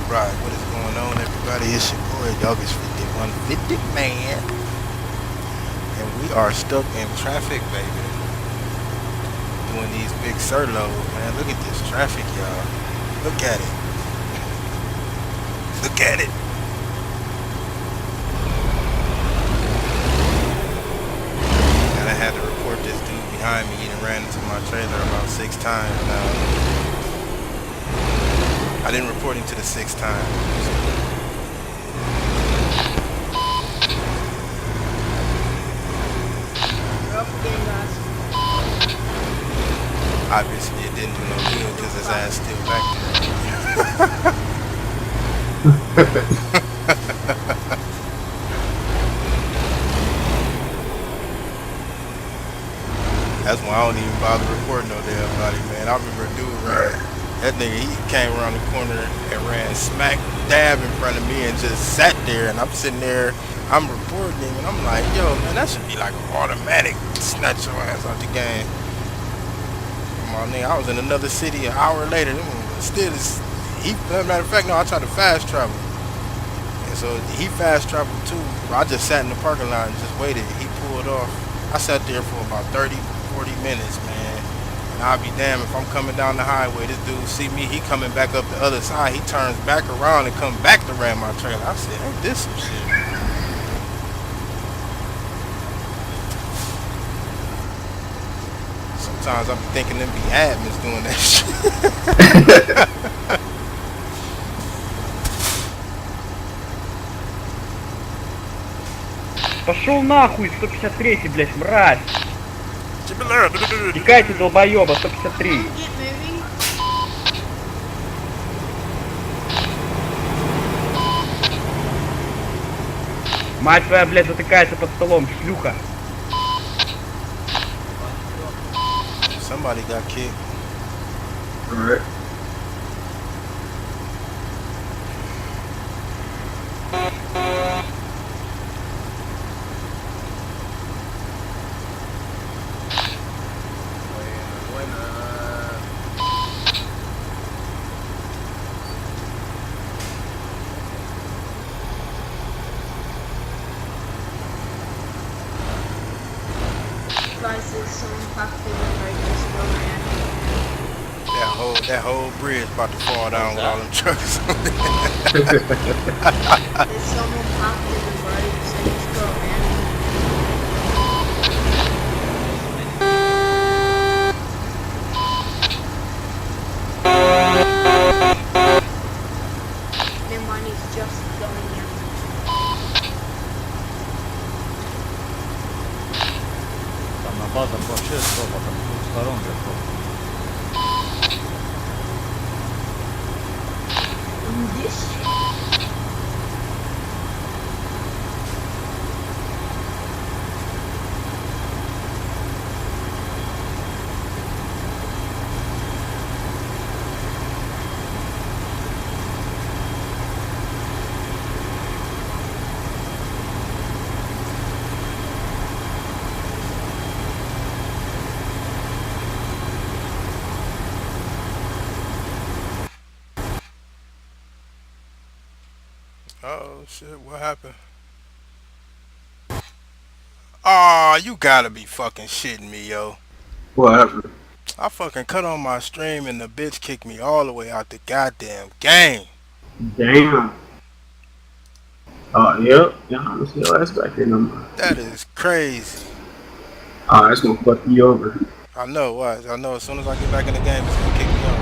Right, what is going on, everybody? It's your boy, August 5150 man, and we are stuck in traffic, baby. Doing these big surloads, man. Look at this traffic, y'all. Look at it. Look at it. And I had to report this dude behind me. He done ran into my trailer about 6 times now. I didn't report him to the 6th time. We're up again, guys. Obviously, it didn't do no good because his ass still back there. That's why I don't even bother reporting no damn body, man. I remember a dude ran. That nigga, he came around the corner and ran smack dab in front of me and just sat there. And I'm sitting there, I'm reporting him, and I'm like, yo, man, that should be like automatic. Snatch your ass out the game. Come on, nigga, I was in another city an hour later. Still, he, matter of fact, no, I tried to fast travel. And so he fast traveled too. I just sat in the parking lot and just waited. He pulled off. I sat there for about 30, 40 minutes, man. And I'll be damned if I'm coming down the highway. This dude see me, he coming back up the other side. He turns back around and come back to ram my trailer. I said, ain't this some shit? Sometimes I'm thinking them be admins doing that shit. Пошел нахуй, 153, блядь, мразь! Текайте, долбоеба, 153. Get moving. Мать твоя, блядь, затыкается под столом, шлюха. Somebody got kicked. Alright. Devices, someone packed in the breakers go around. That whole bridge about to fall down with all them trucks. There's someone packed in the breakers, so just go around. Then mine is just going out. Там на базах вообще с роботом с двух сторон готов. This Oh shit, what happened? Aw, you gotta be fucking shitting me, yo. What happened? I fucking cut on my stream and the bitch kicked me all the way out the goddamn game. Damn. Oh, yep. Yeah, let's see your ass back here no more. That is crazy. Oh, that's gonna fuck you over. I know, what? I know as soon as I get back in the game, it's gonna kick me out.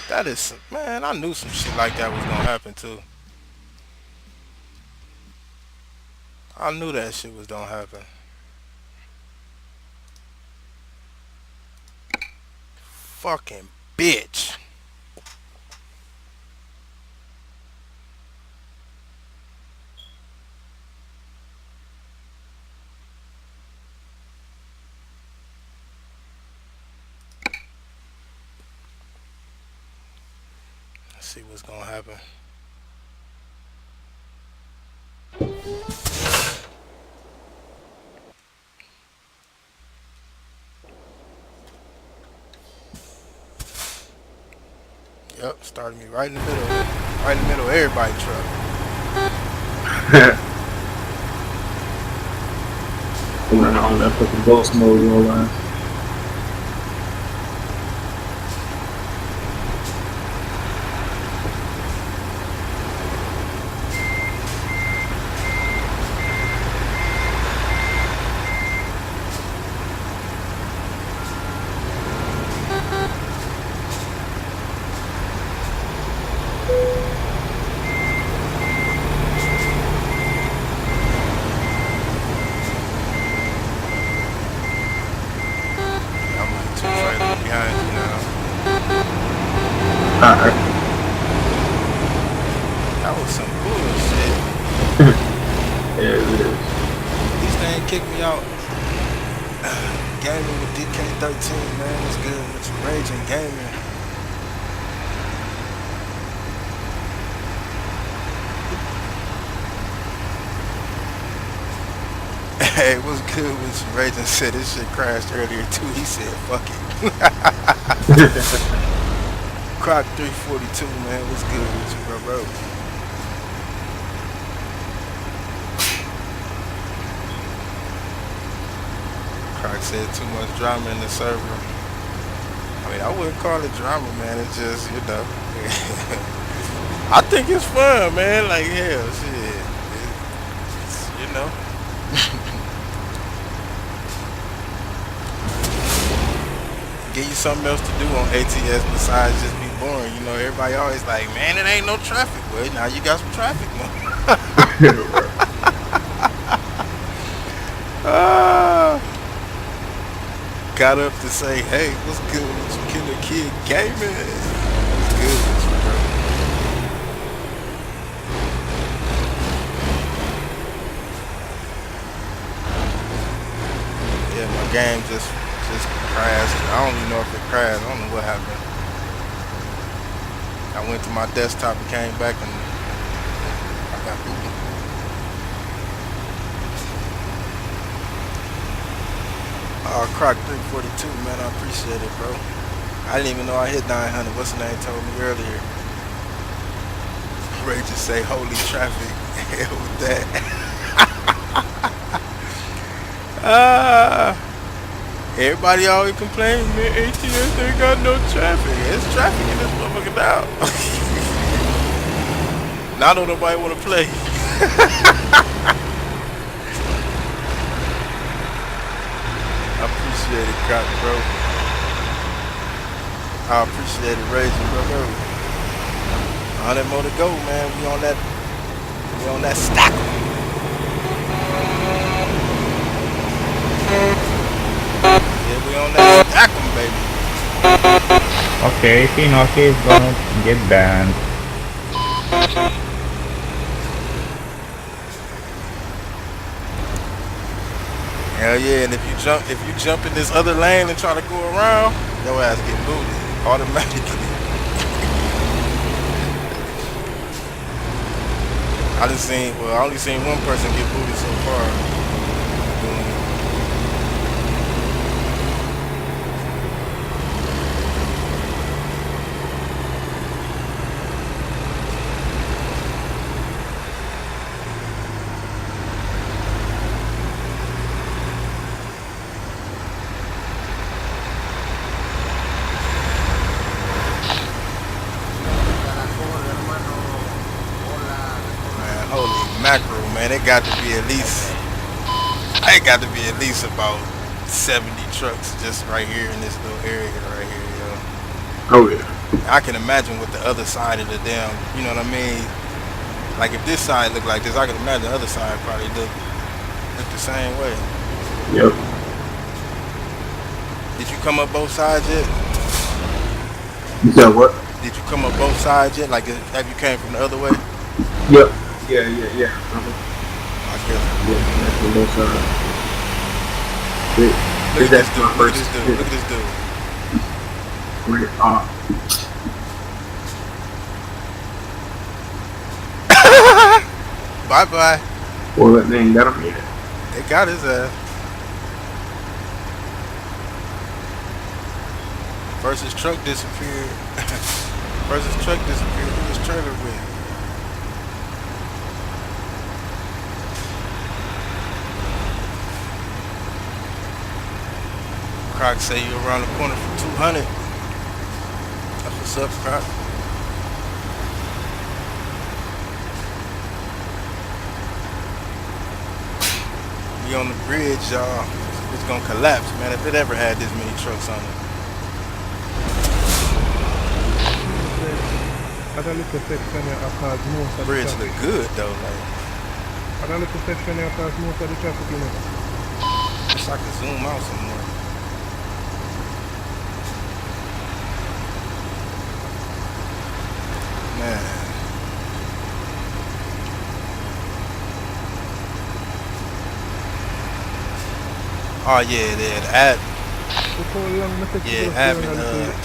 That is, man, I knew some shit like that was gonna happen too. I knew that shit was gonna happen. Fucking bitch. Let's see what's gonna happen. Yep, started me right in the middle. Right in the middle of everybody's truck. When all that fucking ghost mode roll out. I'm like 2 trailers behind you now. Alright. That was some bullshit. Yeah, it is. At least they ain't kicked me out. Gaming with DK13, man. What's good with you? Raging gaming. Hey, what's good with you? Raging said this shit crashed earlier too. He said, fuck it. Croc 342, man. What's good with you, bro? Croc said too much drama in the server. I mean, I wouldn't call it drama, man. It's just, you know. I think it's fun, man. Like, hell, shit. It's, you know. Give you something else to do on ATS besides just be boring. You know, everybody always like, man, it ain't no traffic. Well, now you got some traffic, man. Got up to say, hey, what's good with you, Killer Kid Gaming? What's good with you, bro? Yeah, my game just crashed. I don't even know if it crashed. I don't know what happened. I went to my desktop and came back and I got booted. Croc 342, man, I appreciate it, bro. I didn't even know I hit 900. What's the name told me earlier? Ray just say, holy traffic. Hell with that. Everybody always complaining, man, ATS ain't got no traffic. It's traffic in this motherfucker now. Now don't nobody want to play. I appreciate it, Croc, bro. I appreciate it, Raging, bro. 100 more to go, man. We on that stack. Yeah, we on that stack 'em, baby. Okay, Pinocky is gonna get banned. Hell yeah, and if you jump in this other lane and try to go around, your ass get booted automatically. I only seen one person get booted so far. Macro, man, it got to be at least about 70 trucks just right here in this little area right here, yo. Oh yeah. I can imagine what the other side of the damn, you know what I mean? Like if this side looked like this, I can imagine the other side probably look the same way. Yep. Did you come up both sides yet? You said what? Did you come up both sides yet? Like have you came from the other way? Yep. Yeah. I guess. Yeah, that's on both sides. Look at this dude. Look at this dude. Look at this dude. Great. Bye bye. Well, that name got him here. They got his ass. First his truck disappeared. Person's truck disappeared. Who was trailer with? Croc say you around the corner for 200. That's what's up, Croc. We on the bridge, y'all. It's gonna collapse, man. If it ever had this many trucks on it. I don't look at section here cause most of the Bridge traffic. look good though, like. I don't look at section here cause most of the traffic in it. Wish I could zoom out some more. Man. Oh yeah, the admin.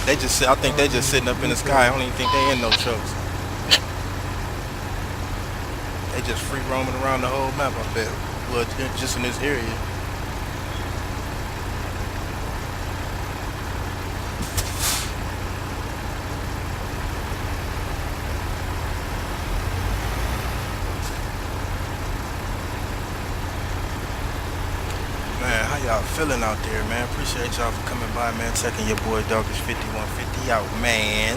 They just I think they just sitting up in the sky. I don't even think they in no trucks. They just free roaming around the whole map, I bet. Well, just in this area. Man, how y'all feeling out there, man? Appreciate y'all for coming by, man. Checking your boy Doggish 5150 out, man.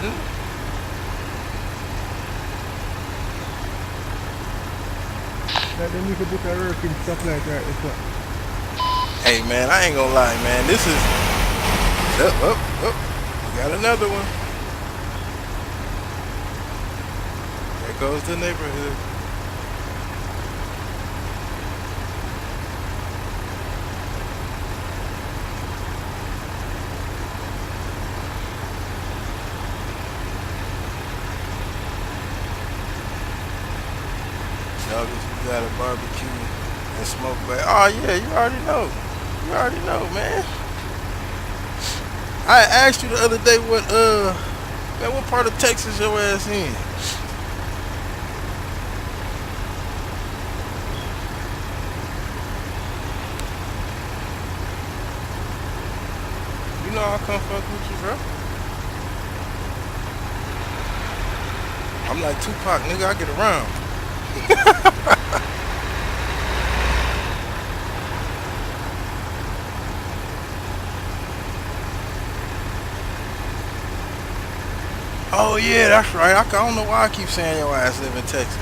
That they need to put a work in stuff like that. Hey, man, I ain't gonna lie, man. This is... We got another one. There goes the neighborhood. We got a barbecue and smoke back. Oh yeah, you already know. You already know, man. I asked you the other day man, what part of Texas your ass in? You know I'll come fuck with you, bro. I'm like Tupac, nigga, I get around. Oh yeah, that's right. I don't know why I keep saying your ass live in Texas.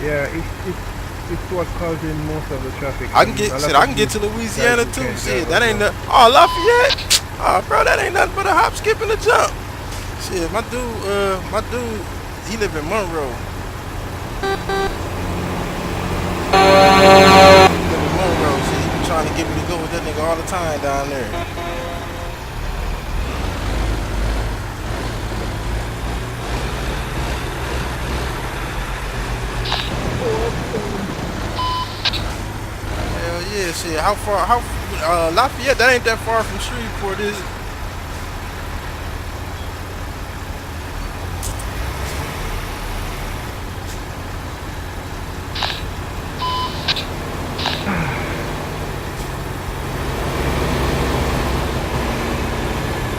Yeah, it's what causing most of the traffic. I can get to Louisiana too. Shit, that ain't nothing. Oh, Lafayette. Oh, bro, that ain't nothing but a hop, skip, and a jump. Shit, my dude, he live in Monroe. He live in Monroe, so he be trying to get me to go with that nigga all the time down there. Hell yeah, shit. How far? Lafayette? That ain't that far from Shreveport, is it?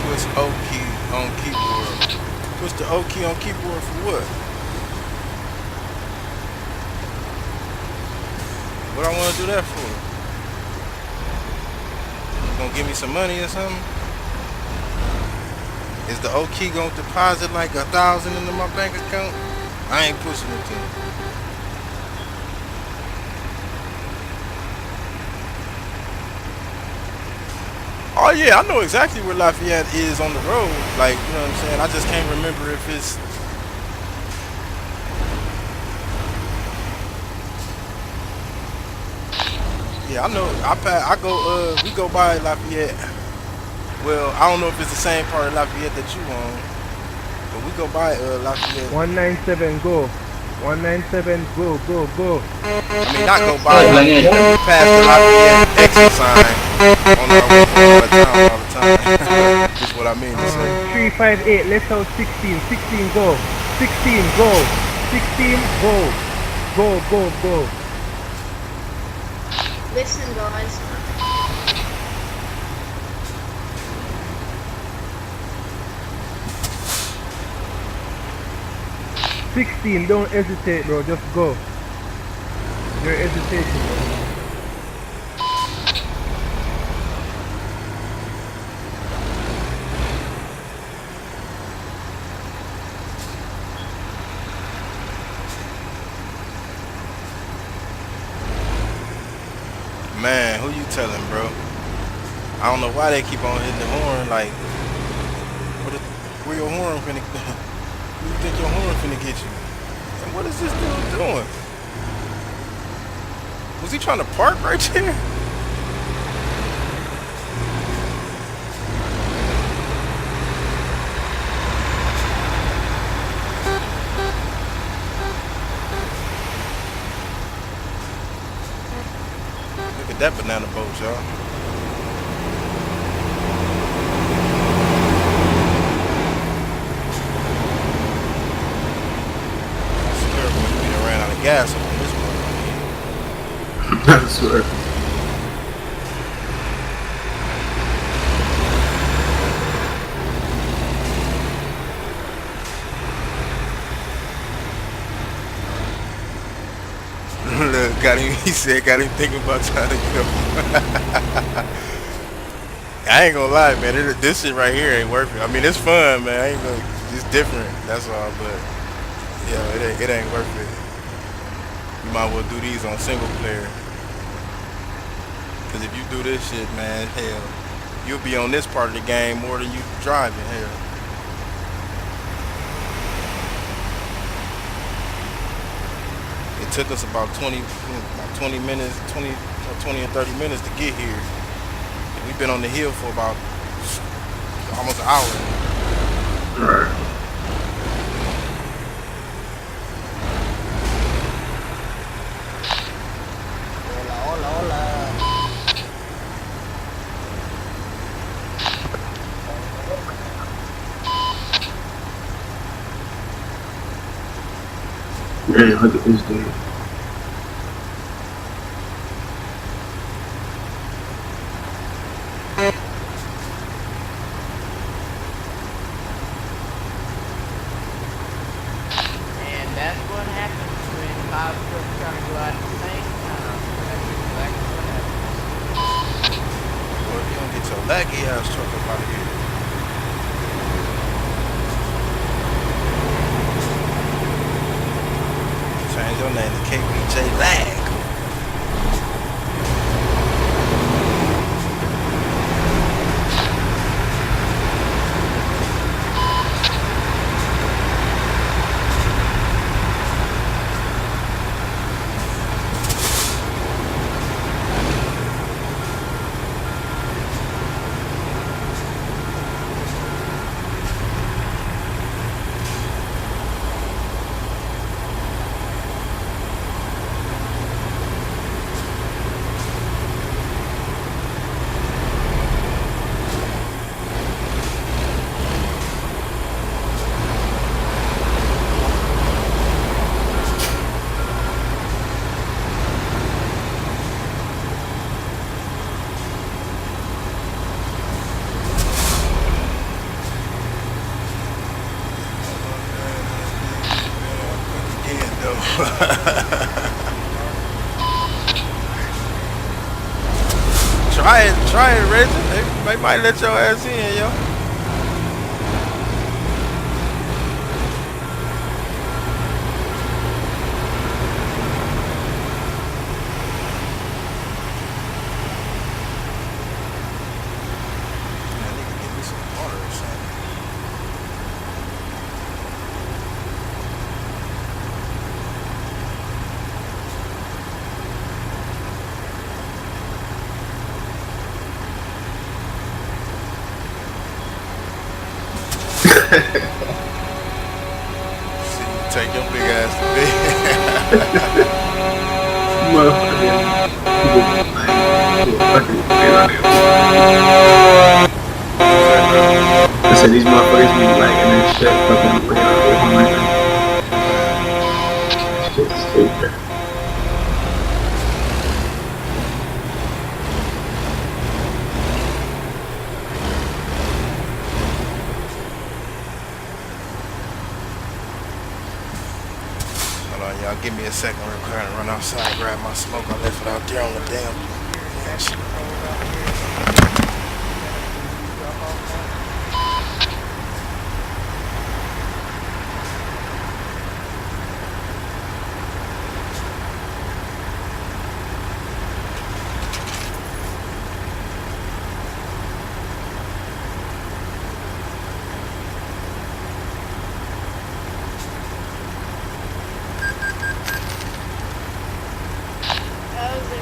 Push O key on keyboard. Push the O key on keyboard for what? What I want to do that for? You gonna give me some money or something? Is the O key gonna deposit like 1,000 into my bank account? I ain't pushing it to you. Oh yeah, I know exactly where Lafayette is on the road. Like, you know what I'm saying? I just can't remember if it's... Yeah, I know. We go by Lafayette. Well, I don't know if it's the same part of Lafayette that you on, but we go by Lafayette. 197 go. 197 go. I mean, not go by. Past the Lafayette exit sign on our way to town all the time. That's what I mean to say. 358. Let's out 16. 16 go. 16 go. 16 go. Go. Listen, guys. 16, don't hesitate, bro. Just go. Your hesitation, bro. Man, who you telling, bro? I don't know why they keep on hitting the horn. Like, where your horn finna? Who you think your horn finna get you? And what is this dude doing? Was he trying to park right there? Look at that banana boat, y'all. I swear we done ran out of gas on this one. I swear. Look, got him. He said, got him thinking about trying to get up. I ain't gonna lie, man. This shit right here ain't worth it. I mean, it's fun, man. I ain't gonna. It's different. That's all. But yeah, it ain't worth it. You might well do these on single player. Cause if you do this shit, man, hell, you'll be on this part of the game more than you driving. Hell. It took us about 20 minutes, 20 and 30 minutes to get here. And we've been on the hill for about almost an hour. Alright. Hola, hola, hola. Man, look at this dude. And that's what happens when five trucks trying to go out at the same time. That's exactly what happens. Well, if you don't get your laggy ass truck up out of here. Change your name to KBJ Lag. Try it, Reggie. They might let your ass in, yo. Man, they can give me some water or something. See, you take your big ass to bed. Motherfucker. I said these motherfuckers be like in this shit fucking playing on my shit's stupid. Give me a second real quick and run outside, grab my smoke. I left it out there on the damn. Yeah, shit. That was it.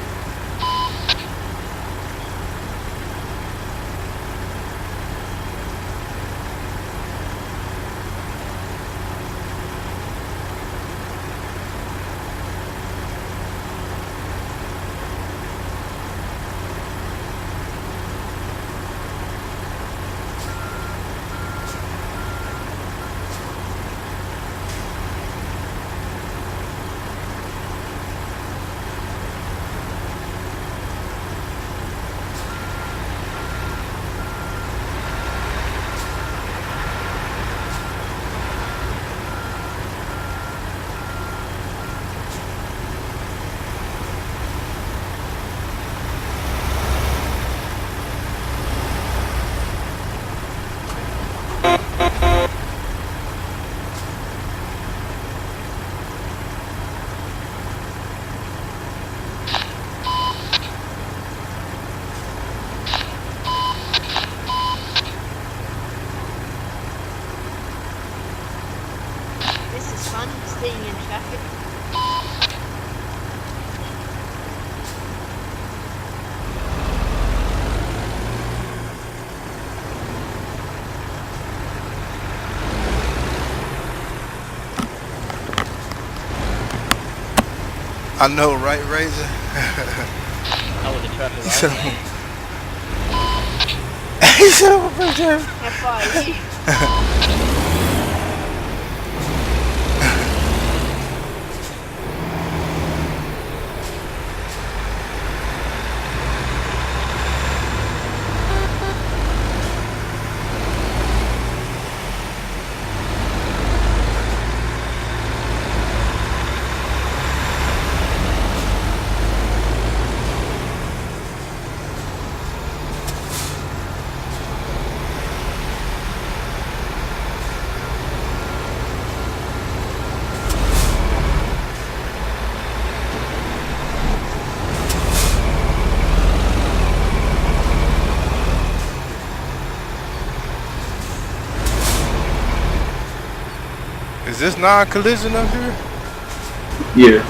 This is fun, staying in traffic. I know, right, Razor? I would have traffic He all said, day. he said, I'm a bitch. How far are you? Is this non-collision up here? Yeah.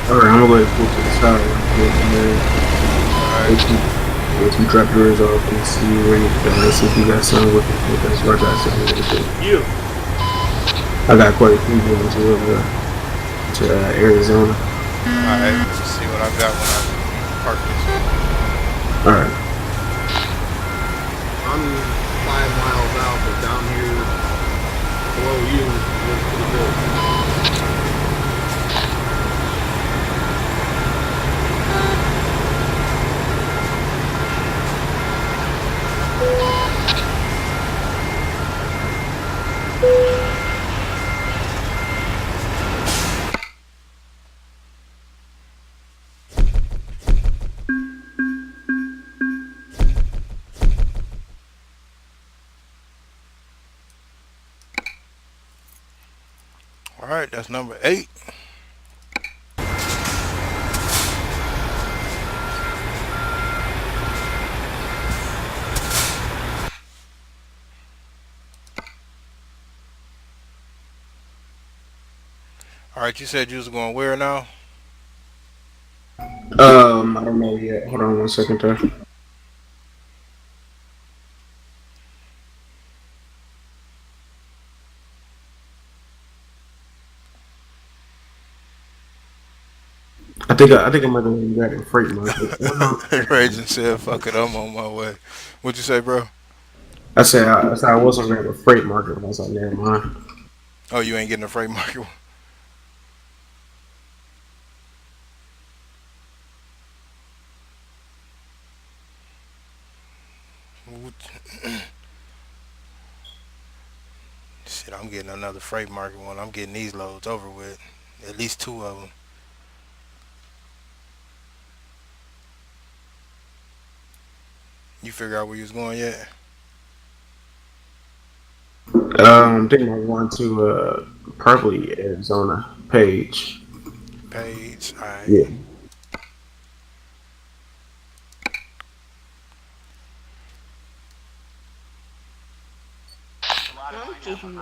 Alright, I'm gonna go ahead and pull to the side real quick and then let you drop yours off and see where you can see if you got something with us. I got something with it. You. I got quite a few going to Arizona. Alright, let's see what I got when I park this. Alright. I'm 5 miles out, but down here below you looks pretty good. right, that's number 8. All right, you said you was going where now? I don't know yet. Hold on 1 second there. I think I'm gonna go back in freight market. Raging said, "Fuck it, I'm on my way." What'd you say, bro? I said I wasn't gonna a freight market. I was like, never mind. Oh, you ain't getting a freight market. Shit, I'm getting another freight market one. I'm getting these loads over with. At least 2 of them. You figure out where you was going yet? I think I'm going to probably Arizona Page. Page. Alright. Yeah. I'm keeping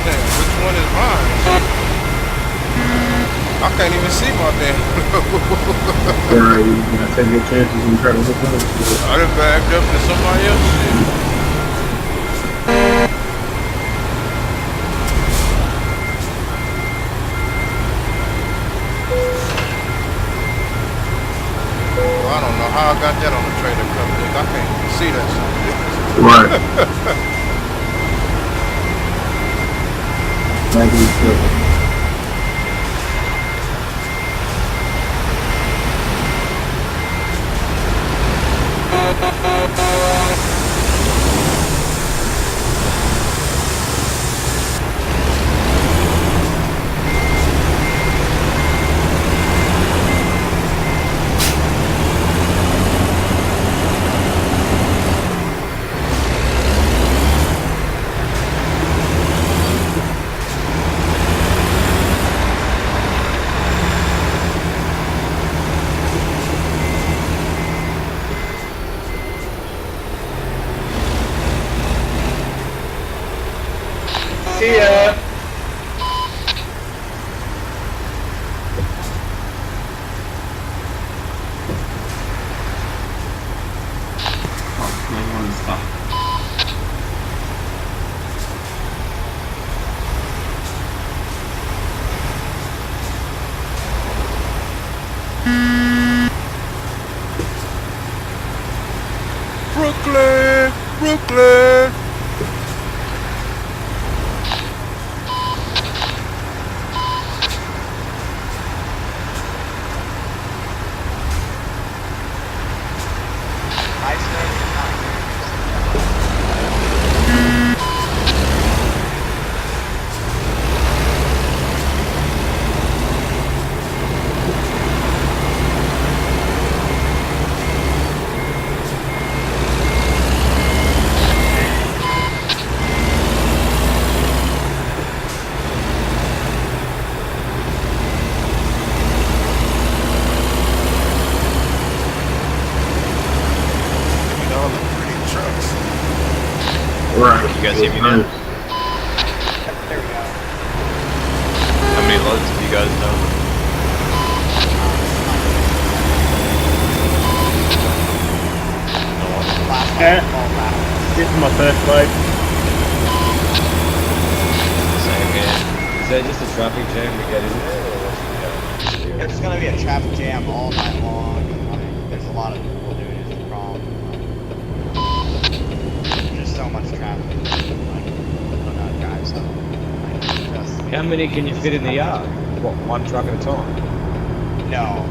Damn, which one is mine? I can't even see my damn. Right. You gotta take your chances and try to hook up. I done backed up to somebody else's shit. Well, I don't know how I got that on the trailer cover. I can't even see that shit. Right. Back in the See ya. Brooklyn, Brooklyn. guys hear me now? There we go. How many loads have you guys done? This is my first load. Same here. Is that just a traffic jam to get in there, or what's the It's gonna be a traffic jam all night long. I mean, there's a lot of people doing it. It's a problem. There's just so much traffic. Like, drive so. How many can you fit in the yard? What, one truck at a time? No,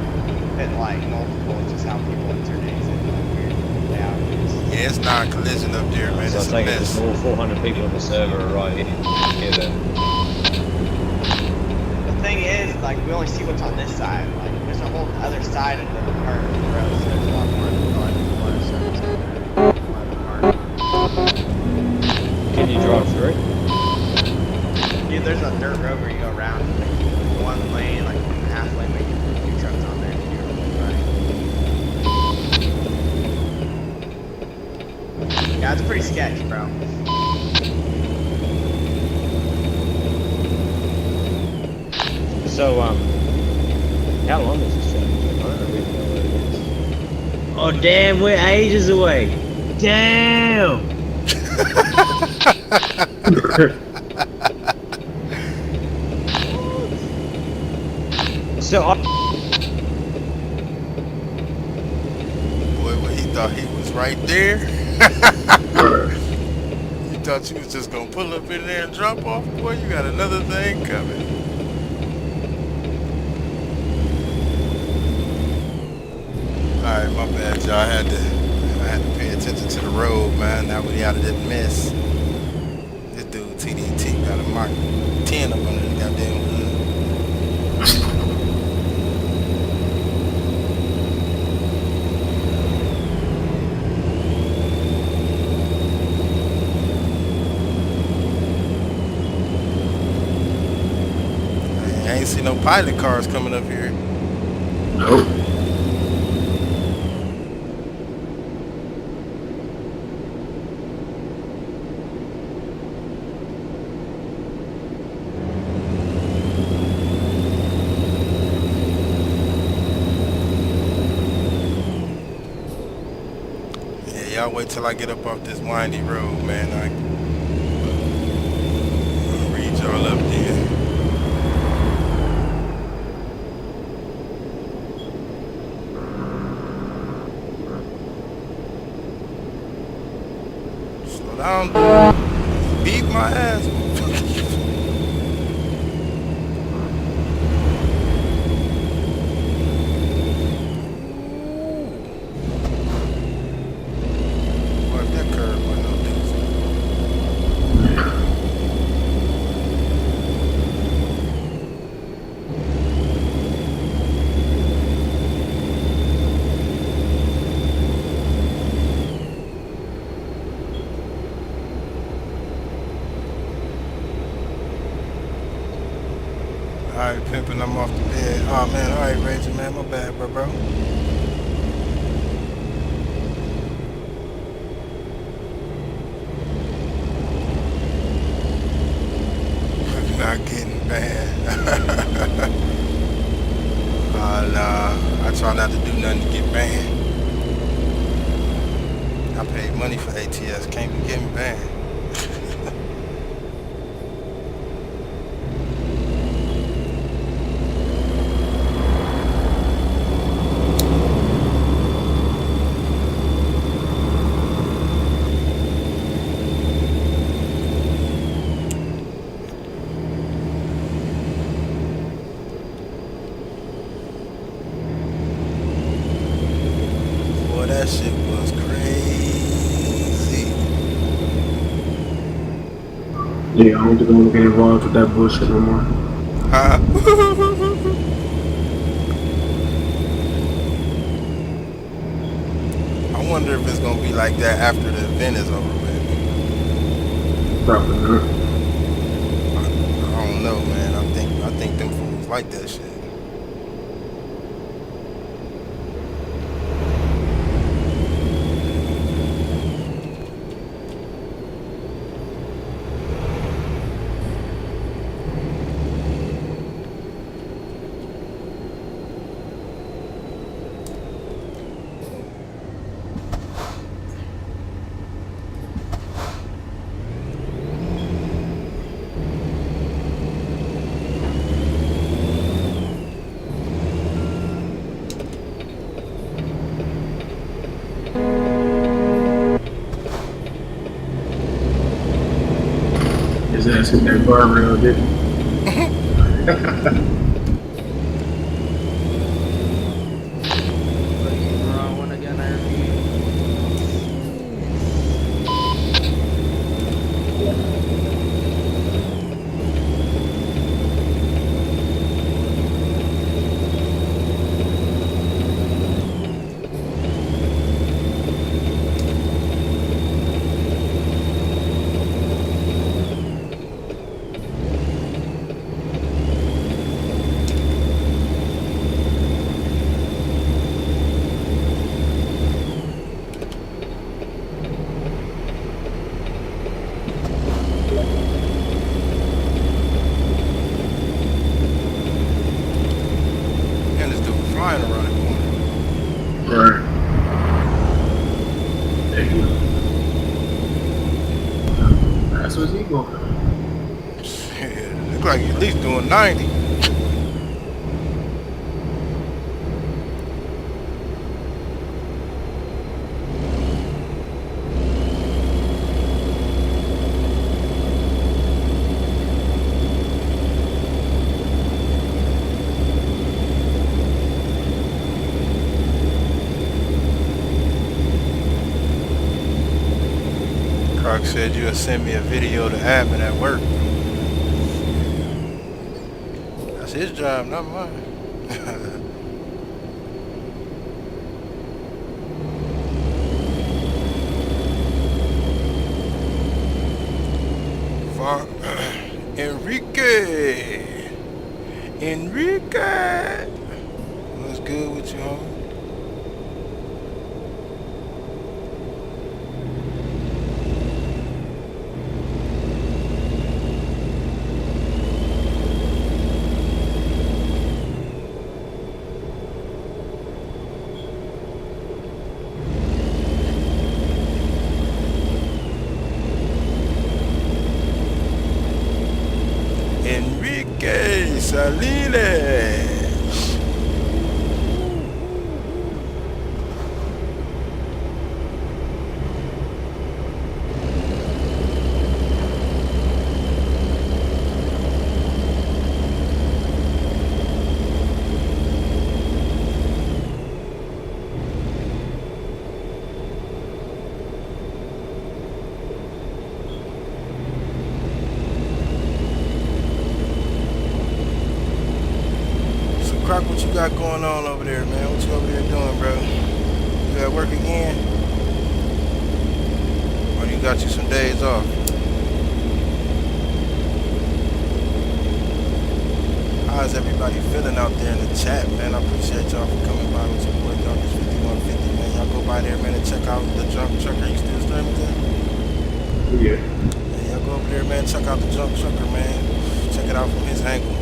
and like multiple. It's just how people enter days and weird layouts. Yeah, it's non-collision up there, man. So I It's a take it mess. there's all 400 people on the server are right here. Yeah, then. The thing is, like, we only see what's on this side. Like, there's a whole other side of the park, the road, so there's a lot more Can you drive through? Yeah, there's a dirt road where you go around, like, one lane, like, half lane, where you can put 2 trucks on there if you're right. Yeah, it's pretty sketch, bro. So, how long is this trip? I don't really know where it is. Oh damn, we're ages away. Damn. So, Boy, when he thought he was right there. You thought you was just gonna pull up in there and drop off? Boy, you got another thing coming. Alright, my bad, y'all. I had to pay attention to the road, man. Now we out of that mess. This dude TDT got a Mach 10 up under the goddamn hood. I ain't see no pilot cars coming up here. Nope. Y'all wait till I get up off this windy road, man. I'll read y'all up there. Slow down, dude. Beat my ass. Alright, pimping, I'm off the bed. Oh man, alright, Rachel, man, my bad, bro. Not getting banned. Nah, I try not to do nothing to get banned. I paid money for ATS, can't be getting banned. That shit was crazy. Yeah, I don't think I'm gonna get involved with that bullshit no more. Huh? I wonder if it's gonna be like that after the event is over with. Probably not. I don't know, man. I think them fools like that shit. his ass hit that guardrail, didn't he? But you wrong when I got an review. And this dude flying around the corner. Right. There you go. That's what's he going. Shit, look like he's at least doing 90. Croc said you'll send me a video to admin at work. That's his job, not mine. For Enrique. Enrique. What's good with you, homie? Enrique Salinas. Croc, what you got going on over there, man? What you over there doing, bro? You at work again? Or you got you some days off? How's everybody feeling out there in the chat, man? I appreciate y'all for coming by with your boy Darkness 5150, man. Y'all go by there, man, and check out the Junk Trucker. You still streaming there? Yeah. Yeah, y'all go over there, man. Check out the Junk Trucker, man. Check it out from his angle.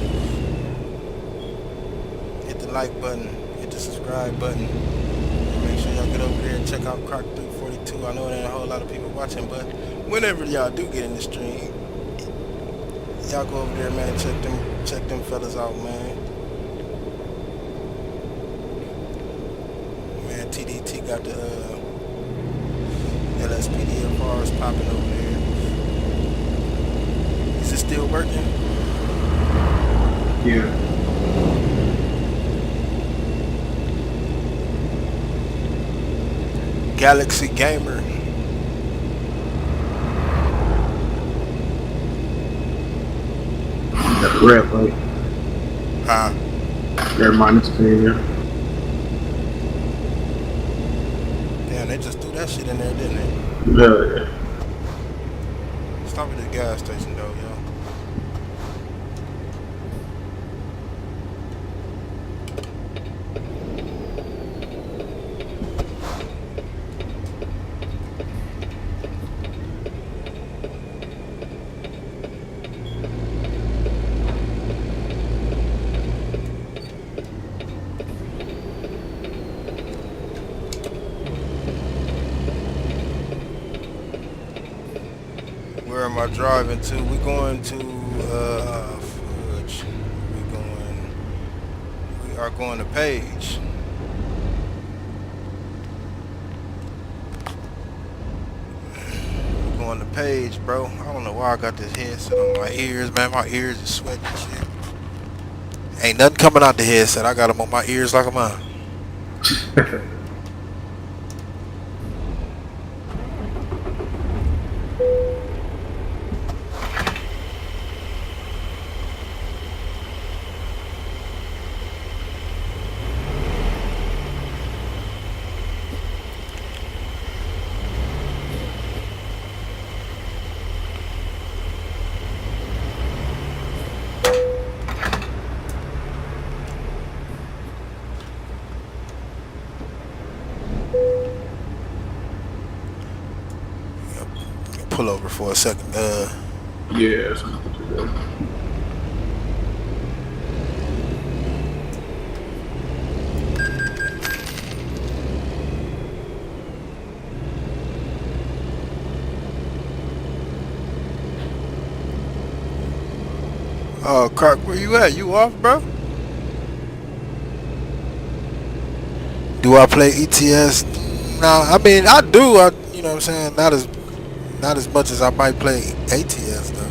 Like button, hit the subscribe button. Make sure y'all get over there and check out Croc 342. I know there ain't a whole lot of people watching, but whenever y'all do get in the stream, y'all go over there, man, and check them fellas out, man. Man, TDT got the LSPDFRs popping over there. Is it still working? Yeah. Galaxy Gamer. That red light. That minus screen, yeah. Damn, they just threw that shit in there, didn't they? Yeah. Stop at the gas station, though, yo. Where am I driving to? We going to Fudge. We are going to Page. We're on the page, bro. I don't know why I got this headset on my ears, man. My ears are sweating and shit. Ain't nothing coming out the headset. I got them on my ears like a man. Pull over for a second. Yeah, something to do. Oh, Kirk, where you at? You off, bro? Do I play ETS? Nah, I mean I do. You know what I'm saying? Not as much as I might play ATS though.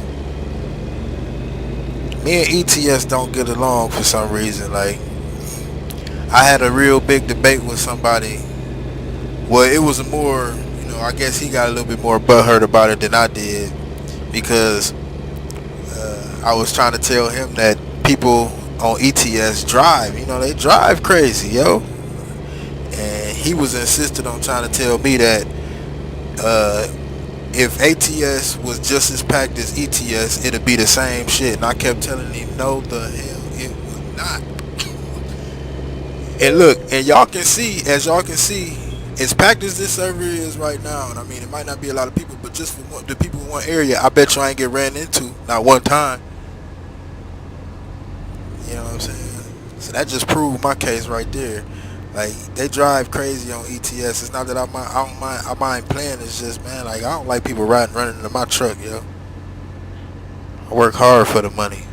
Me and ETS don't get along for some reason. Like I had a real big debate with somebody. Well, it was more, I guess he got a little bit more butthurt about it than I did because I was trying to tell him that people on ETS drive. They drive crazy, yo. And he was insistent on trying to tell me that if ATS was just as packed as ETS, it'd be the same shit. And I kept telling him, no, the hell, it would not. And look, and y'all can see, as packed as this server is right now, and I mean, it might not be a lot of people, but just for the people in one area, I bet you I ain't get ran into not one time. You know what I'm saying? So that just proved my case right there. Like they drive crazy on ETS. It's not that I mind playing. It's just, man, like I don't like people running into my truck, yo. I work hard for the money.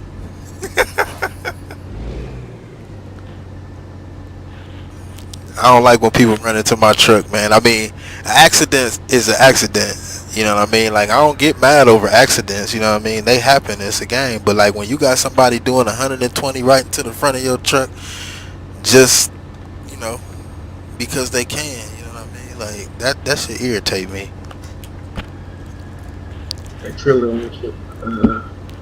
I don't like when people run into my truck, man. I mean, an accident is an accident. You know what I mean? Like I don't get mad over accidents. You know what I mean? They happen. It's a game. But like when you got somebody doing 120 right into the front of your truck, just because they can, you know what I mean? Like that should irritate me. That trailer on that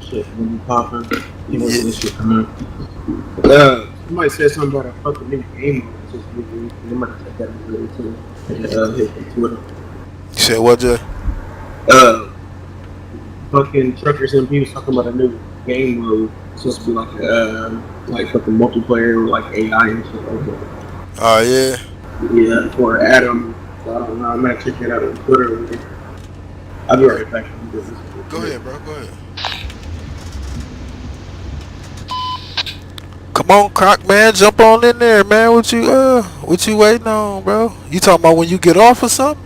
shit when you popping, you know this shit coming out. Somebody said something about a fucking new game mode. Just really, they might have said that really too. And hit on Twitter. You said what, Jay? Fucking truckers and people talking about a new game mode. It's supposed to be like fucking multiplayer with like AI and shit like that. Oh yeah. Yeah, for Adam. So I don't know. I'm gonna check it out on Twitter. I'll be right back. Go ahead, bro. Go ahead. Come on, Croc, man. Jump on in there, man. What you waiting on, bro? You talking about when you get off or something?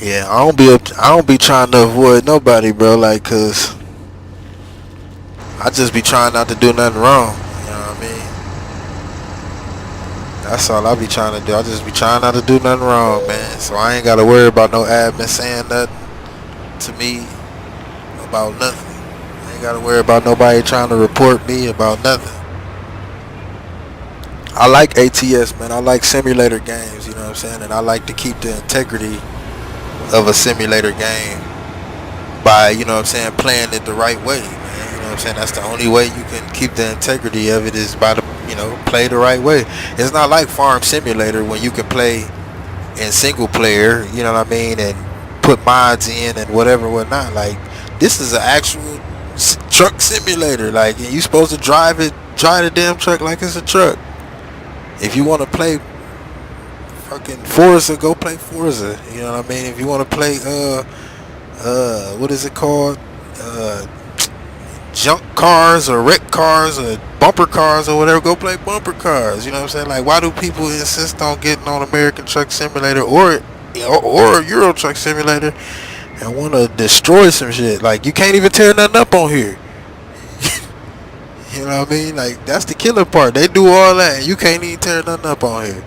Yeah, I don't be trying to avoid nobody, bro. Like, cause I just be trying not to do nothing wrong. You know what I mean? That's all I be trying to do. I just be trying not to do nothing wrong, man. So I ain't gotta worry about no admin saying nothing to me about nothing. I ain't gotta worry about nobody trying to report me about nothing. I like ATS, man. I like simulator games, you know what I'm saying? And I like to keep the integrity of a simulator game by, you know what I'm saying, playing it the right way, man. You know what I'm saying? That's the only way you can keep the integrity of it is by play the right way. It's not like Farm Simulator when you can play in single player, you know what I mean, and put mods in and whatnot. Like this is an actual truck simulator. Like you supposed to drive the damn truck like it's a truck. If you want to play fucking Forza, go play Forza. You know what I mean? If you want to play what is it called? Junk cars or wreck cars or bumper cars or whatever, go play bumper cars. You know what I'm saying? Like why do people insist on getting on American Truck Simulator or Euro Truck Simulator and want to destroy some shit. Like, you can't even tear nothing up on here. You know what I mean? Like, that's the killer part. They do all that, and you can't even tear nothing up on here.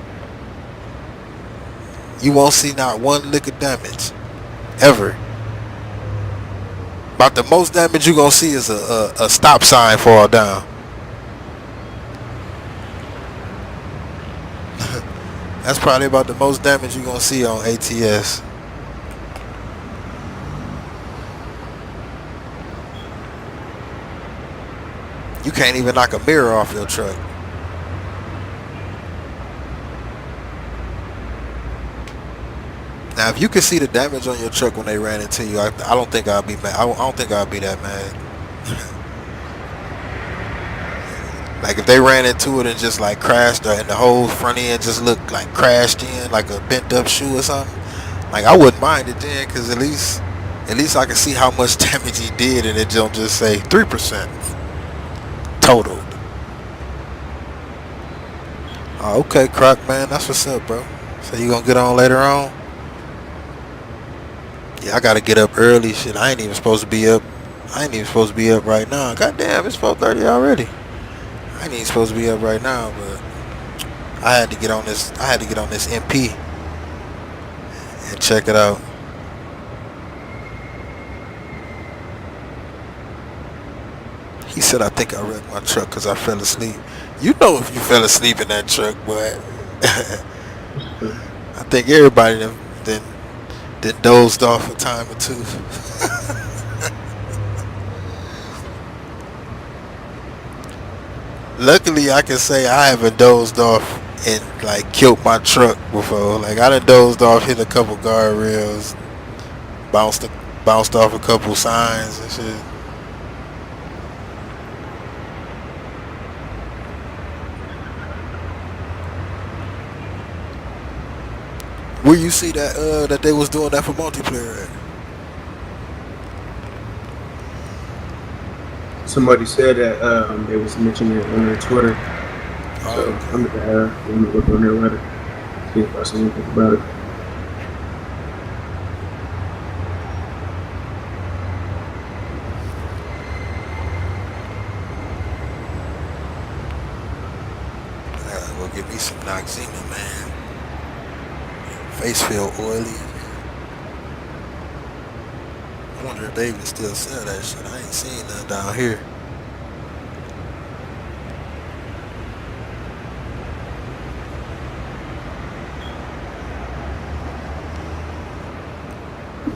You won't see not one lick of damage. Ever. About the most damage you gonna see is a stop sign fall down. That's probably about the most damage you gonna see on ATS. You can't even knock a mirror off your truck. Now, if you can see the damage on your truck when they ran into you, I don't think I'll be mad. I don't think I'll be that mad. Like, if they ran into it and just like crashed, and the whole front end just looked like crashed in, like a bent up shoe or something, like, I wouldn't mind it then, because at least I can see how much damage he did, and it don't just say 3% totaled. Oh, okay, Croc, man, that's what's up, bro. So you gonna get on later on? Yeah, I gotta get up early. Shit, I ain't even supposed to be up. I ain't even supposed to be up right now. Goddamn, it's 4:30 already. I ain't even supposed to be up right now, but I had to get on this. I had to get on this MP and check it out. He said, "I think I wrecked my truck because I fell asleep." You know, if you fell asleep in that truck, but I think everybody then dozed off a time or two. Luckily, I can say I haven't dozed off and like killed my truck before. Like, I done dozed off, hit a couple guardrails, bounced off a couple signs and shit. Where you see that they was doing that for multiplayer at? Somebody said that they was mentioning it on their Twitter. So I'm gonna look on their letter, see if I see anything about it. I gotta go get me some Noxzema, man. Face feel oily. I wonder if they even still sell that shit. I ain't seen none down here.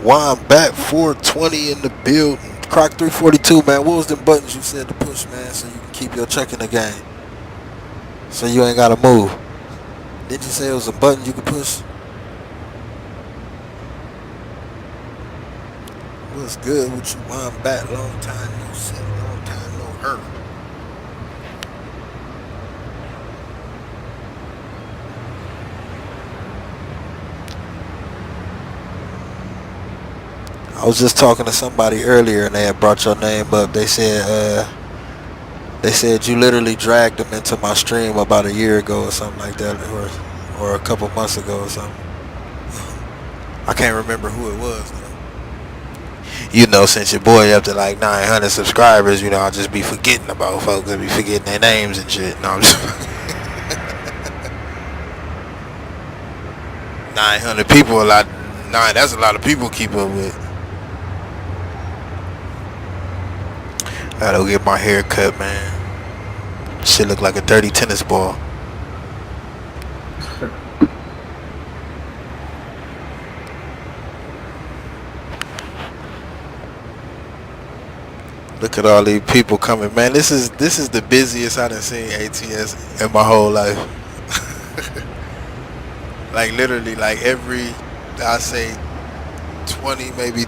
Why I'm back 420 in the building. Croc 342, man. What was the buttons you said to push, man, so you can keep your truck in the game? So you ain't gotta move. Didn't you say it was a button you could push? What's good with you? Why I'm back? Long time no see, long time no hurt. I was just talking to somebody earlier and they had brought your name up. They said you literally dragged them into my stream about a year ago or something like that, or a couple months ago or something. I can't remember who it was though. You know, since your boy up to like 900 subscribers, you know, I'll just be forgetting about folks. I'll be forgetting their names and shit. No, I'm just 900 people, that's a lot of people to keep up with. Gotta go get my hair cut, man. Shit look like a dirty tennis ball. Look at all these people coming, man. This is the busiest I done seen ATS in my whole life. Like, literally, like I say 20, maybe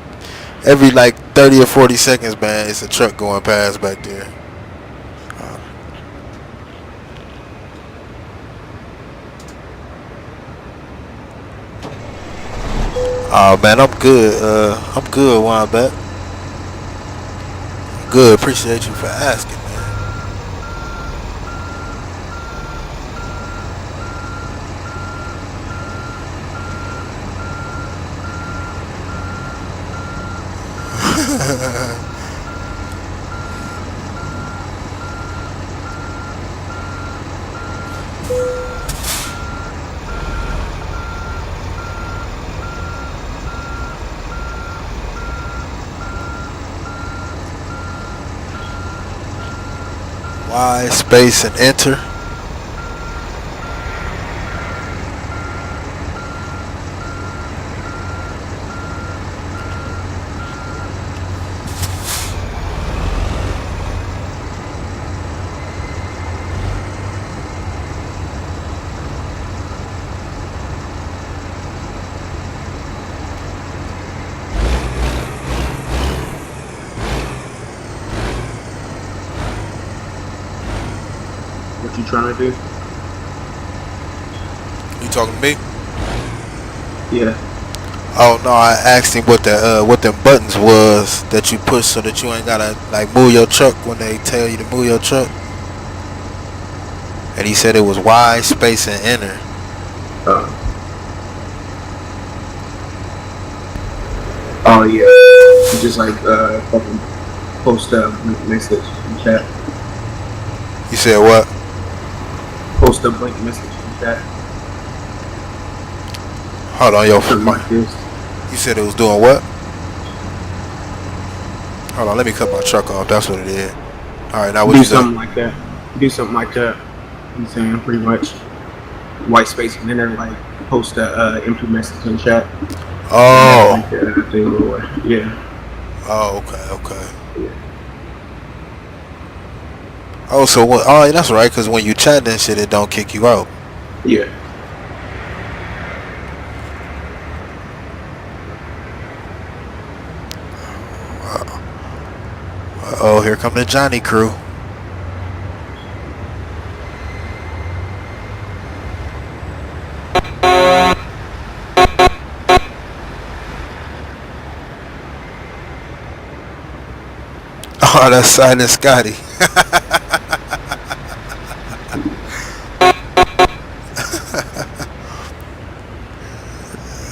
every like 30 or 40 seconds, man, it's a truck going past back there. Oh man, I'm good. I'm good, Wombat. Good. Appreciate you for asking, man. Y space and enter. What you trying to do? You talking to me? Yeah. Oh no, I asked him what them buttons was that you push so that you ain't gotta like move your truck when they tell you to move your truck. And he said it was Y space and enter. Oh yeah. You just like fucking post a blank message in chat. You said what? Post a blank message in chat. Hold on, yo. Something like this. You said it was doing what? Hold on, let me cut my truck off. That's what it is. All right, now what you say? Do something like that. Do something like that. I'm saying pretty much white space and then like post a empty message in chat. Oh. Yeah. Oh, okay. Yeah. Oh, so what? Oh, that's right. Cause when you chat that shit, it don't kick you out. Yeah. Oh, here come the Johnny crew. Oh, that's Silent Scotty.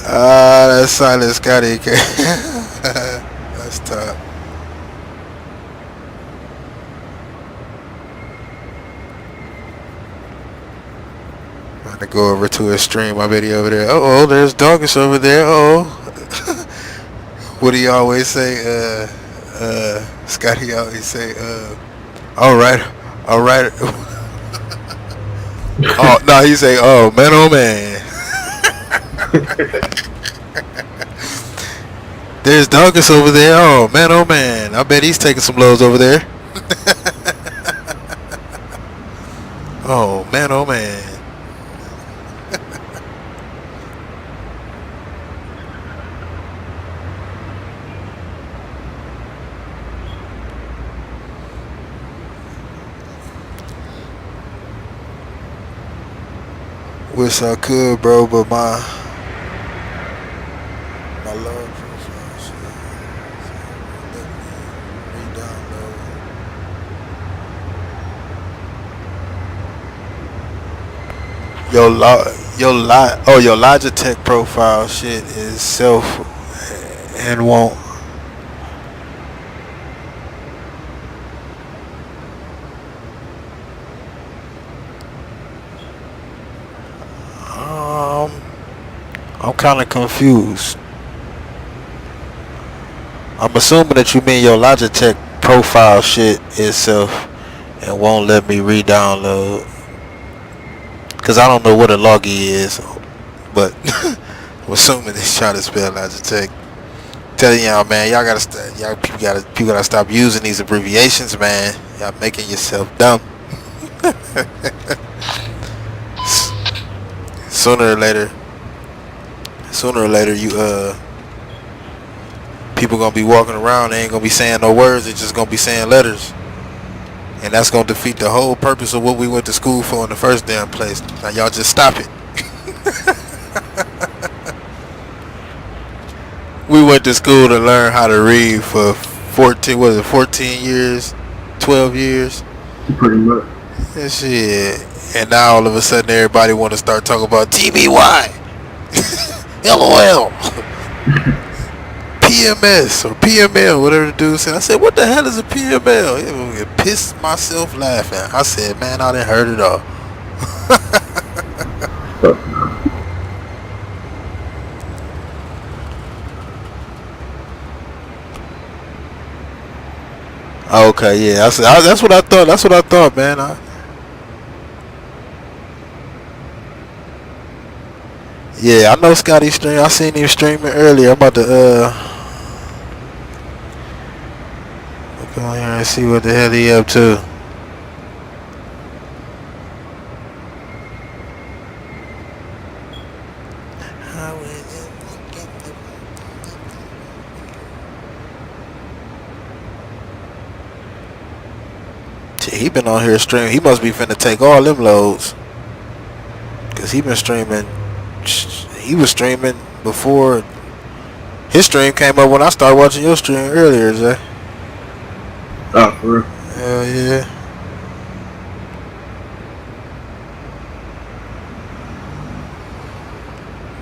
That's Silent Scotty. That's tough. I'm gonna go over to his stream. I bet he over there. Oh, there's Doggis over there. Oh, what do you always say? Scotty always say, all right. Oh no, he say, oh man. There's Doggis over there. Oh man. I bet he's taking some loads over there. Oh man. Wish I could, bro, but my love profile shit re-download. Your Logitech profile shit is self and won't. I'm kind of confused. I'm assuming that you mean your Logitech profile shit itself and won't let me re-download. Cause I don't know what a loggy is, but I'm assuming he's trying to spell Logitech. Telling y'all, man, people gotta stop using these abbreviations, man. Y'all making yourself dumb. Sooner or later, you people gonna be walking around. They ain't gonna be saying no words. They're just gonna be saying letters, and that's gonna defeat the whole purpose of what we went to school for in the first damn place. Now y'all just stop it. We went to school to learn how to read for 14 years, 12 years. Pretty much. And shit. And now all of a sudden everybody want to start talking about TBY, LOL, PMS or PML, whatever the dude said. I said, what the hell is a PML? It pissed myself laughing. I said, man, I done heard it all. Okay, yeah, that's what I thought. That's what I thought, man. Yeah, I know Scotty stream. I seen him streaming earlier. I'm about to look on here and see what the hell he up to. He been on here streaming. He must be finna take all them loads. Cause he been streaming. He was streaming before his stream came up when I started watching your stream earlier, Zay. Oh, for real? Hell yeah.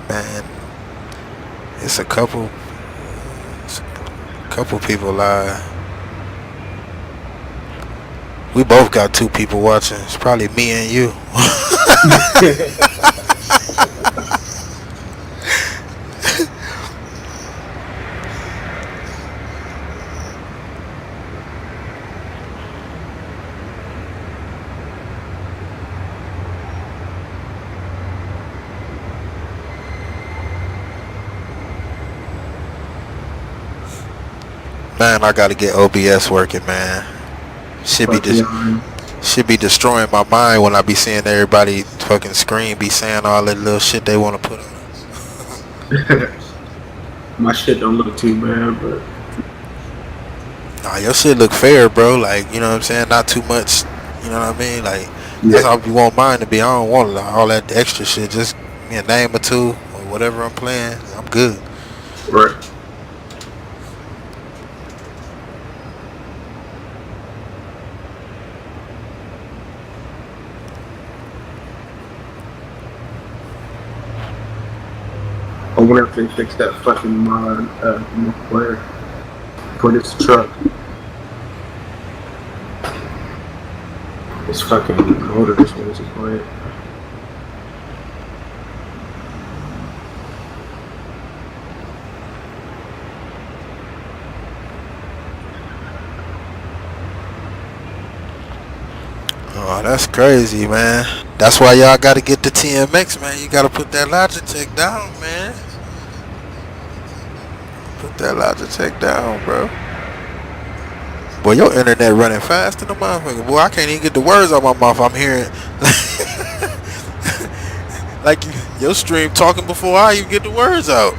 Man, it's a couple people live. We both got 2 people watching. It's probably me and you. Man, I gotta get OBS working, man. Should be destroying my mind when I be seeing everybody fucking screen be saying all that little shit they want to put on. My shit don't look too bad, but Nah, your shit look fair, bro. Like, you know what I'm saying? Not too much. You know what I mean? Like, that's how you want mine to be. I don't want all that extra shit. Just me a name or 2 or whatever I'm playing. I'm good. Right. I wonder if they fix that fucking mod player for this truck. This fucking motor is supposed to play it. Oh, that's crazy, man. That's why y'all got to get the TMX, man. You got to put that Logitech down, man. Put that Logitech down, bro. Boy, your internet running fast in the motherfucker. Boy, I can't even get the words out my mouth. I'm hearing like your stream talking before I even get the words out.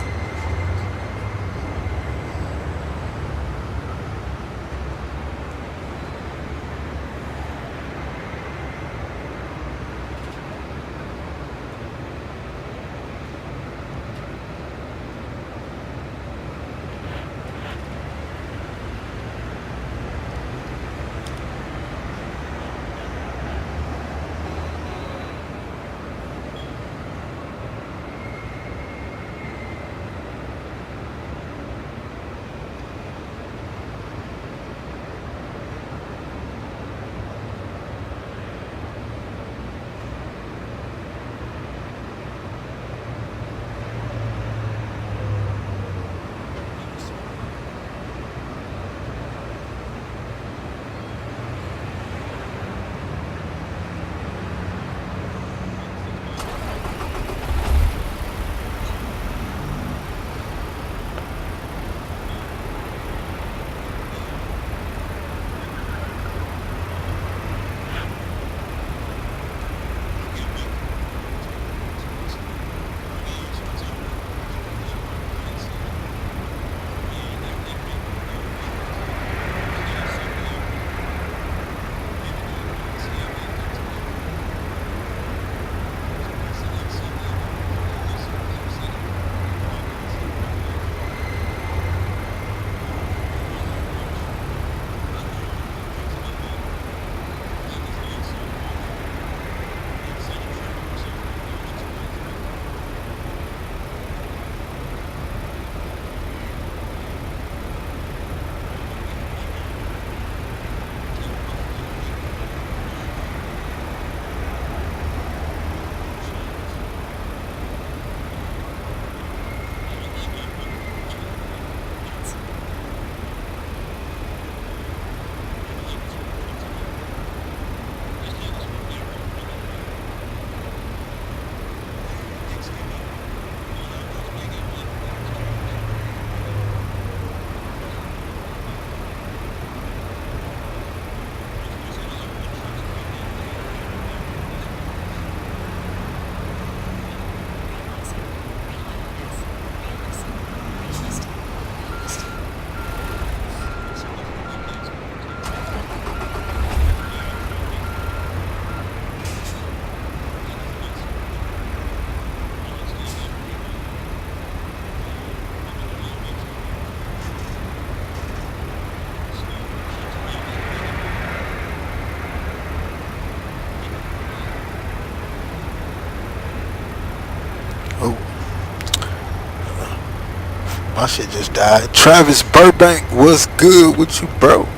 My shit just died. Travis Burbank, what's good with you, bro?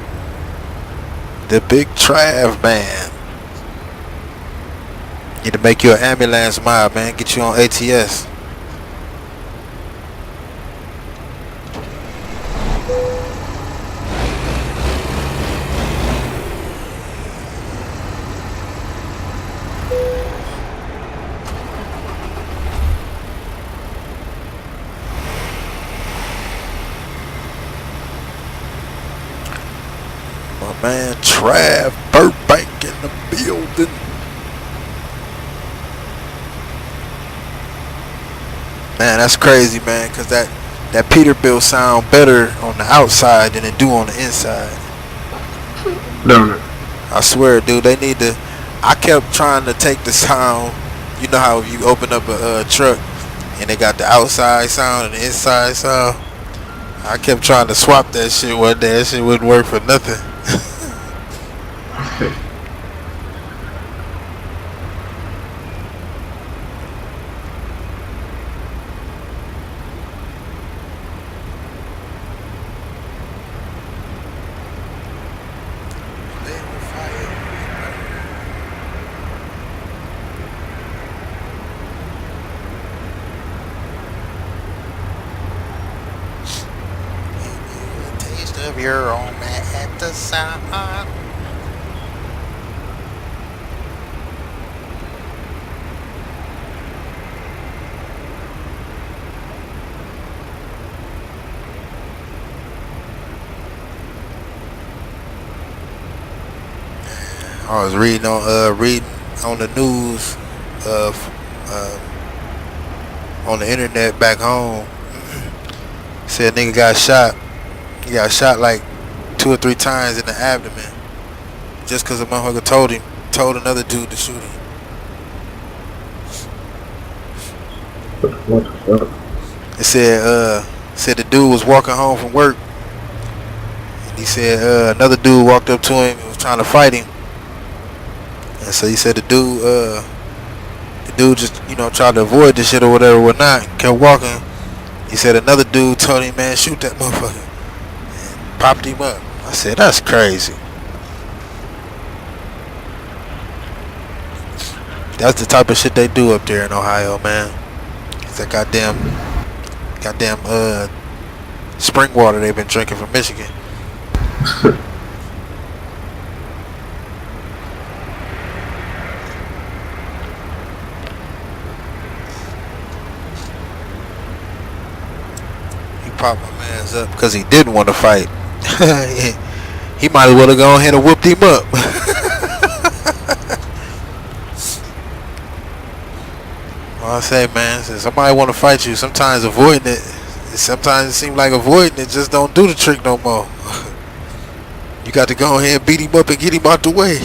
The big Trav man. Need to make you an ambulance mob, man. Get you on ATS. My man Trav Burbank in the building. Man, that's crazy, man, because that Peterbilt sound better on the outside than it do on the inside. Don't it? I swear, dude, they need to. I kept trying to take the sound. You know how if you open up a truck and they got the outside sound and the inside sound? I kept trying to swap that shit one day. That shit wouldn't work for nothing. Taste of your own at the sound. I was reading on the news on the internet back home. Said a nigga got shot. He got shot like 2 or 3 times in the abdomen just because a motherfucker told another dude to shoot him. What the fuck? It said the dude was walking home from work. And he said another dude walked up to him and was trying to fight him. And so he said the dude just, tried to avoid this shit or whatever, whatnot, kept walking. He said another dude told him, man, shoot that motherfucker. And popped him up. I said, that's crazy. That's the type of shit they do up there in Ohio, man. It's that goddamn spring water they've been drinking from Michigan. Popped my man's up because he didn't want to fight. He might as well have gone ahead and whooped him up. Well, I say, man, since somebody want to fight you, sometimes avoiding it seems like avoiding it just don't do the trick no more. You got to go ahead and beat him up and get him out the way.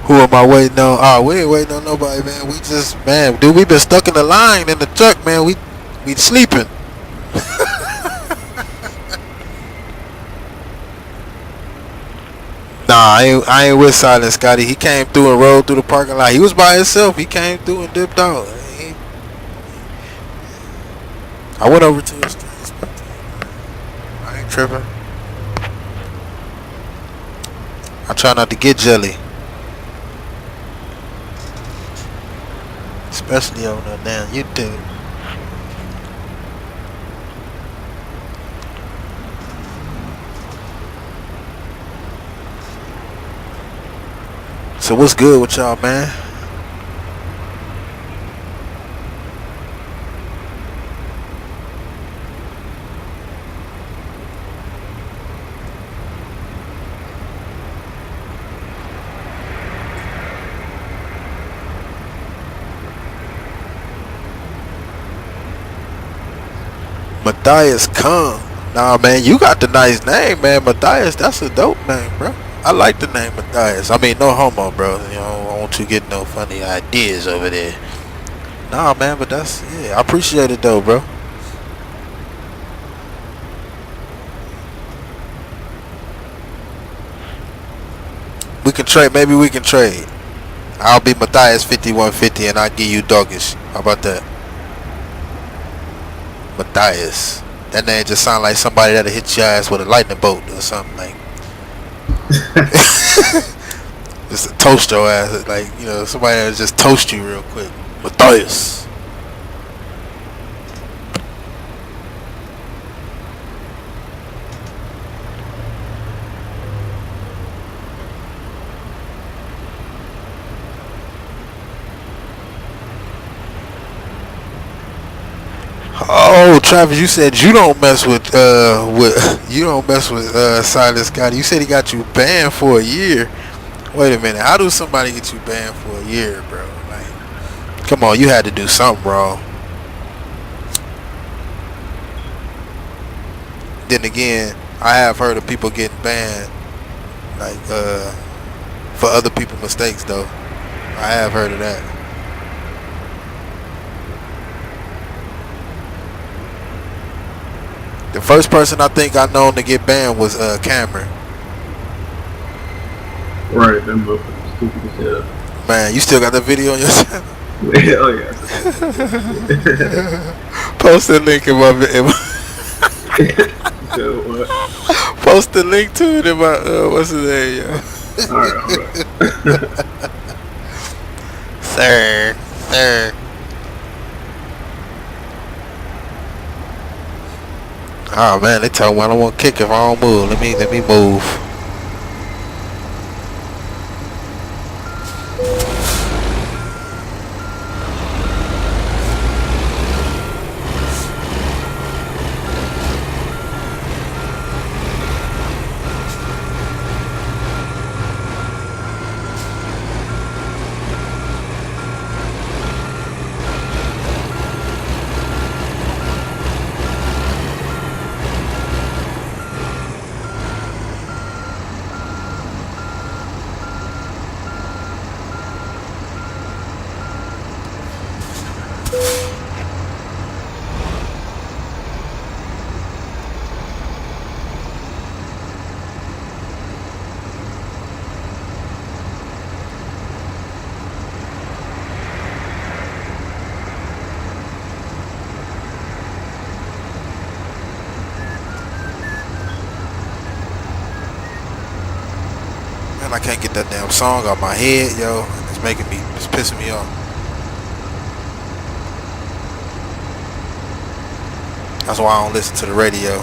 Who am I waiting on? Oh, we ain't waiting on nobody, man. We just, man, dude, we been stuck in the line in the truck, man. We sleeping. Nah, I ain't with Silent Scotty. He came through and rode through the parking lot. He was by himself. He came through and dipped out. I went over to his street. I ain't tripping. I try not to get jelly. Especially on that damn YouTube. So what's good with y'all, man? Matthias Kung. Nah, man, you got the nice name, man. Matthias, that's a dope name, bro. I like the name Matthias. I mean, no homo, bro. You know, I want you get no funny ideas over there. Nah, man, but that's, yeah, I appreciate it though, bro. We can trade. Maybe we can trade. I'll be Matthias 5150 and I'll give you Doggish. How about that? Matthias. That name just sound like somebody that'll hit your ass with a lightning bolt or something like. Just to toast your ass, like somebody that'll just toast you real quick. Matthias. Oh, Travis, you said you don't mess with Silas Scott. You said he got you banned for a year. Wait a minute, how do somebody get you banned for a year, bro? Like, come on, you had to do something wrong. Then again, I have heard of people getting banned, like for other people's mistakes, though. I have heard of that. The first person I think I known to get banned was Cameron. Right, that motherfucker stupid as hell. Man, you still got that video on your channel? Hell yeah. Post the link in my video. So what? Post the link to it in my what's his name, yo? Alright. Sir. Oh man, they tell me I don't want to kick if I don't move. Let me move. Man, I can't get that damn song out my head, yo. It's pissing me off. That's why I don't listen to the radio.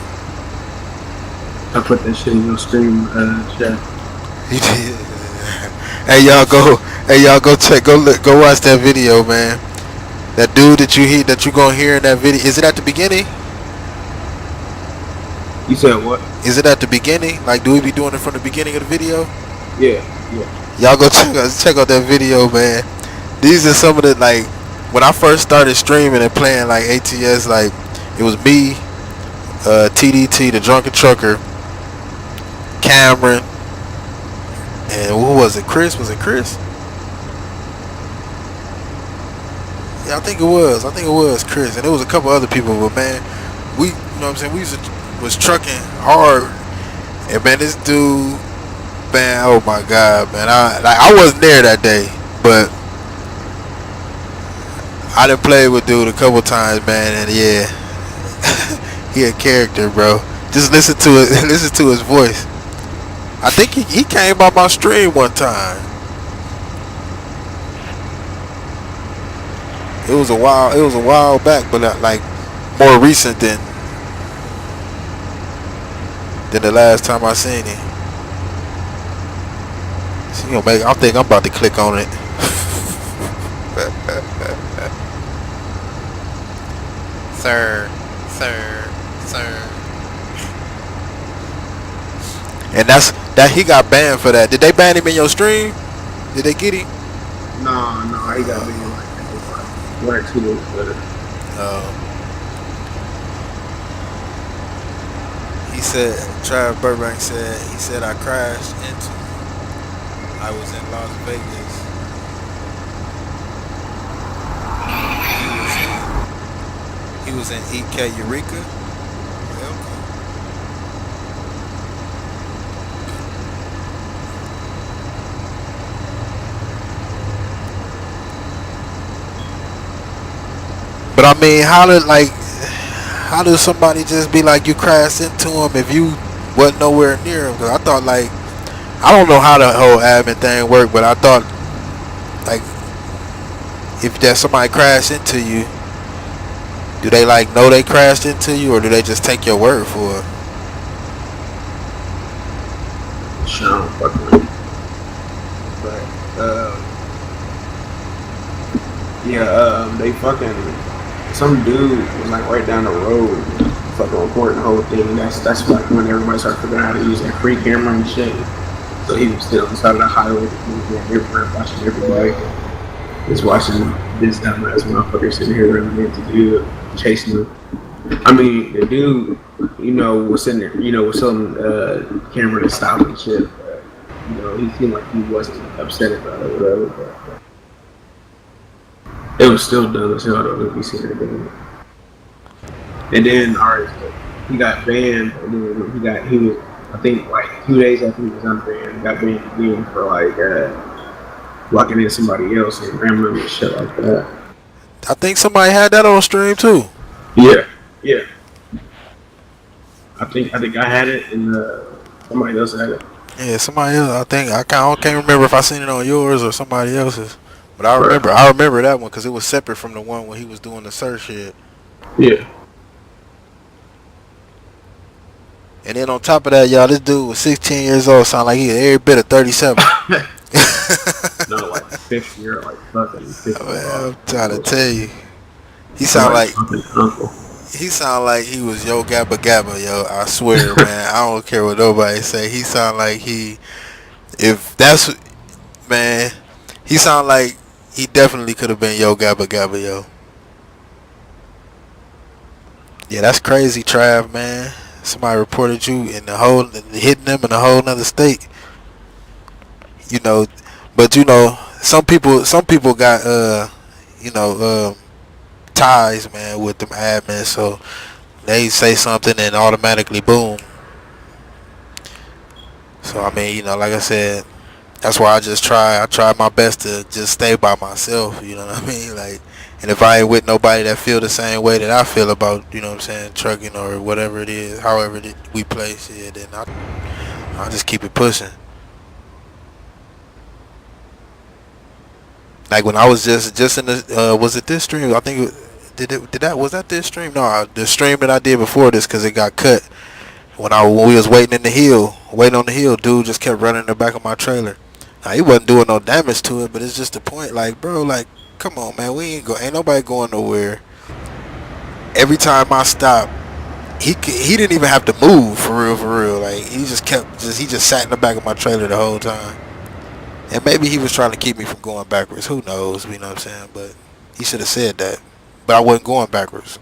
I put that shit in your stream chat. You did. Hey y'all go check, go watch that video, man. That dude that you gonna hear in that video, is it at the beginning? You said what? Is it at the beginning? Like, do we be doing it from the beginning of the video? Yeah. Y'all go check out that video, man. These are some of the, like, when I first started streaming and playing like ATS, like it was me, TDT, the Drunken Trucker, Cameron, and who was it? Chris? Was it Chris? Yeah, I think it was Chris, and there was a couple other people, but man, we, you know what I'm saying, was trucking hard, and man, this dude, man, oh my god, man, I wasn't there that day, but I done played with dude a couple times, man, and yeah, he a character, bro. Just listen to it, listen to his voice. I think he came by my stream one time. It was a while back, but like more recent than the last time I seen him. So I think I'm about to click on it. Sir. And that he got banned for that. Did they ban him in your stream? Did they get him? No, he got me like 1 or 2 days later. He said, Travis Burbank said I crashed into. I was in Las Vegas. He was in EK Eureka. But I mean, how how does somebody just be like you crashed into him if you wasn't nowhere near him? Because I thought like I don't know how the whole admin thing worked, but I thought like if that somebody crashed into you, do they like know they crashed into you, or do they just take your word for it? Sure, fucking. But they fucking some dude was like right down the road, fucking recording the whole thing. That's like when everybody started figuring out how to use that free camera and shit. So he was still on the side of the highway, everywhere, watching everybody. Just watching this dumbass motherfucker sitting here running into dude, chasing him. I mean, the dude, was sitting there, was telling camera to stop and shit. But, he seemed like he wasn't upset about it or whatever. But it was still dumb as hell though to be sitting there doing it. And then, he got banned. And then he was, I think, like 2 days after he was unbanned, he got banned again for like locking in somebody else and rambling and shit like that. I think somebody had that on stream too. Yeah. I think I had it and somebody else had it. Yeah, somebody else. I can't remember if I seen it on yours or somebody else's. But I remember that one because it was separate from the one when he was doing the search shit. Yeah. And then on top of that, y'all, this dude was 16 years old. Sound like he was every bit of 37. No, like 50 or like fucking 50. I'm trying to tell you, he sound like he was Yo Gabba Gabba, yo. I swear, man. I don't care what nobody say. He sound like he sound like he definitely could have been Yo Gabba Gabba, yo. Yeah, that's crazy, Trav, man. Somebody reported you hitting them in a whole nother state. But some people got ties, man, with them admins, so they say something and automatically boom. So I mean, like I said, that's why I try my best to just stay by myself, you know what I mean? Like, and if I ain't with nobody that feel the same way that I feel about, trucking or whatever it is, however we play shit, then I'll just keep it pushing. Like when I was just in the was it this stream? I think was that this stream? No, the stream that I did before this because it got cut. When we was waiting on the hill, dude just kept running in the back of my trailer. Now he wasn't doing no damage to it, but it's just the point. Like, bro, like, come on, man, ain't nobody going nowhere. Every time I stopped, he didn't even have to move for real. Like he just sat in the back of my trailer the whole time. And maybe he was trying to keep me from going backwards. Who knows? You know what I'm saying? But he should have said that. But I wasn't going backwards.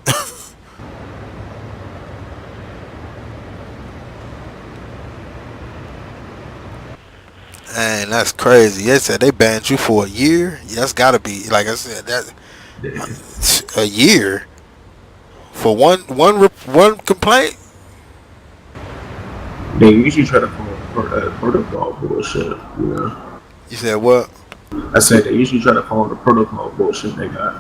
Man, that's crazy. They said they banned you for a year. Yeah, that's got to be, like I said, that a year for one complaint. They usually try to follow protocol bullshit, You said what? I said they usually try to follow the protocol bullshit they got.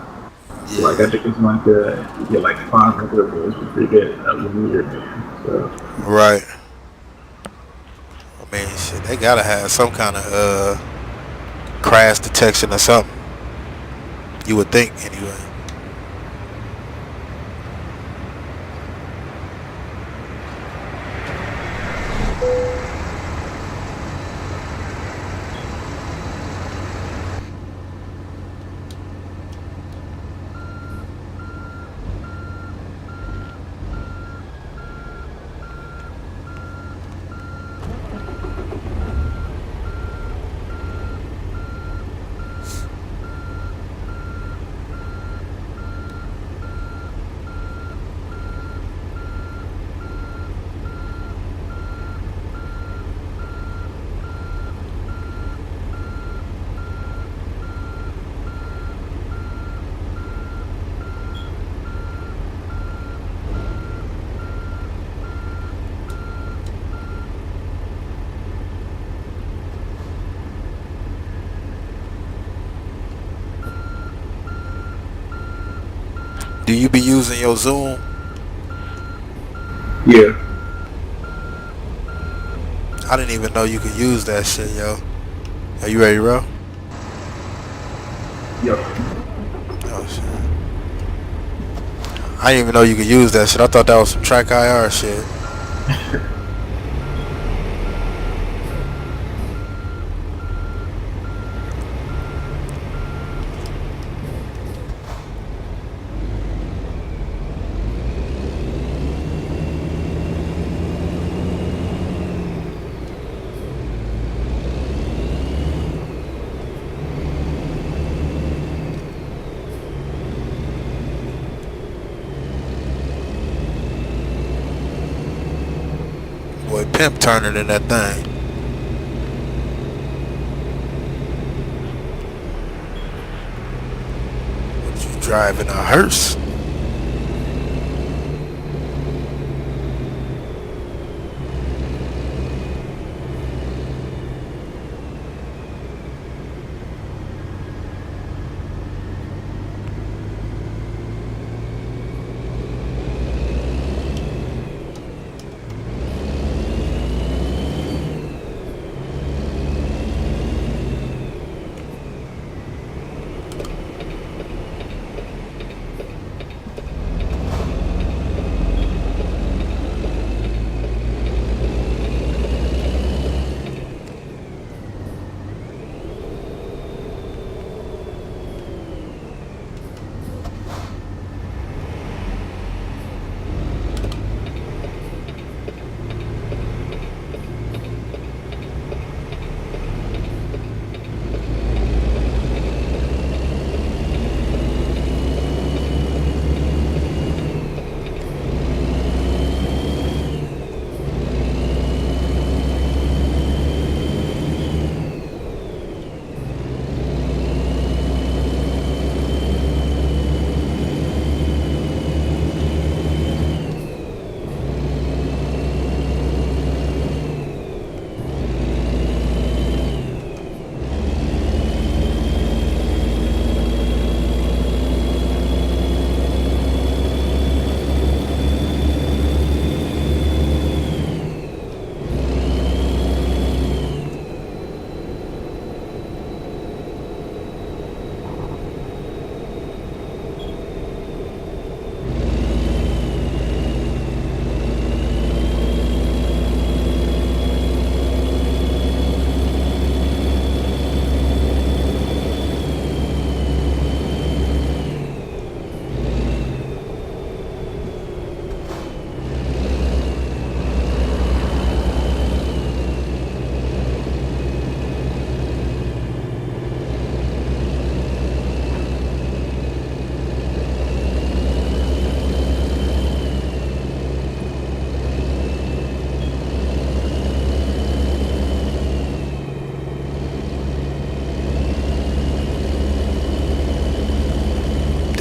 Yeah. Like I think it's like you get like 5 regular bills before you get that 1 year ban. So. Right. I mean, shit, they gotta have some kind of crash detection or something. You would think, anyway. Do you be using your Zoom? Yeah. I didn't even know you could use that shit, yo. Are you ready, bro? Yep. Oh shit. I didn't even know you could use that shit. I thought that was some track IR shit. Boy, Pimp Turner in that thing. What you driving a hearse?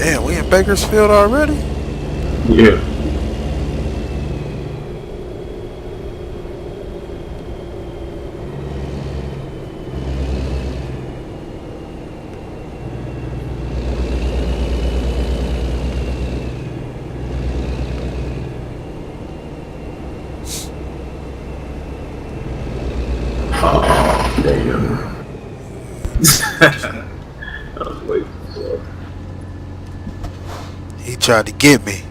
Damn, we in Bakersfield already? Yeah. Oh, damn. I was waiting for He tried to get me.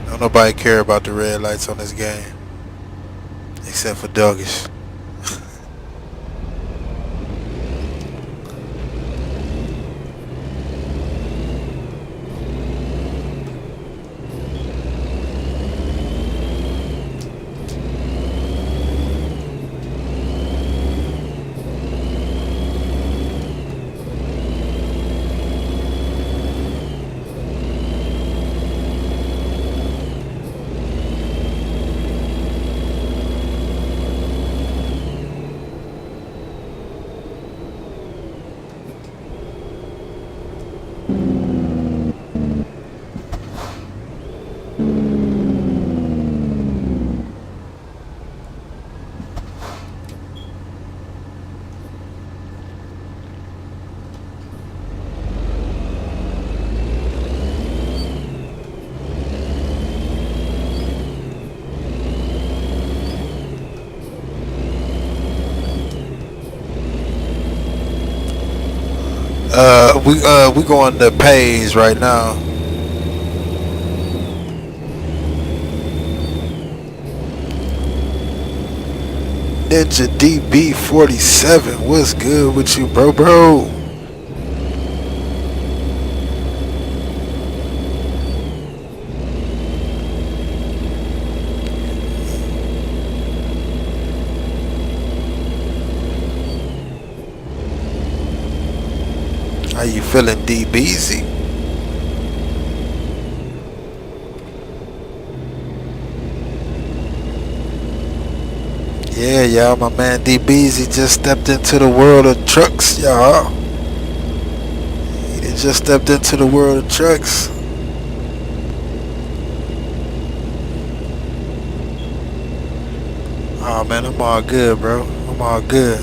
Don't nobody care about the red lights on this game. Except for Douglas. We going to page right now. Ninja DB47, what's good with you, bro? How you feeling, DBZ? Yeah, y'all, my man DBZ just stepped into the world of trucks, y'all. He just stepped into the world of trucks. Oh man, I'm all good, bro. I'm all good.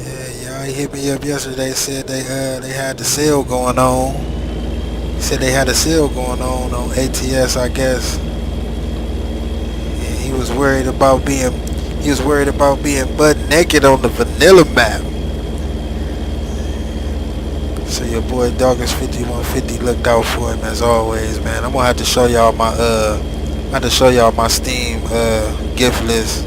Yeah, y'all, he hit me up yesterday. Said they had the sale going on. He said they had a sale going on ATS, I guess. And he was worried about being butt naked on the vanilla map. So your boy Doggers 5150 looked out for him as always, man. I'm gonna have to show y'all my Steam gift list.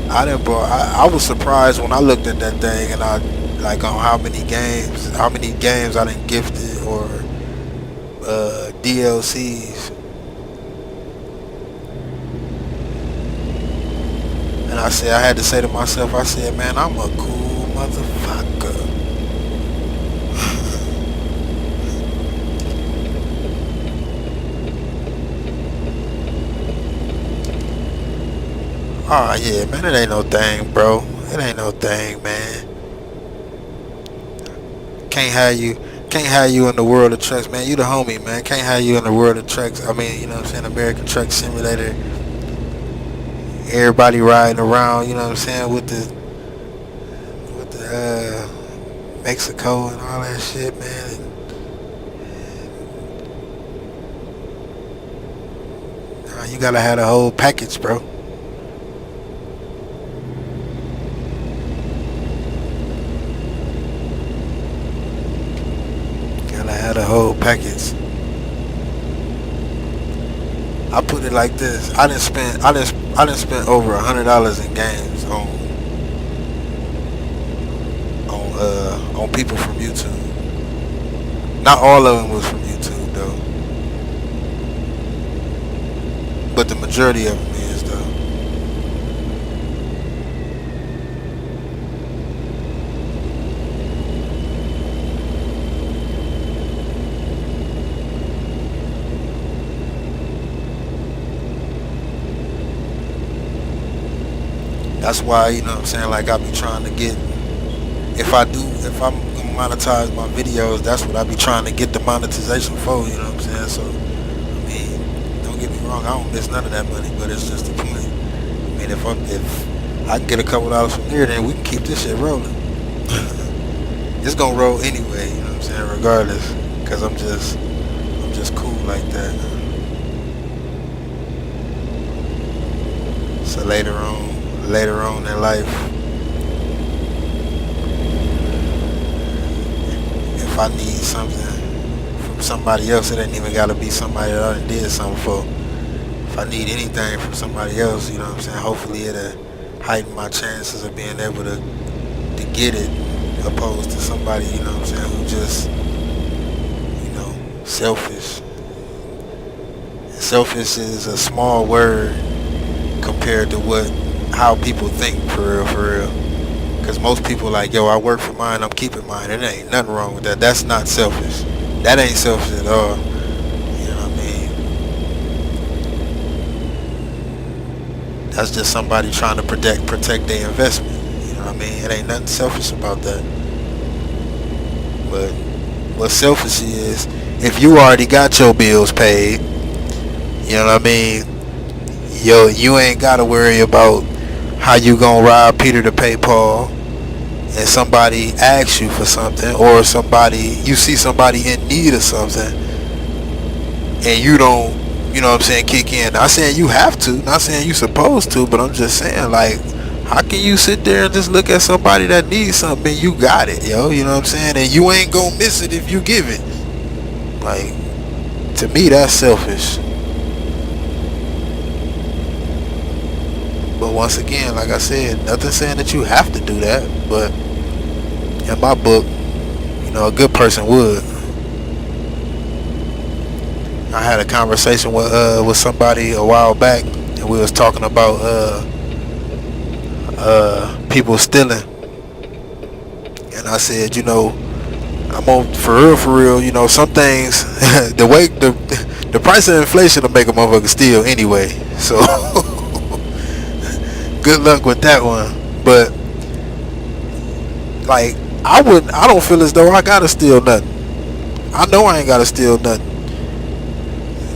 I was surprised when I looked at that thing and I like on how many games I done gifted or DLCs. And I had to say to myself, I said, man, I'm a cool motherfucker. Oh yeah, man, it ain't no thing, bro. It ain't no thing, man. Can't have you in the world of trucks, man. You the homie, man. Can't have you in the world of trucks. I mean, you know what I'm saying, American Truck Simulator. Everybody riding around, you know what I'm saying, with the Mexico and all that shit, man. And, you gotta have the whole package, bro. Gotta have the whole package. I put it like this: I done spent over $100 in games on people from YouTube. Not all of them was from YouTube though, but the majority of them is though. That's why, you know what I'm saying, like I be trying to get, if I'm gonna monetize my videos, that's what I be trying to get the monetization for, you know what I'm saying? So, I mean, don't get me wrong, I don't miss none of that money, but it's just the point. I mean, if I can get a couple dollars from here, then we can keep this shit rolling. It's gonna roll anyway, you know what I'm saying, regardless, because I'm just cool like that. So later on in life, if I need something from somebody else, it ain't even gotta be somebody that I done did something for. If I need anything from somebody else, you know what I'm saying, hopefully it'll heighten my chances of being able to get it, opposed to somebody, you know what I'm saying, who just, you know, selfish. Selfish is a small word compared to how people think, for real. Because most people like, yo, I work for mine, I'm keeping mine. It ain't nothing wrong with that. That's not selfish. That ain't selfish at all. You know what I mean? That's just somebody trying to protect their investment. You know what I mean? It ain't nothing selfish about that. But what selfish is, if you already got your bills paid, you know what I mean? Yo, you ain't gotta worry about how you gonna rob Peter to pay Paul, and somebody asks you for something, or you see somebody in need of something, and you don't, you know what I'm saying, kick in. Not saying you have to, not saying you supposed to, but I'm just saying, like, How can you sit there and just look at somebody that needs something and you got it, yo? You know what I'm saying? And you ain't gonna miss it if you give it. Like, to me, that's selfish. But once again, like I said, nothing saying that you have to do that. But in my book, you know, a good person would. I had a conversation with somebody a while back, and we was talking about people stealing, and I said, you know, I'm on for real, you know, some things the way the price of inflation will make a motherfucker steal anyway. So good luck with that one. But like, I don't feel as though I gotta steal nothing. I know I ain't gotta steal nothing.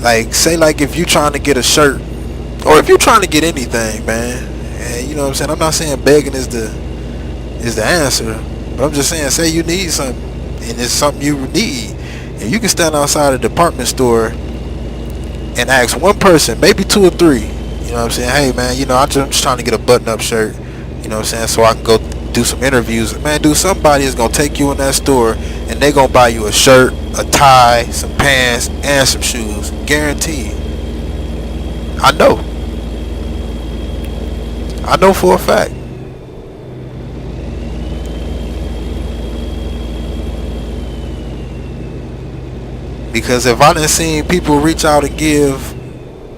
Like, say like if you trying to get a shirt, or if you trying to get anything, man, and you know what I'm saying, I'm not saying begging is the answer, but I'm just saying, say you need something and it's something you need, and you can stand outside a department store and ask one person, maybe two or three, you know what I'm saying, hey man, you know, I'm just trying to get a button-up shirt, you know what I'm saying, so I can go do some interviews. Man, dude, somebody is gonna take you in that store and they gonna buy you a shirt, a tie, some pants, and some shoes, guaranteed. I know for a fact. Because if I done seen people reach out and give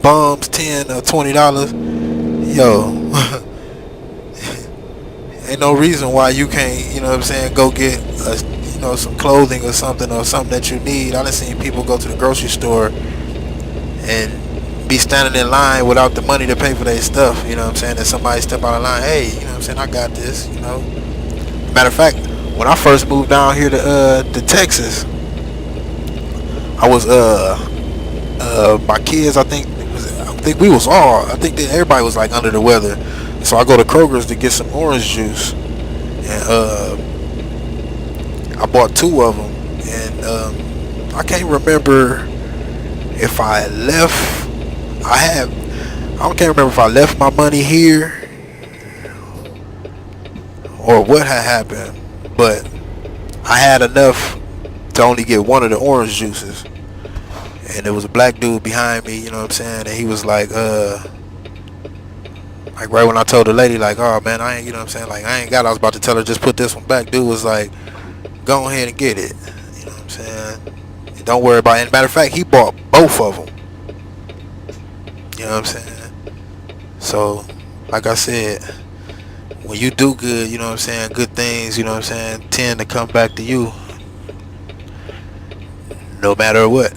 bums $10 or $20, yo, ain't no reason why you can't, you know what I'm saying, go get you know, some clothing or something that you need. I done seen people go to the grocery store and be standing in line without the money to pay for their stuff, you know what I'm saying, and somebody step out of line, hey, you know what I'm saying, I got this, you know. Matter of fact, when I first moved down here to Texas, I was my kids, I think that everybody was like under the weather. So I go to Kroger's to get some orange juice, and I bought 2 of them, and I can't remember if I left. I can't remember if I left my money here or what had happened, but I had enough to only get one of the orange juices, and there was a black dude behind me, you know what I'm saying, and he was like right when I told the lady, like, oh man, I ain't, you know what I'm saying, like, I ain't got it. I was about to tell her, just put this one back. Dude was like, go ahead and get it, you know what I'm saying, and don't worry about it. And matter of fact, he bought both of them, you know what I'm saying. So like I said, when you do good, you know what I'm saying, good things, you know what I'm saying, tend to come back to you no matter what.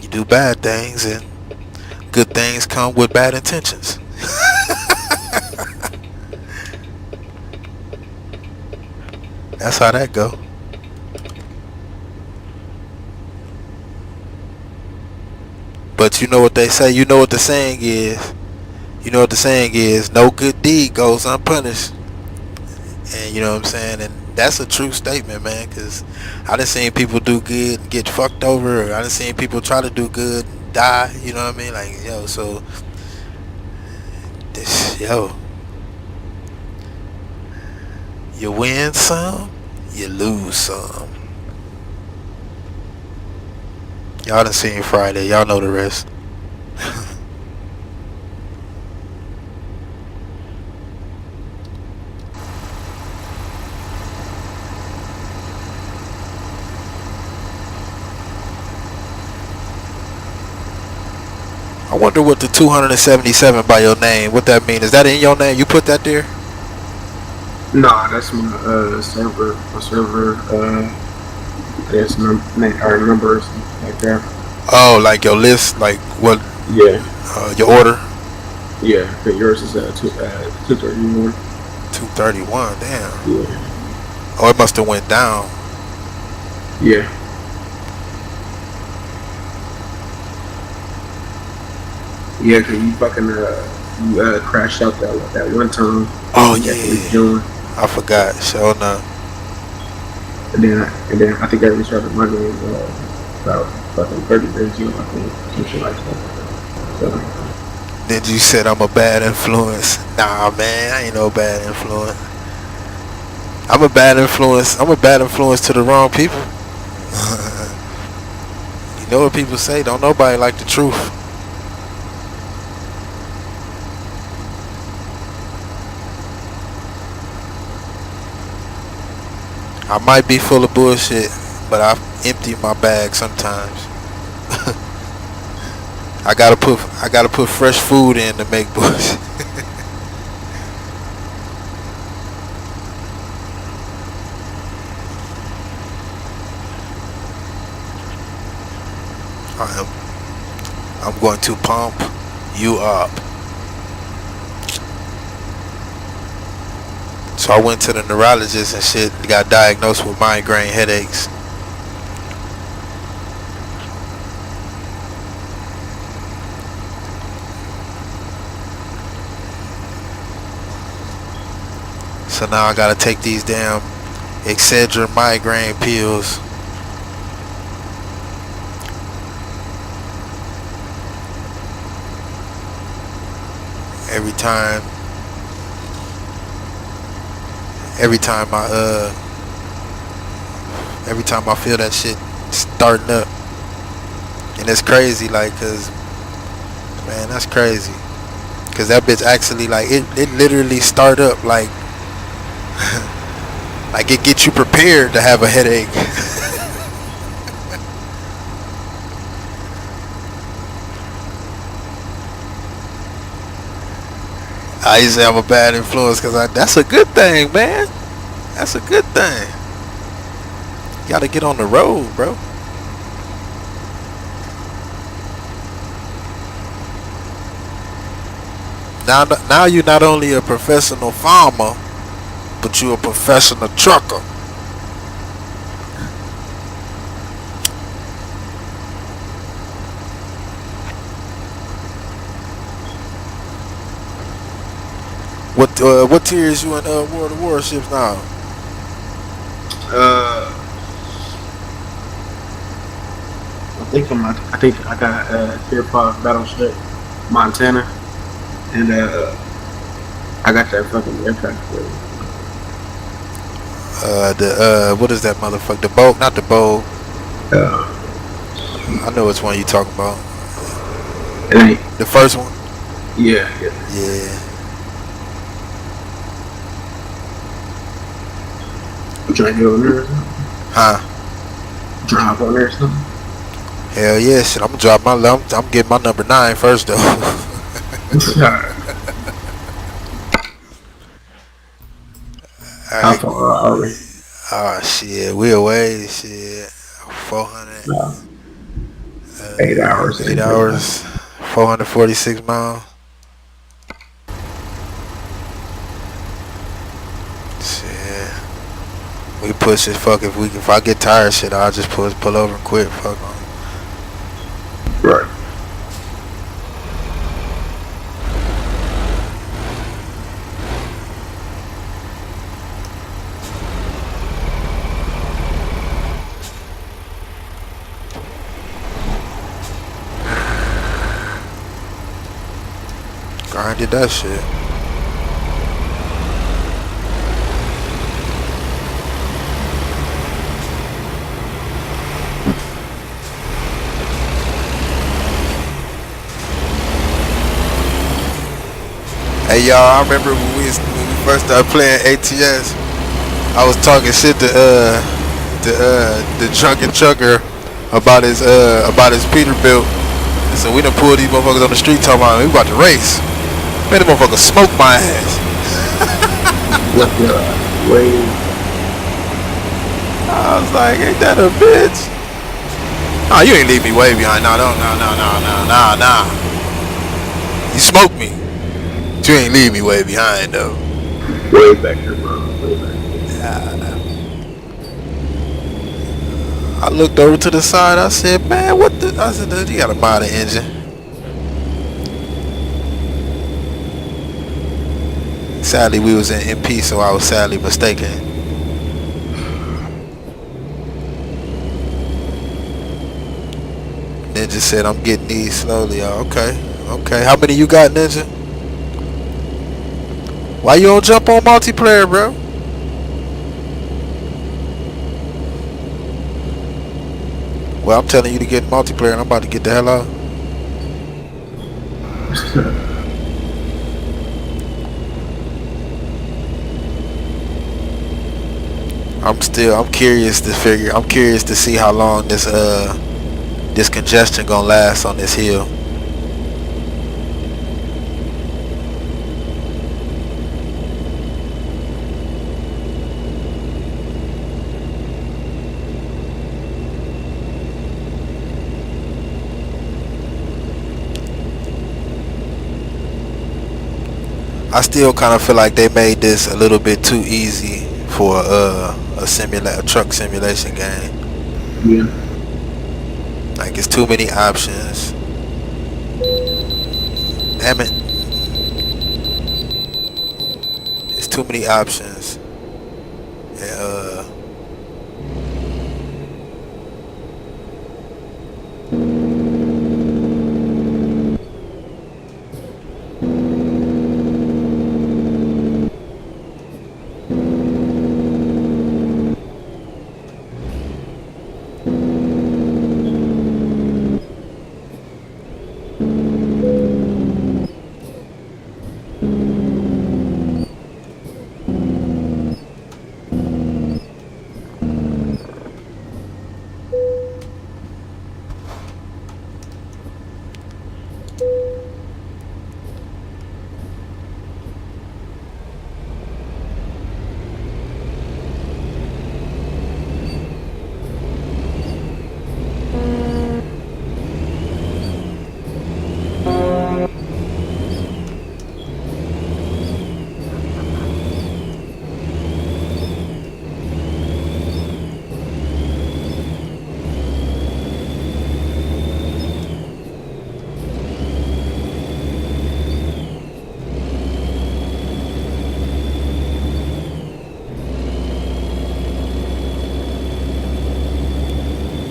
You do bad things and good things come with bad intentions. That's how that go. But you know what they say, you know what the saying is. You know what the saying is, no good deed goes unpunished. And you know what I'm saying, and that's a true statement, man, because I done seen people do good and get fucked over, or I done seen people try to do good and die, you know what I mean, like, yo, so this, yo, you win some, you lose some. Y'all done seen Friday, y'all know the rest. I wonder what the 277 by your name, what that mean? Is that in your name? You put that there? Nah, that's my server. My server, I guess number or something like that. Oh, like your list, like what? Yeah. Your order? Yeah, but yours is 231. 231, damn. Yeah. Oh, it must have went down. Yeah. Yeah, cause you fucking you crashed out that one time. Oh yeah. I forgot. Sure enough. And then I think I restarted my game about fucking 30 days ago, I think, some shit like that. So. Then you said I'm a bad influence. Nah, man, I ain't no bad influence. I'm a bad influence. I'm a bad influence to the wrong people. You know what people say? Don't nobody like the truth. I might be full of bullshit, but I empty my bag sometimes. I gotta put fresh food in to make bullshit. I'm going to pump you up. So I went to the neurologist and shit, got diagnosed with migraine headaches. So now I gotta take these damn Excedrin migraine pills. Every time I feel that shit starting up. And it's crazy, like, cause man, that's crazy. Cause that bitch actually, like, it literally start up like like it gets you prepared to have a headache. I used to have a bad influence because that's a good thing, man. That's a good thing. You gotta get on the road, bro. Now you're not only a professional farmer, but you're a professional trucker. What tier is you in World of Warships now? I think I got Tier 5 battleship, Montana, and I got that fucking aircraft. What is that motherfucker? The boat, not the boat. I know which one you talking about. It ain't the first one. Yeah. You trying to get on there or something? Huh? Drop on there or something? Hell yeah, shit. I'm gonna drop my lump. I'm getting my number 9 first though. How far are we? Shit, we away. Shit, 400. 8 hours. 8 hours. 446 miles. Shit. We push it. Fuck if I get tired, shit, I'll just pull over and quit. Fuck on. Right. Grinded that shit. Hey y'all, I remember when we first started playing ATS, I was talking shit to the drunken trucker about his Peterbilt. So we done pulled these motherfuckers on the street talking about we about to race. Man, the motherfucker smoked my ass. I was like, ain't that a bitch? Oh, you ain't leave me way behind. No. You smoked me. But you ain't leave me way behind though. Way back here, bro. Way back here. Yeah. I looked over to the side. I said, man, what the? I said, dude, you gotta buy the engine. Sadly, we was in MP, so I was sadly mistaken. Ninja said, I'm getting these slowly. Okay. Okay, how many you got, Ninja? Why you don't jump on multiplayer, bro? Well, I'm telling you to get multiplayer, and I'm about to get the hell out. I'm curious to see how long this congestion gonna last on this hill. I still kind of feel like they made this a little bit too easy for a truck simulation game. Yeah. Like it's too many options. Damn it. It's too many options. And,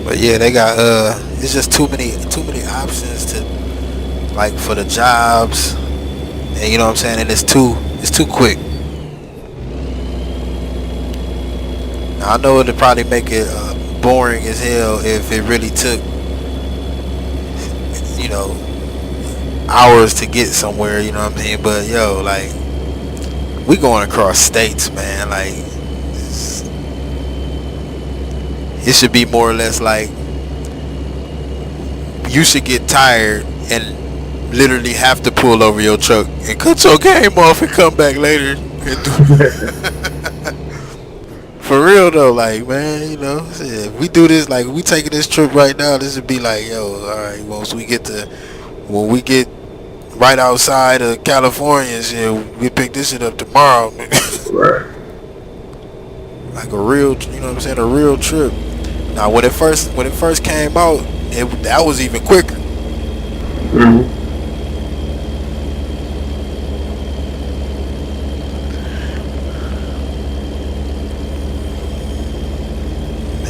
but yeah, they got it's just too many options to like for the jobs, and you know what I'm saying, and it's too quick. Now, I know it'd probably make it boring as hell if it really took, you know, hours to get somewhere, you know what I mean? But yo, like we going across states, man. Like it should be more or less like you should get tired and literally have to pull over your truck and cut your game off and come back later and for real though, like man, you know, if we do this, like we taking this trip right now, this would be like, yo, all right, when we get right outside of California, shit, we pick this shit up tomorrow. Right. Like a real, you know what I'm saying, a real trip. Now when it first came out, that was even quicker. Mm-hmm.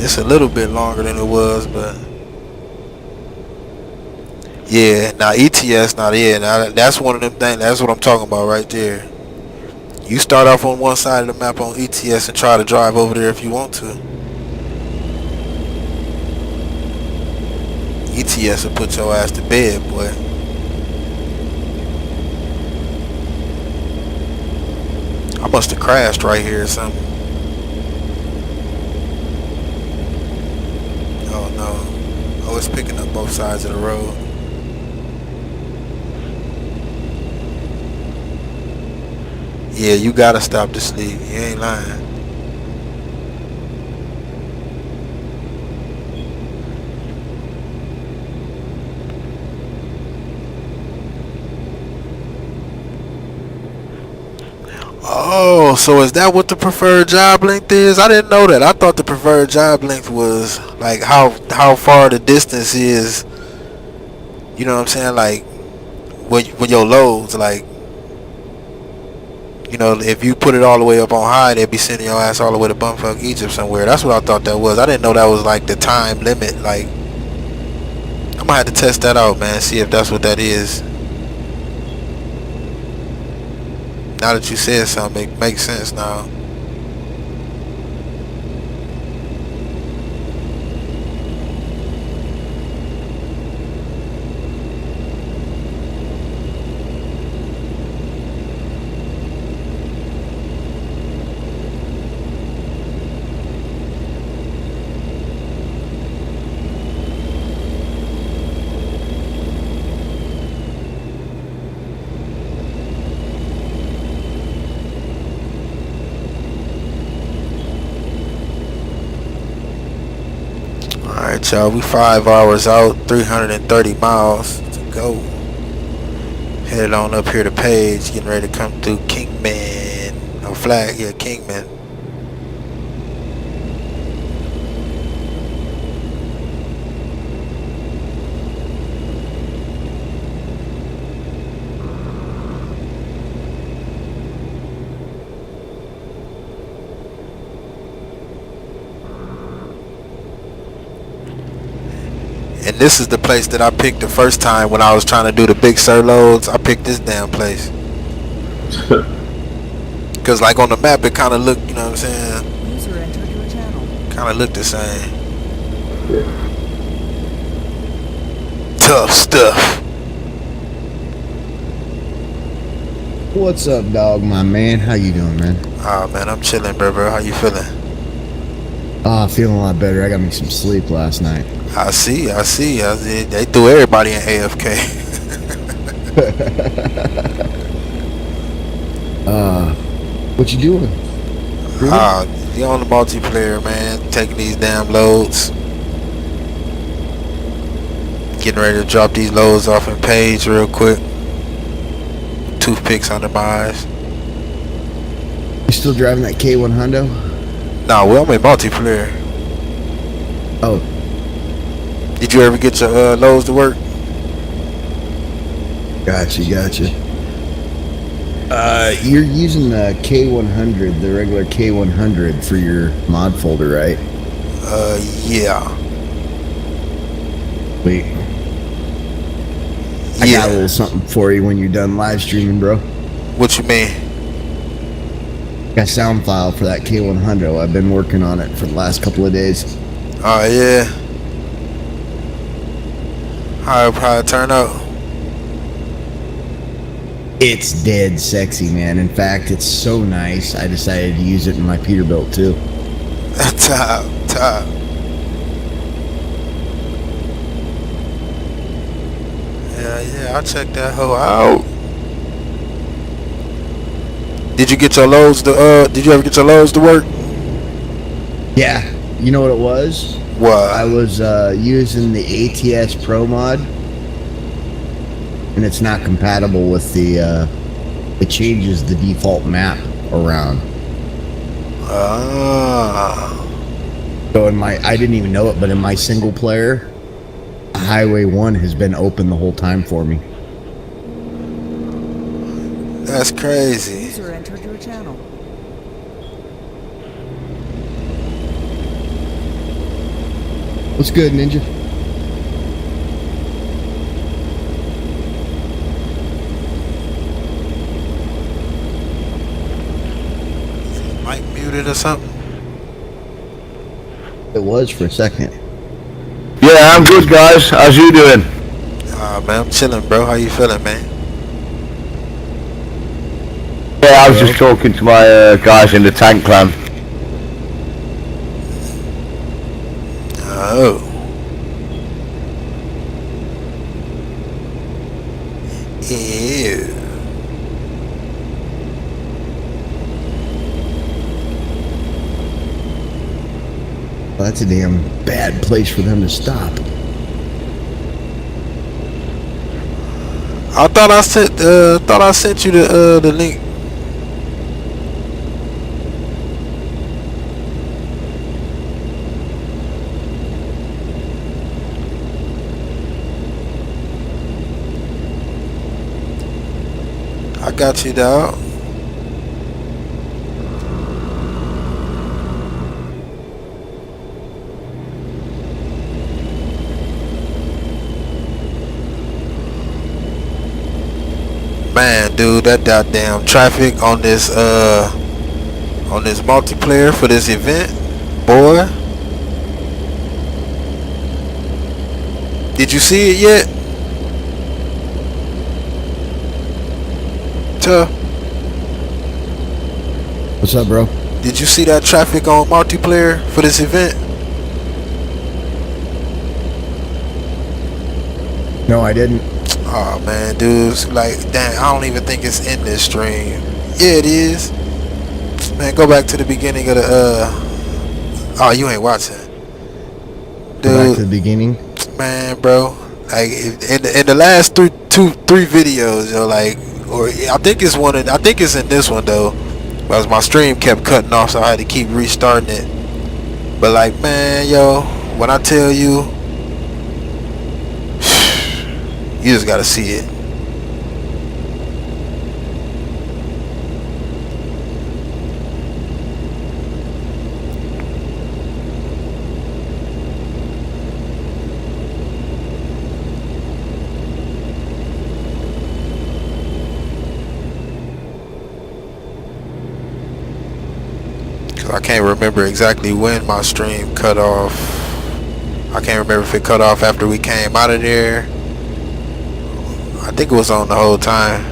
It's a little bit longer than it was, but yeah. Now ETS, now that's one of them things. That's what I'm talking about right there. You start off on one side of the map on ETS and try to drive over there if you want to. ETS will put your ass to bed, boy. I must have crashed right here or something. Oh no. Oh, it's picking up both sides of the road. Yeah, you gotta stop to sleep. You ain't lying. Oh, so is that what the preferred job length is? I didn't know that. I thought the preferred job length was like how far the distance is. You know what I'm saying? Like when your loads, like, you know, if you put it all the way up on high, they'd be sending your ass all the way to bumfuck Egypt somewhere. That's what I thought that was. I didn't know that was like the time limit. Like, I'm gonna have to test that out, man. See if that's what that is. Now that you said something, it makes sense now. Alright, y'all, we 5 hours out, 330 miles to go. Headed on up here to Page, getting ready to come through Kingman. Oh, Flag, yeah, Kingman. And this is the place that I picked the first time when I was trying to do the Big Sur loads. I picked this damn place. Because like on the map, it kind of looked, you know what I'm saying? User entered your channel. Kind of looked the same. Tough stuff. What's up, dog, my man? How you doing, man? Oh, man, I'm chilling, bro. How you feeling? Feeling a lot better. I got me some sleep last night. I see. They threw everybody in AFK. What you doing? You on the multiplayer, man. Taking these damn loads. Getting ready to drop these loads off in Page real quick. Toothpicks under my eyes. You still driving that K1 Hundo? Nah, well, I'm in multiplayer. Oh. Did you ever get your loads to work? Gotcha. You're using the K100, the regular K100 for your mod folder, right? Yeah. Wait. I got a little something for you when you're done live streaming, bro. What you mean? Got a sound file for that K100. I've been working on it for the last couple of days. Oh, yeah. How it probably turn out? It's dead sexy, man. In fact, it's so nice, I decided to use it in my Peterbilt, too. Top. Yeah, I'll check that hoe out. Did you get your loads to, did you ever get your loads to work? Yeah. You know what it was? What? I was using the ATS Pro mod, and it's not compatible with the, it changes the default map around. So in my, I didn't even know it, but in my single player, Highway 1 has been open the whole time for me. That's crazy. User entered your channel. What's good, Ninja? Mic muted or something? It was for a second. Yeah, I'm good, guys. How's you doing? Man, I'm chilling, bro. How you feeling, man? Yeah, I was just talking to my guys in the tank clan. Oh. Ew. Well, that's a damn bad place for them to stop. I thought I sent you the link. I got you, dog. Man, dude, that goddamn traffic on this multiplayer for this event, boy. Did you see it yet? Tuh. What's up, bro? Did you see that traffic on multiplayer for this event? No, I didn't. Oh man, dudes, like, damn, I don't even think it's in this stream. Yeah, it is. Man, go back to the beginning of the oh, you ain't watching, dude. Go back to the beginning. Man, bro, like in the last three videos, yo, like, or I think it's in this one though. Because my stream kept cutting off, so I had to keep restarting it. But like, man, yo, when I tell you, you just gotta see it. I can't remember exactly when my stream cut off. I can't remember if it cut off after we came out of there. I think it was on the whole time.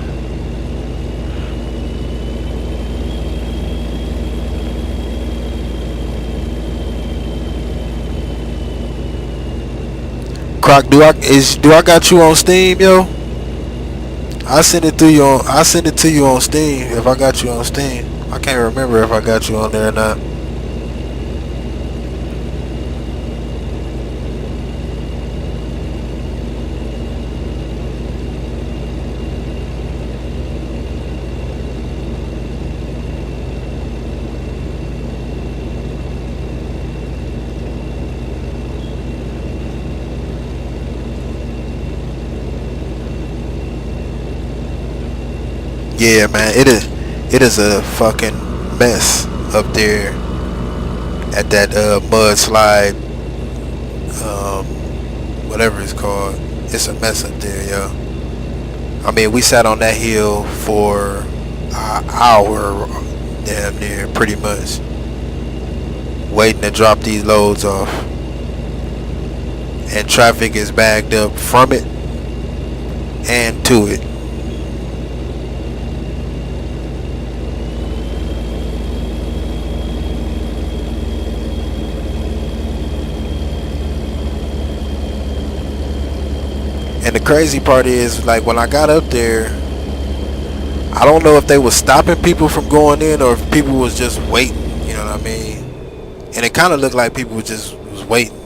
Croc, do I got you on Steam, yo? I send it to you on Steam if I got you on Steam. I can't remember if I got you on there or not. Yeah, man, it is a fucking mess up there at that mudslide, whatever it's called. It's a mess up there, yo. I mean, we sat on that hill for an hour, damn near, pretty much, waiting to drop these loads off, and traffic is backed up from it and to it. And the crazy part is, like, when I got up there, I don't know if they was stopping people from going in or if people was just waiting, you know what I mean? And it kind of looked like people was waiting.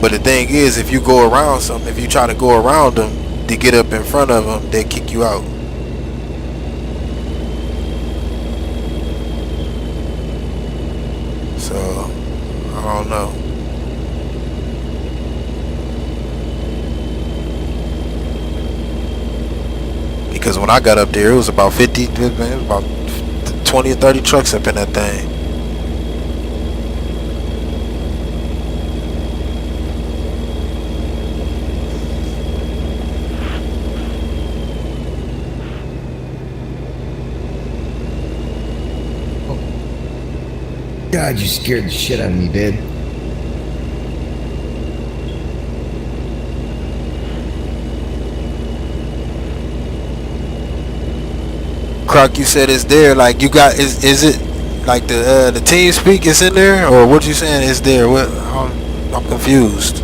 But the thing is, if you go around something, if you try to go around them to get up in front of them, they kick you out. So, I don't know. Because when I got up there, it was about 20 or 30 trucks up in that thing. God, you scared the shit out of me, dude. Croc, you said it's there. Like, you got, is it like the team speak is in there, or what you saying is there? What? I'm confused.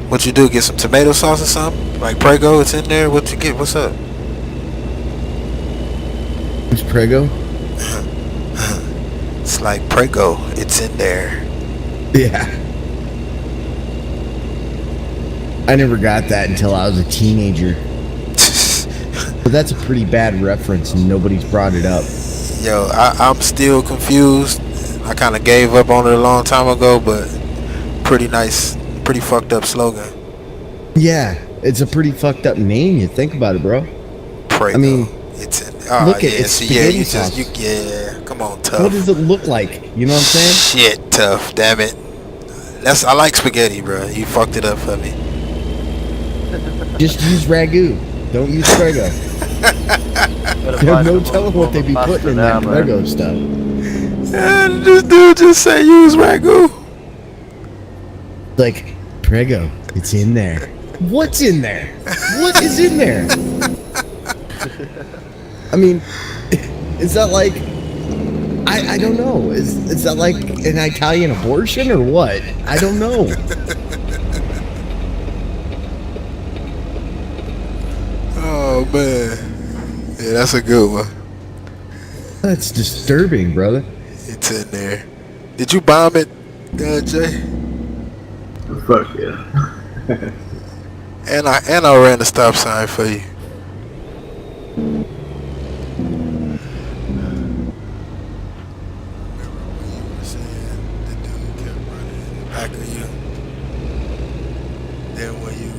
What you do? Get some tomato sauce or something? Like Prego, it's in there. What you get? What's up? It's Prego? It's like Prego. It's in there. Yeah. I never got that until I was a teenager. But that's a pretty bad reference and nobody's brought it up. Yo, I'm still confused. I kind of gave up on it a long time ago, but pretty nice, pretty fucked up slogan. Yeah, it's a pretty fucked up name. You think about it, bro. Prego. I mean, it's look at it. It's spaghetti sauce. Yeah, come on, Tough. What does it look like? You know what I'm saying? Shit, Tough. Damn it. I like spaghetti, bro. You fucked it up for me. Just use ragu. Don't use Prego. No telling what they be putting in that Prego stuff. And this dude just said use ragu. Like, Prego, it's in there. What's in there? What is in there? I mean, is that like... I don't know. Is that like an Italian abortion or what? I don't know. Oh, man. Yeah, that's a good one. That's disturbing, brother. It's in there. Did you bomb it, Jay? Fuck yeah. And I ran the stop sign for you. Back of you. Then when you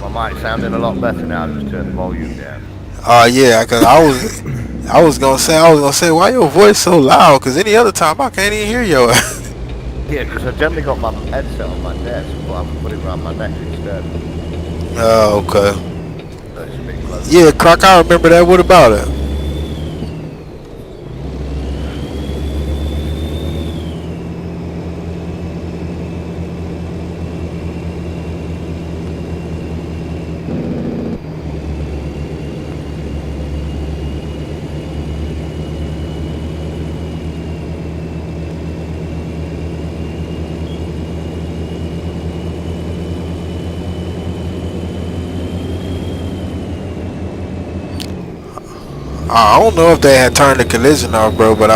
My mic sounding a lot better now. Just turn the volume down. yeah, cause I was gonna say why your voice so loud? Cause any other time I can't even hear you. Yeah, because I generally got my headset on my desk, but I'm put it around my neck instead. Oh, okay. So it's a bit closer. Yeah, Croc, I remember that. What about it? I don't know if they had turned the collision off, bro, but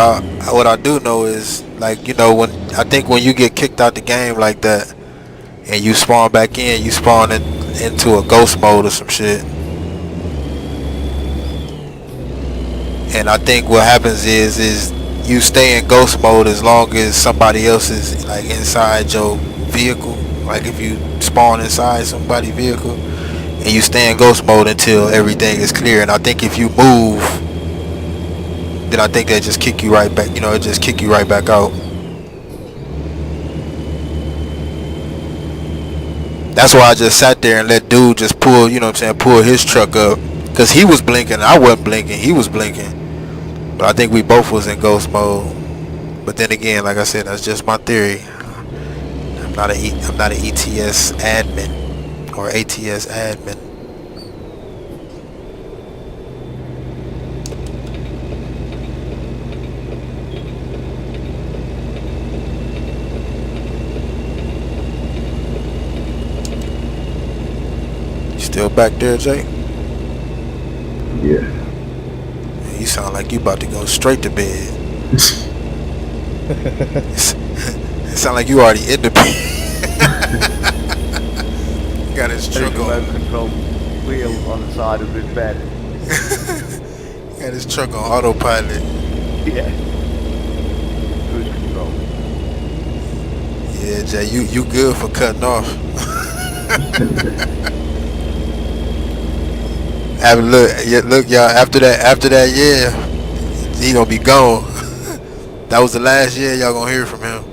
what I do know is, like, you know, when you get kicked out the game like that and you spawn back in, you spawn into a ghost mode or some shit. And I think what happens is you stay in ghost mode as long as somebody else is like inside your vehicle. Like if you spawn inside somebody's vehicle and you stay in ghost mode until everything is clear. And I think if you move, then I think they just kick you right back. You know, it just kick you right back out. That's why I just sat there and let dude just pull, you know what I'm saying, pull his truck up. Because he was blinking. I wasn't blinking. He was blinking. But I think we both was in ghost mode. But then again, like I said, that's just my theory. I'm not an ETS admin or ATS admin. You still back there, Jake? Yeah. You sound like you about to go straight to bed. It sound like you already in the bed. Got his truck on. Remote control wheel on the side of his bed. Got his truck on autopilot. Yeah. Cruise control. Yeah, Jay, you good for cutting off. Look, y'all. After that, yeah, he gonna be gone. That was the last year y'all gonna hear from him.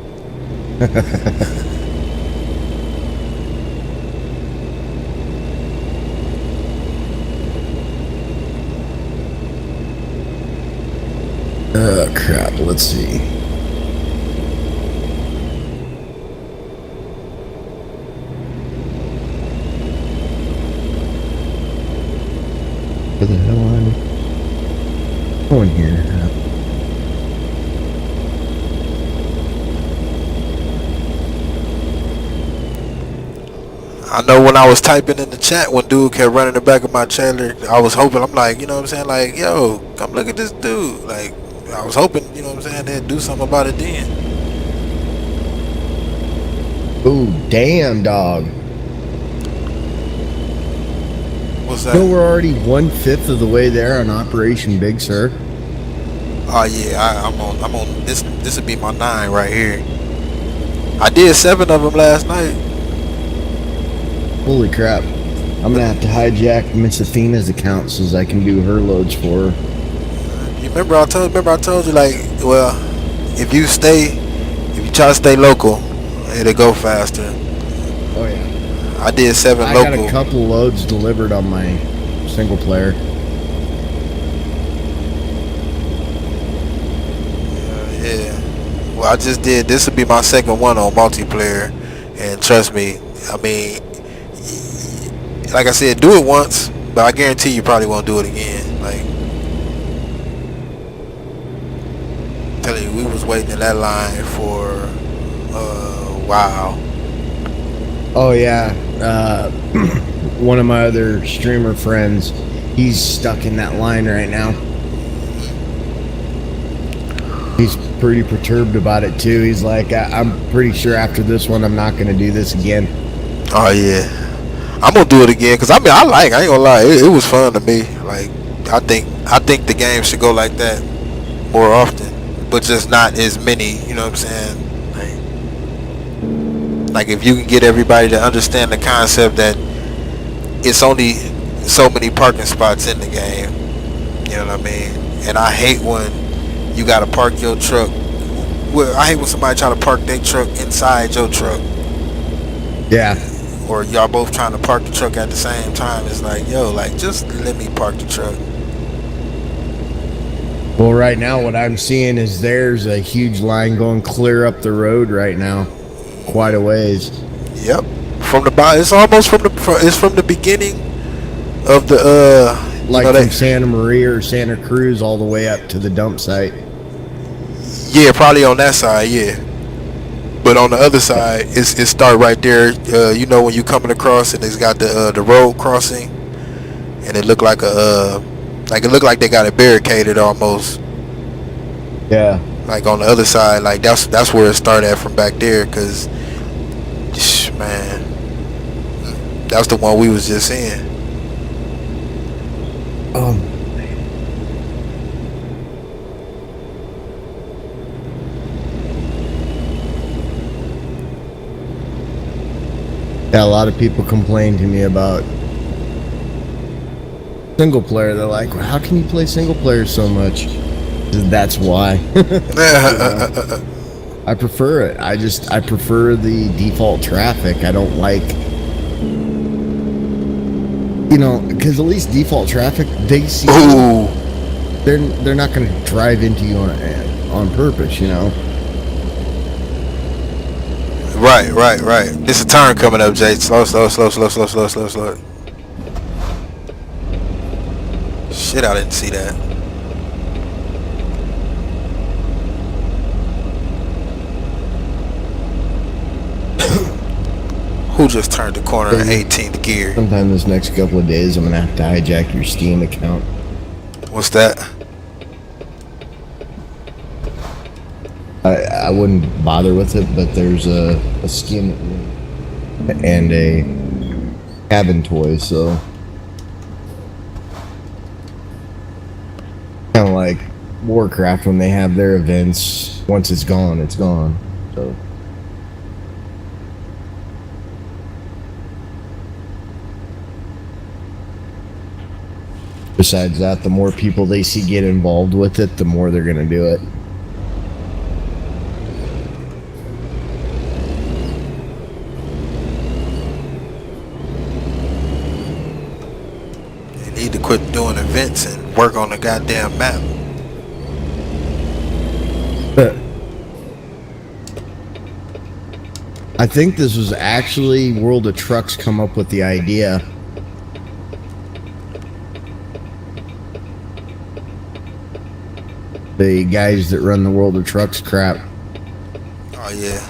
Oh crap! Let's see. Where the hell am I going here? I know when I was typing in the chat, when dude kept running the back of my trailer, I was hoping, I'm like, you know what I'm saying, like, yo, come look at this dude. Like, I was hoping, you know what I'm saying, they'd do something about it then. Oh, damn, dog. What's that? No, we're already 1/5 of the way there on Operation Big Sur. Oh yeah, I'm on this would be my 9 right here. I did 7 of them last night. Holy crap. I'm gonna have to hijack Miss Athena's account so I can do her loads for her. You remember I told you like, well, if you try to stay local, it'll go faster. Oh yeah. I did 7 I local. got a couple loads delivered on my single player. Yeah. Well, I just did. This will be my second one on multiplayer, and trust me, I mean, like I said, do it once, but I guarantee you probably won't do it again. Like, I'm telling you, we was waiting in that line for a while. Oh yeah. One of my other streamer friends, he's stuck in that line right now. He's pretty perturbed about it too. He's like, I'm pretty sure after this one I'm not gonna do this again. Oh yeah, I'm gonna do it again because I mean I ain't gonna lie, it was fun to me. Like I think the game should go like that more often, but just not as many. You know what I'm saying? Like if you can get everybody to understand the concept that it's only so many parking spots in the game. You know what I mean? And I hate when you gotta park your truck. Well, I hate when somebody try to park their truck inside your truck. Yeah. Or y'all both trying to park the truck at the same time. It's like, yo, like just let me park the truck. Well, right now what I'm seeing is there's a huge line going clear up the road right now, quite a ways. Yep. From the bottom, it's almost from the beginning of the like from Santa Maria or Santa Cruz all the way up to the dump site. Yeah, probably on that side, yeah. But on the other side, it start right there. You know when you coming across and it's got the road crossing, and it look like they got it barricaded almost. Yeah. Like on the other side, like that's where it started at from back there, cause man, that's the one we was just in. Yeah, a lot of people complain to me about single player. They're like, well, how can you play single player so much? That's why. I prefer it. I prefer the default traffic. I don't like, because at least default traffic, they see you, they're not going to drive into you on purpose, Right. This a turn coming up, Jay. Slow. Shit, I didn't see that. Who just turned the corner in 18th gear? Sometime this next couple of days, I'm going to have to hijack your Steam account. What's that? I wouldn't bother with it, but there's a skin and a cabin toy, so kind of like Warcraft when they have their events. Once it's gone, it's gone. So besides that, the more people they see get involved with it, the more they're gonna do it. Need to quit doing events and work on the goddamn map. I think this was actually World of Trucks come up with the idea. The guys that run the World of Trucks crap. Oh yeah.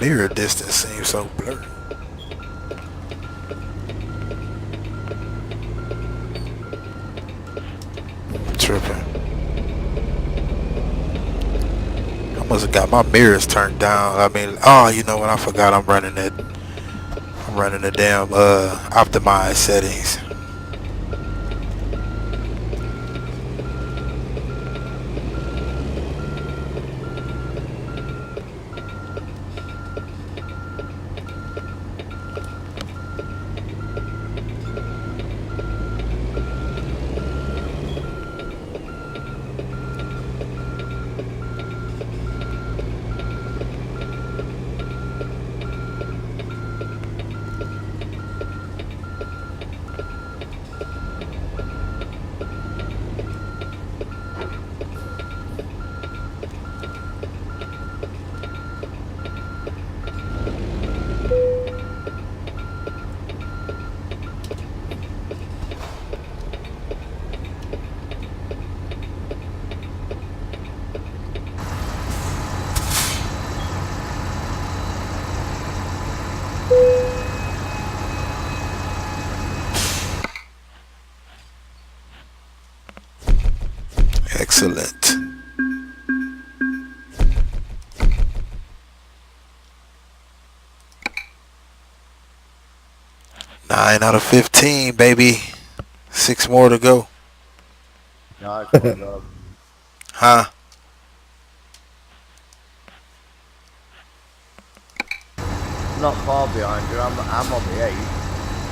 Mirror distance seems so blurry. Tripping. I must have got my mirrors turned down. I mean, oh, you know what? I forgot I'm running the damn optimized settings. Excellent. 9 out of 15, baby. 6 more to go. Nice one, dog. Huh? I'm not far behind you. I'm on the 8.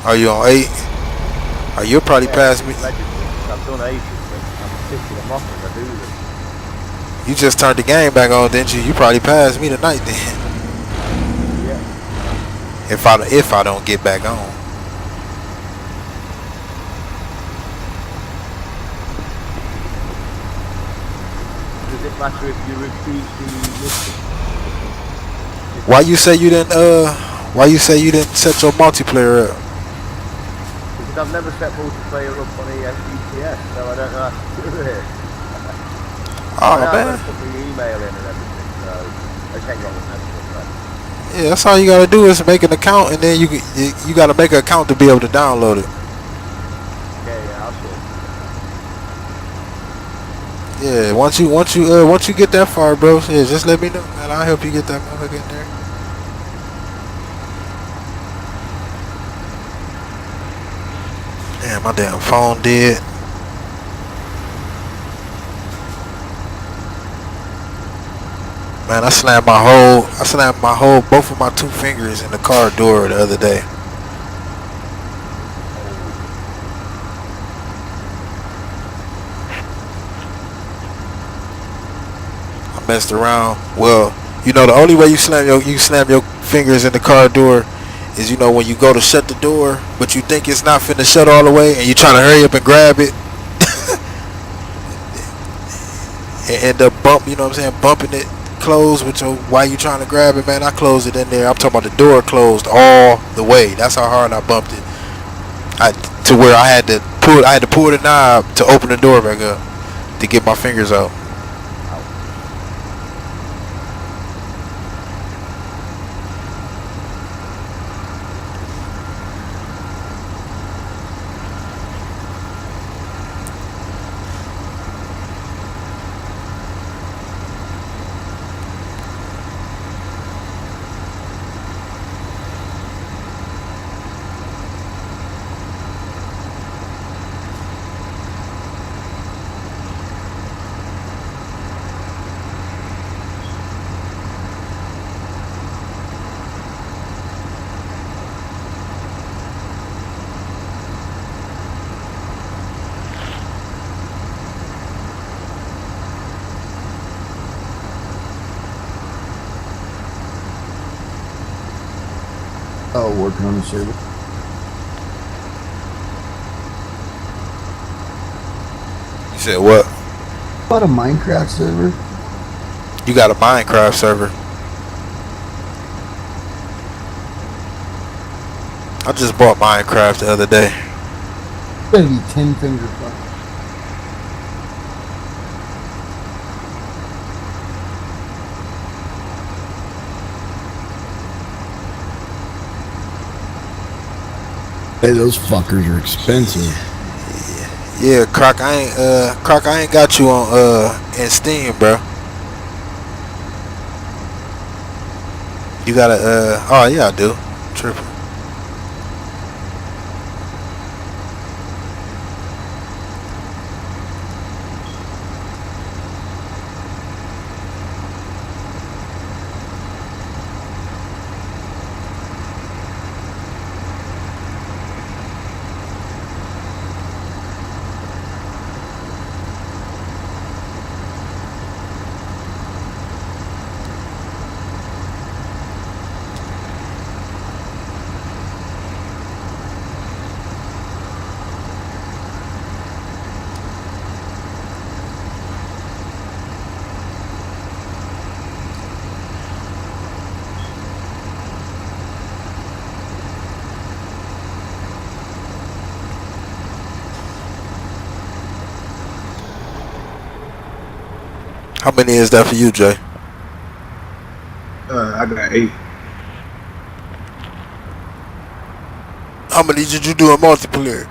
Are you on 8? Oh, you'll probably pass me. I've done 8 of them. I'm ticking them off as I do them. You just turned the game back on, didn't you? You probably passed me tonight then. Yeah. If I don't get back on. Does it matter if you repeat the mission? Why you say you didn't set your multiplayer up? Because I've never set multiplayer up on GTX, so I don't know how to do it. Oh man. I put the email in and everything, so I can't get the message. Yeah, that's all you gotta do is make an account, and then you gotta make an account to be able to download it. Yeah, I'll sort it. Yeah, once you get that far, bro, yeah, just let me know, man. I'll help you get that motherfucker in there. Damn, my damn phone dead. Man, I slammed both of my 2 fingers in the car door the other day. I messed around. Well, you know, the only way you slam your fingers in the car door is, you know, when you go to shut the door, but you think it's not finna shut all the way, and you trying to hurry up and grab it, and end up bumping it closed with your while you trying to grab it, man. I closed it in there. I'm talking about the door closed all the way. That's how hard I bumped it. To where I had to pull the knob to open the door back up to get my fingers out. Oh, working on the server. You said what? What, a Minecraft server? You got a Minecraft server? I just bought Minecraft the other day. It's gonna be 10 finger fuck. Hey, those fuckers are expensive. Yeah, Croc, I ain't got you on in Steam, bro. You gotta oh yeah, I do. Triple. How many is that for you, Jay? I got 8. How many did you do in multiplayer?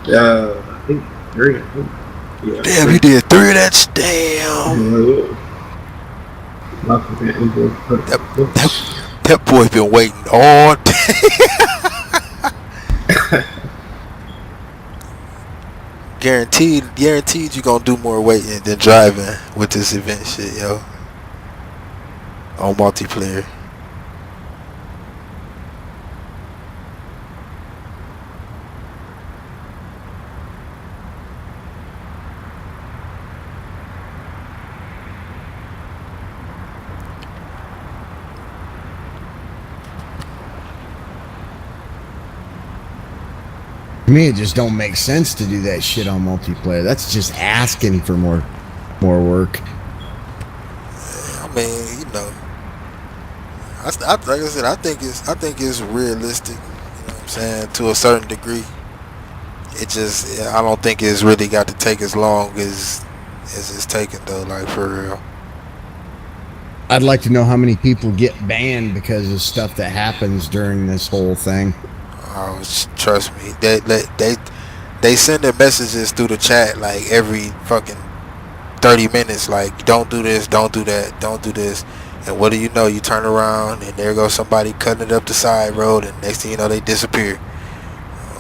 I think 3. Yeah. Damn, you did 3 of that. Damn. That boy been waiting all day. Guaranteed you gonna do more waiting than driving with this event shit, yo. On multiplayer. To me, it just don't make sense to do that shit on multiplayer. That's just asking for more work. I mean, you know, like I said, I think it's realistic. You know what I'm saying, to a certain degree. It just, I don't think it's really got to take as long as it's taken though. Like, for real. I'd like to know how many people get banned because of stuff that happens during this whole thing. Oh, trust me, they send their messages through the chat like every fucking 30 minutes. Like, don't do this, don't do that, don't do this. And what do you know? You turn around and there goes somebody cutting it up the side road, and next thing you know, they disappear.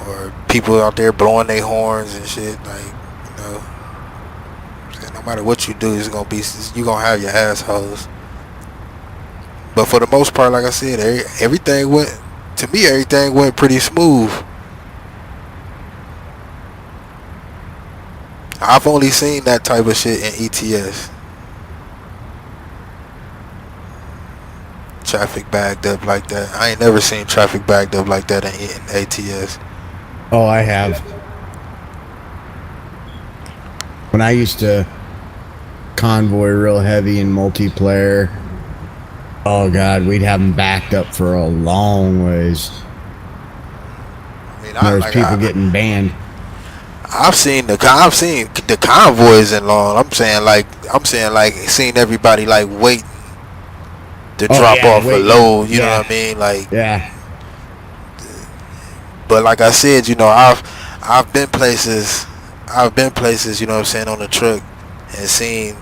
Or people out there blowing their horns and shit. Like, you know, no matter what you do, you gonna have your assholes. But for the most part, like I said, everything went pretty smooth. I've only seen that type of shit in ETS. Traffic backed up like that. I ain't never seen traffic backed up like that in ATS. Oh, I have. When I used to convoy real heavy in multiplayer, oh god, we'd have them backed up for a long ways. I mean, there's people getting banned. I've seen the convoys in long. I'm saying like seeing everybody like waiting to drop off a load. You know what I mean? Like, yeah. But like I said, you know, I've been places. You know what I'm saying, on the truck and seen,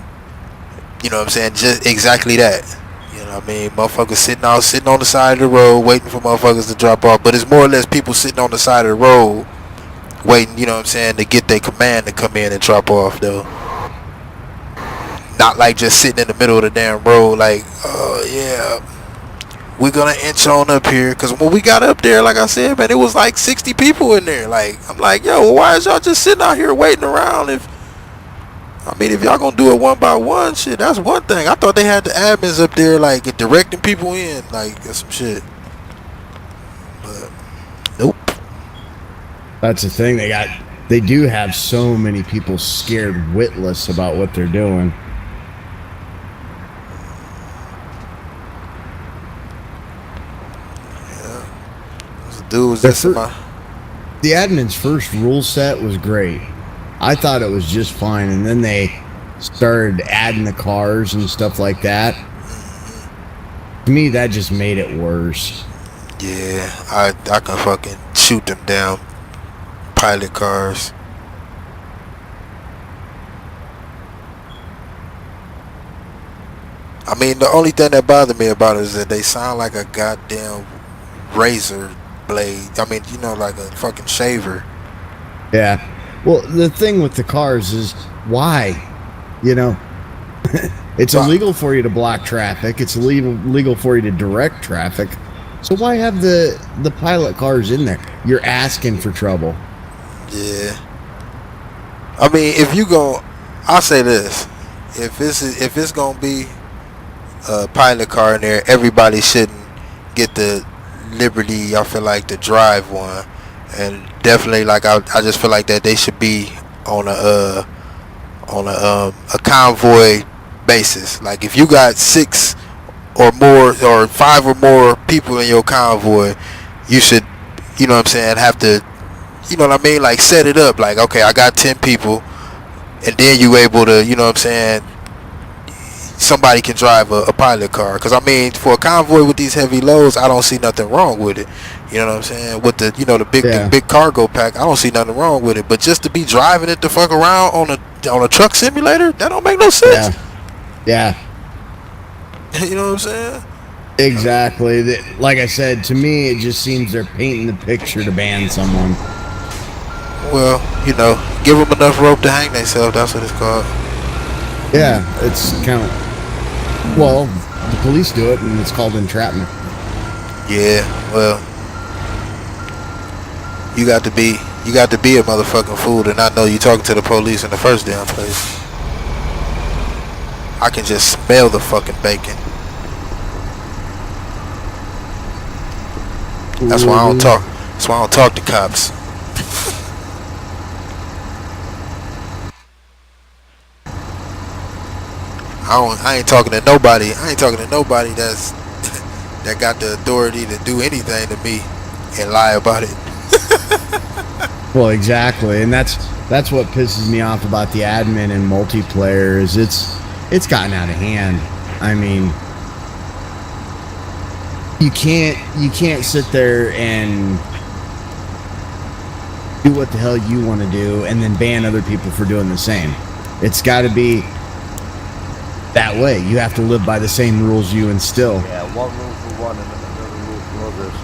you know what I'm saying, just exactly that. You know what I mean? Motherfuckers sitting on the side of the road waiting for motherfuckers to drop off. But it's more or less people sitting on the side of the road waiting, you know what I'm saying, to get their command to come in and drop off though. Not like just sitting in the middle of the damn road like, oh yeah, we're gonna inch on up here. Because when we got up there, like I said, man, it was like 60 people in there. Like, I'm like, yo, why is y'all just sitting out here waiting around? If y'all gonna do it one by one, shit, that's one thing. I thought they had the admins up there like directing people in, like some shit. But nope. That's the thing. They do have so many people scared witless about what they're doing. Yeah. This dude was just the admin's first rule set was great. I thought it was just fine, and then they started adding the cars and stuff like that. To me, that just made it worse. Yeah, I can fucking shoot them down. Pilot cars. I mean, the only thing that bothered me about it is that they sound like a goddamn razor blade. I mean, you know, like a fucking shaver. Yeah. Well, the thing with the cars is why? You know, it's illegal for you to block traffic. It's illegal for you to direct traffic. So why have the pilot cars in there? You're asking for trouble. Yeah. I mean, I'll say this: if it's gonna be a pilot car in there, everybody shouldn't get the liberty, I feel like, to drive one. And definitely, like, I just feel like that they should be on a convoy basis. Like, if you got 6 or more or 5 or more people in your convoy, you should, you know what I'm saying, have to, you know what I mean, like, set it up like, okay, I got 10 people, and then you able to, you know what I'm saying, somebody can drive a pilot car. Because I mean, for a convoy with these heavy loads, I don't see nothing wrong with it. You know what I'm saying? With the, you know, the big cargo pack, I don't see nothing wrong with it. But just to be driving it the fuck around on a truck simulator? That don't make no sense. Yeah. You know what I'm saying? Exactly. Like I said, to me, it just seems they're painting the picture to ban someone. Well, you know, give them enough rope to hang themselves. That's what it's called. Yeah, it's kind of. Well, the police do it, and it's called entrapment. Yeah, well, you got to be a motherfucking fool to not know you talking to the police in the first damn place. I can just smell the fucking bacon. That's why I don't talk. That's why I don't talk to cops. I ain't talking to nobody. I ain't talking to nobody that got the authority to do anything to me and lie about it. Well, exactly, and that's what pisses me off about the admin and multiplayer is it's gotten out of hand. I mean, you can't sit there and do what the hell you want to do and then ban other people for doing the same. It's got to be that way. You have to live by the same rules you instill. Yeah, one rule for one and another rule for others.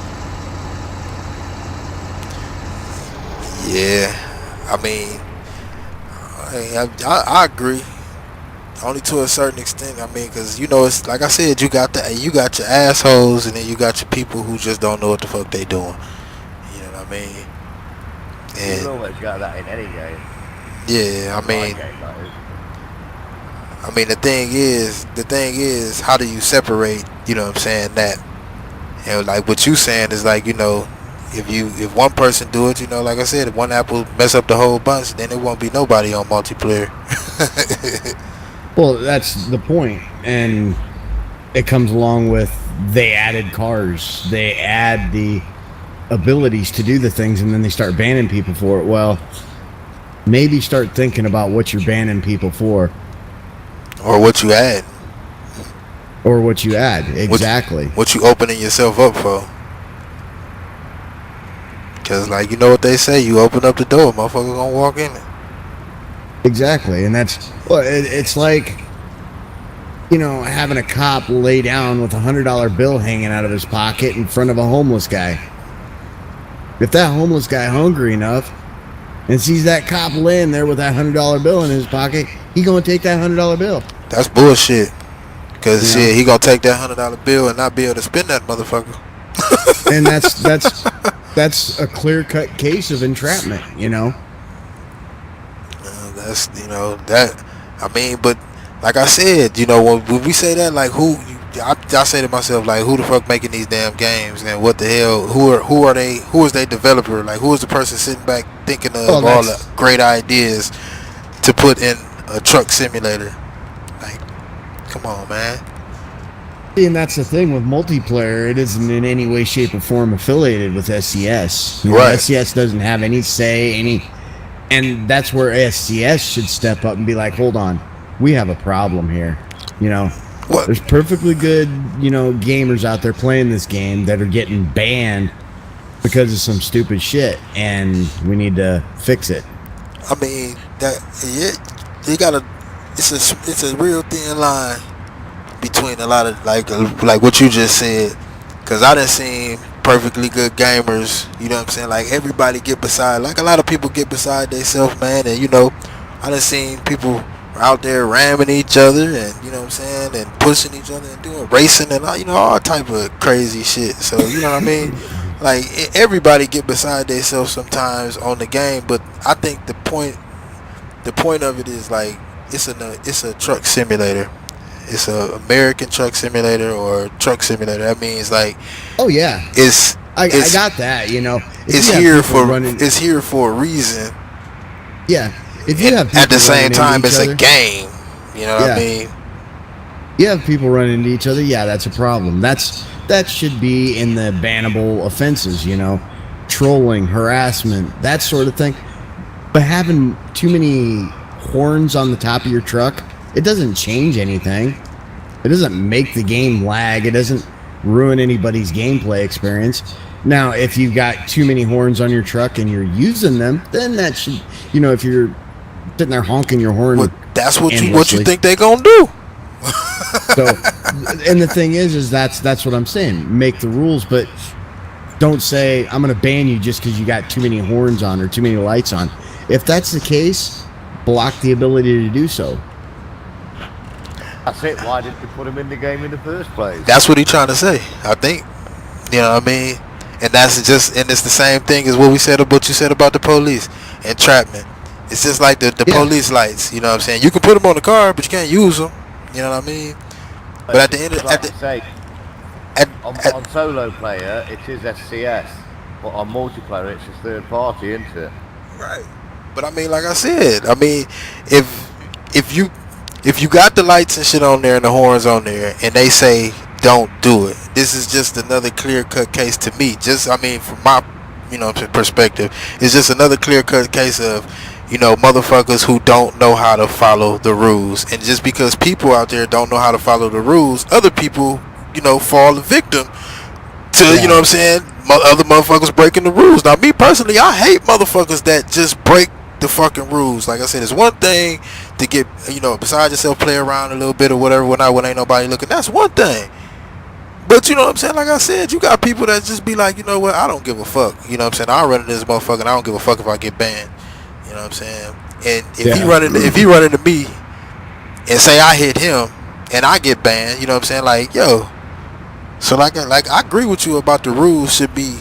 Yeah, I mean, I agree. Only to a certain extent. I mean, because you know, it's like I said, you got your assholes, and then you got your people who just don't know what the fuck they doing. You know what I mean? And you always got that in any game. Yeah, I mean, the thing is, how do you separate? You know what I'm saying? That, and like what you saying is like, you know, if one person do it, you know, like I said, if one apple mess up the whole bunch, then it won't be nobody on multiplayer. Well, that's the point, and it comes along with they added cars, they add the abilities to do the things, and then they start banning people for it. Well, maybe start thinking about what you're banning people for, or what you add, exactly. What you opening yourself up for? Because, like, you know what they say, you open up the door, motherfucker gonna walk in it. Exactly, and it's like, you know, having a cop lay down with $100 bill hanging out of his pocket in front of a homeless guy. If that homeless guy hungry enough and sees that cop laying there with that $100 bill in his pocket, he gonna take that $100 bill. That's bullshit. Because shit, he gonna take that $100 bill and not be able to spend that motherfucker. And that's a clear-cut case of entrapment, you know. That's, you know, that, I mean, but like I said, you know, when we say that, like, I say to myself, like, who the fuck making these damn games, and what the hell, who are they, who is their developer, like, who is the person sitting back thinking of all the great ideas to put in a truck simulator? Like, come on, man. And that's the thing with multiplayer, it isn't in any way, shape, or form affiliated with SCS. You know, right. SCS doesn't have any say, and that's where SCS should step up and be like, hold on, we have a problem here. You know, what? There's perfectly good, you know, gamers out there playing this game that are getting banned because of some stupid shit, and we need to fix it. I mean, you gotta, it's a real thin line between a lot of, like what you just said, because I done seen perfectly good gamers, you know what I'm saying, like everybody get beside, like a lot of people get beside themselves, man, and you know, I done seen people out there ramming each other, and you know what I'm saying, and pushing each other and doing racing and all, you know, all type of crazy shit. So you know what I mean, like everybody get beside themselves sometimes on the game, but I think the point of it is like it's a truck simulator. It's a American truck simulator or truck simulator. That means like, oh yeah, I got that. You know, it's here for a reason. Yeah, if you have at the same time, it's a game. You know what I mean? You have people running into each other. Yeah, that's a problem. That should be in the bannable offenses. You know, trolling, harassment, that sort of thing. But having too many horns on the top of your truck, it doesn't change anything. It doesn't make the game lag. It doesn't ruin anybody's gameplay experience. Now, if you've got too many horns on your truck and you're using them, then that should, you know, if you're sitting there honking your horn. Well, that's what you endlessly. think they gonna do. So, and the thing is that's what I'm saying. Make the rules, but don't say I'm going to ban you just because you got too many horns on or too many lights on. If that's the case, block the ability to do so. That's it. Why didn't you put him in the game in the first place? That's what he's trying to say. I think. You know what I mean? And that's just, and it's the same thing as what you said about the police entrapment. It's just like the police lights. You know what I'm saying? You can put them on the car, but you can't use them. You know what I mean? But at the end of on solo player, it is SCS, but on multiplayer, it's a third party, isn't it? Right. But I mean, like I said, I mean, if you got the lights and shit on there and the horns on there, and they say don't do it, this is just another clear-cut case to me. Just, I mean, from my, perspective, it's just another clear-cut case of, motherfuckers who don't know how to follow the rules. And just because people out there don't know how to follow the rules, other people, fall the victim to, you know what I'm saying, other motherfuckers breaking the rules. Now, me personally, I hate motherfuckers that just break the fucking rules. Like I said, it's one thing to get, beside yourself, play around a little bit or whatever when ain't nobody looking. That's one thing. But you know what I'm saying? Like I said, you got people that just be like, you know what, I don't give a fuck. You know what I'm saying? I'll run into this motherfucker and I don't give a fuck if I get banned. You know what I'm saying? And if he run into me and say I hit him and I get banned, you know what I'm saying? Like, yo. So like I agree with you about the rules should be,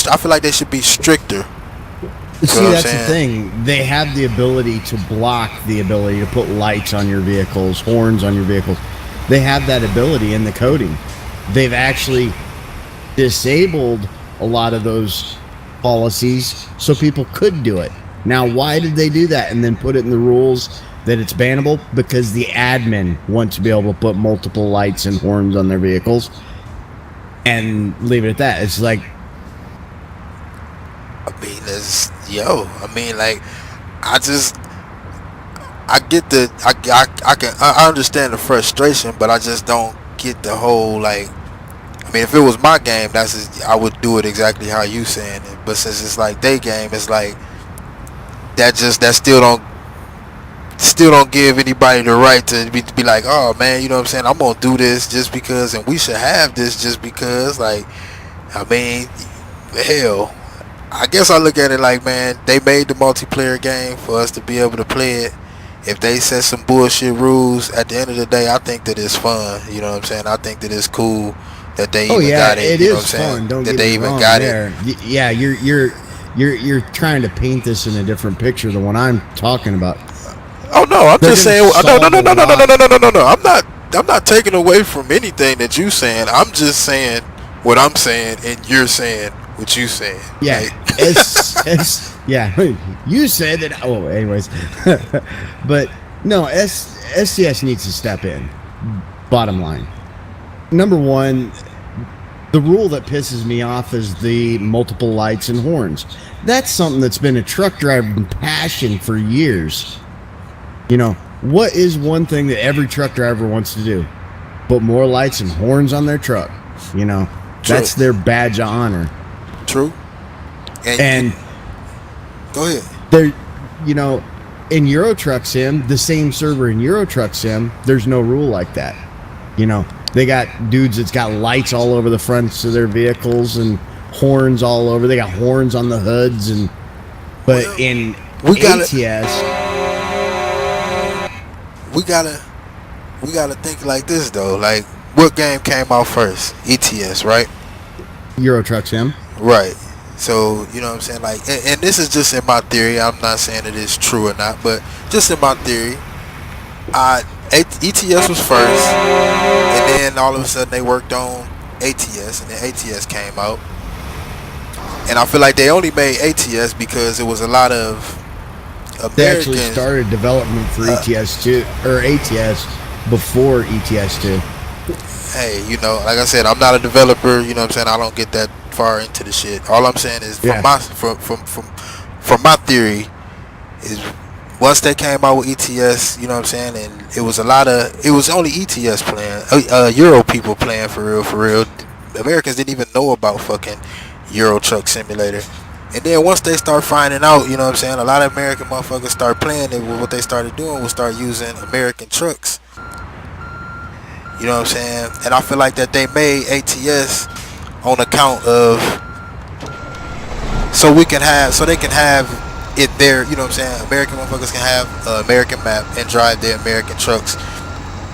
I feel like they should be stricter. See, that's the thing. They have the ability to block the ability to put lights on your vehicles, horns on your vehicles. They have that ability in the coding. They've actually disabled a lot of those policies so people could do it. Now, why did they do that and then put it in the rules that it's bannable? Because the admin wants to be able to put multiple lights and horns on their vehicles and leave it at that. It's like, I mean, I get I understand the frustration, but I just don't get the whole, like, I mean, if it was my game, I would do it exactly how you saying it. But since it's like their game, it's like that still don't give anybody the right to be like, oh man, you know what I'm saying, I'm gonna do this just because, and we should have this just because. Like, I mean, hell, I guess I look at it like, man, they made the multiplayer game for us to be able to play it. If they set some bullshit rules, at the end of the day, I think that it's fun. You know what I'm saying? I think that it's cool that they even got it. It is fun. Don't get me wrong there. Yeah, you're trying to paint this in a different picture than what I'm talking about. Oh no, I'm just saying. No. I'm not taking away from anything that you saying. I'm just saying what I'm saying, and you're saying what you saying. Yeah, yeah. You said that. Oh, anyways, but no, SCS needs to step in. Bottom line, number one, the rule that pisses me off is the multiple lights and horns. That's something that's been a truck driving passion for years. What is one thing that every truck driver wants to do? Put more lights and horns on their truck. That's their badge of honor. True. And go ahead. They're, in Euro Truck Sim, the same server in Euro Truck Sim, there's no rule like that. They got dudes that's got lights all over the fronts of their vehicles and horns all over. They got horns on the hoods but in ATS, we gotta think like this though. Like, what game came out first? ETS, right? Euro Truck Sim. Right. So, you know what I'm saying? Like, and this is just in my theory. I'm not saying it is true or not, but just in my theory, ETS was first, and then all of a sudden they worked on ATS, and then ATS came out. And I feel like they only made ATS because it was a lot of Americans. They actually started development for ETS2 or ATS before ETS2. Hey, like I said, I'm not a developer. You know what I'm saying? I don't get that far into the shit. All I'm saying is from my theory is once they came out with ETS, you know what I'm saying, and it was only ETS playing, Euro people playing for real. Americans didn't even know about fucking Euro Truck Simulator. And then once they start finding out, you know what I'm saying, a lot of American motherfuckers start playing it. What they started doing was start using American trucks. You know what I'm saying? And I feel like that they made ATS on account of so they can have it there. You know what I'm saying? American motherfuckers can have an American map and drive their American trucks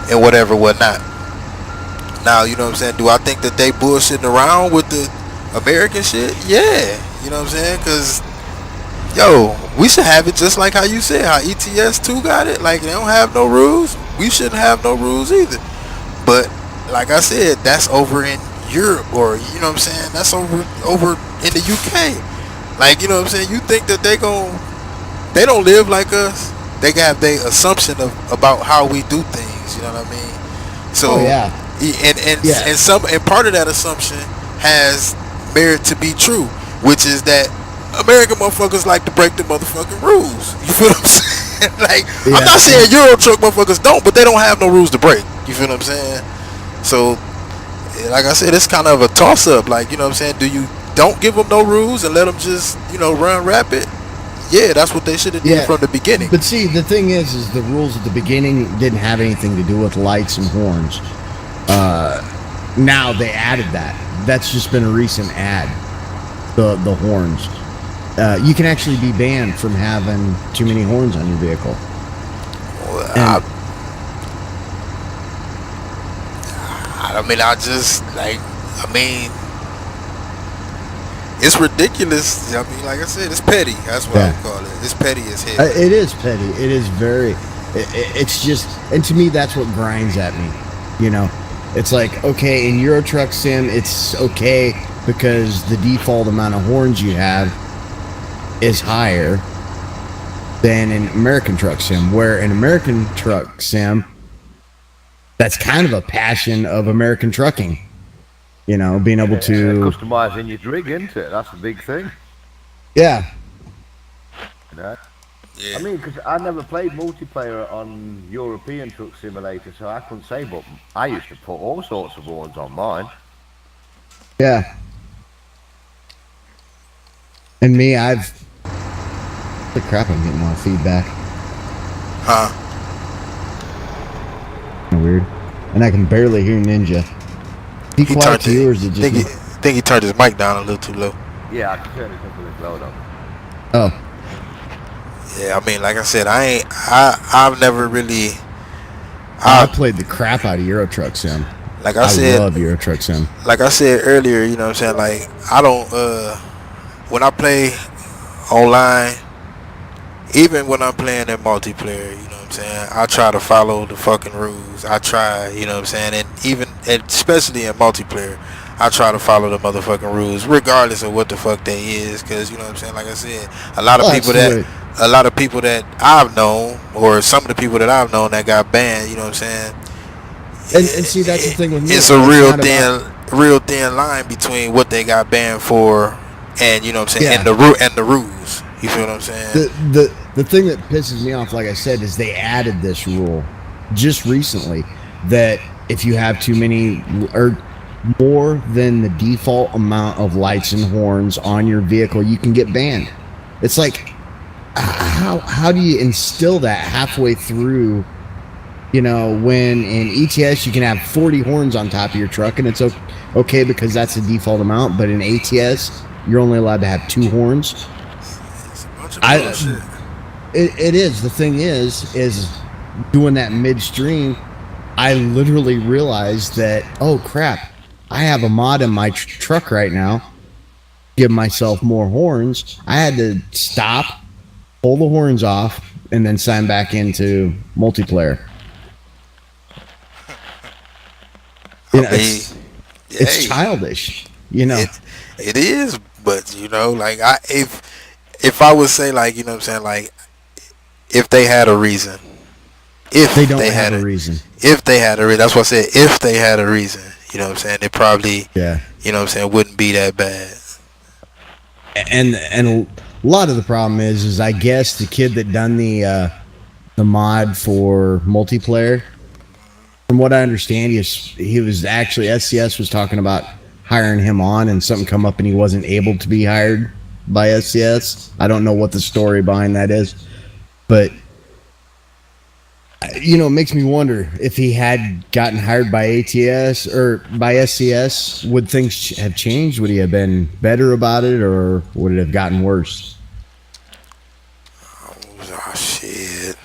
and whatnot. Now, you know what I'm saying? Do I think that they bullshitting around with the American shit? Yeah. You know what I'm saying? Because, yo, we should have it just like how you said, how ETS 2 got it. Like, they don't have no rules. We shouldn't have no rules either. But, like I said, that's over in Europe, or, you know what I'm saying? That's over in the UK. Like, you know what I'm saying? You think that they don't live like us. They have their assumption about how we do things. You know what I mean? So, and part of that assumption has merit to be true, which is that American motherfuckers like to break the motherfucking rules. You feel what I'm saying? Like, I'm not saying Euro truck motherfuckers don't, but they don't have no rules to break. You feel what I'm saying? So, like I said, it's kind of a toss-up. Like, you know what I'm saying? Do you don't give them no rules and let them just, you know, run rapid? Yeah, that's what they should have did from the beginning. But see, the thing is the rules at the beginning didn't have anything to do with lights and horns. Now they added that. That's just been a recent add. The horns. You can actually be banned from having too many horns on your vehicle. It's ridiculous. I mean, like I said, it's petty. That's what I would call it. It's petty as hell. It is petty. It is very. It's just, and to me, that's what grinds at me. You know, it's like, okay, in Euro Truck Sim, it's okay because the default amount of horns you have is higher than in American Truck Sim, where in American Truck Sim, that's kind of a passion of American trucking. You know, being able to customizing your rig, isn't it? That's a big thing. Yeah. You know? I mean, because I never played multiplayer on European Truck Simulator, so I couldn't say, but I used to put all sorts of horns on mine. Yeah. And me, Holy crap, I'm getting a lot of feedback. Huh? Weird. And I can barely hear Ninja. Be quiet to yours. Think he turned his mic down a little too low. Yeah, I can turn it up a little low though. Oh. Yeah, I mean, like I said, I've never really. I played the crap out of Euro Truck Sim. Like I said, love Euro Truck Sim. Like I said earlier, you know what I'm saying? Like, I don't, when I play online, even when I'm playing in multiplayer, you know what I'm saying? I try to follow the fucking rules. I try, you know what I'm saying? And especially in multiplayer, I try to follow the motherfucking rules, regardless of what the fuck they is. Cause you know what I'm saying? Like I said, a lot of people that I've known, or some of the people that I've known that got banned, you know what I'm saying? And see, that's the thing with me. It's a real thin line between what they got banned for, and you know what I'm saying, and the rules. You feel what I'm saying? The thing that pisses me off, like I said, is they added this rule just recently that if you have too many or more than the default amount of lights and horns on your vehicle, you can get banned. It's like, how do you instill that halfway through? You know, when in ETS you can have 40 horns on top of your truck and it's okay because that's the default amount, but in ATS you're only allowed to have 2 horns. It is. The thing is doing that midstream, I literally realized that, oh crap, I have a mod in my truck right now. Give myself more horns. I had to stop, pull the horns off, and then sign back into multiplayer. You know, it's childish. You know, it is. But you know, like if I would say, like, you know what I'm saying, like, if they had a reason, if they don't have a reason, if they had a reason, that's what I said. If they had a reason, you know what I'm saying, it probably, you know what I'm saying, wouldn't be that bad. And a lot of the problem is I guess the kid that done the mod for multiplayer, from what I understand, he was actually, SCS was talking about hiring him on, and something come up and he wasn't able to be hired by SCS. I don't know what the story behind that is, but it makes me wonder if he had gotten hired by ATS or by SCS, would things have changed? Would he have been better about it, or would it have gotten worse? Oh shit.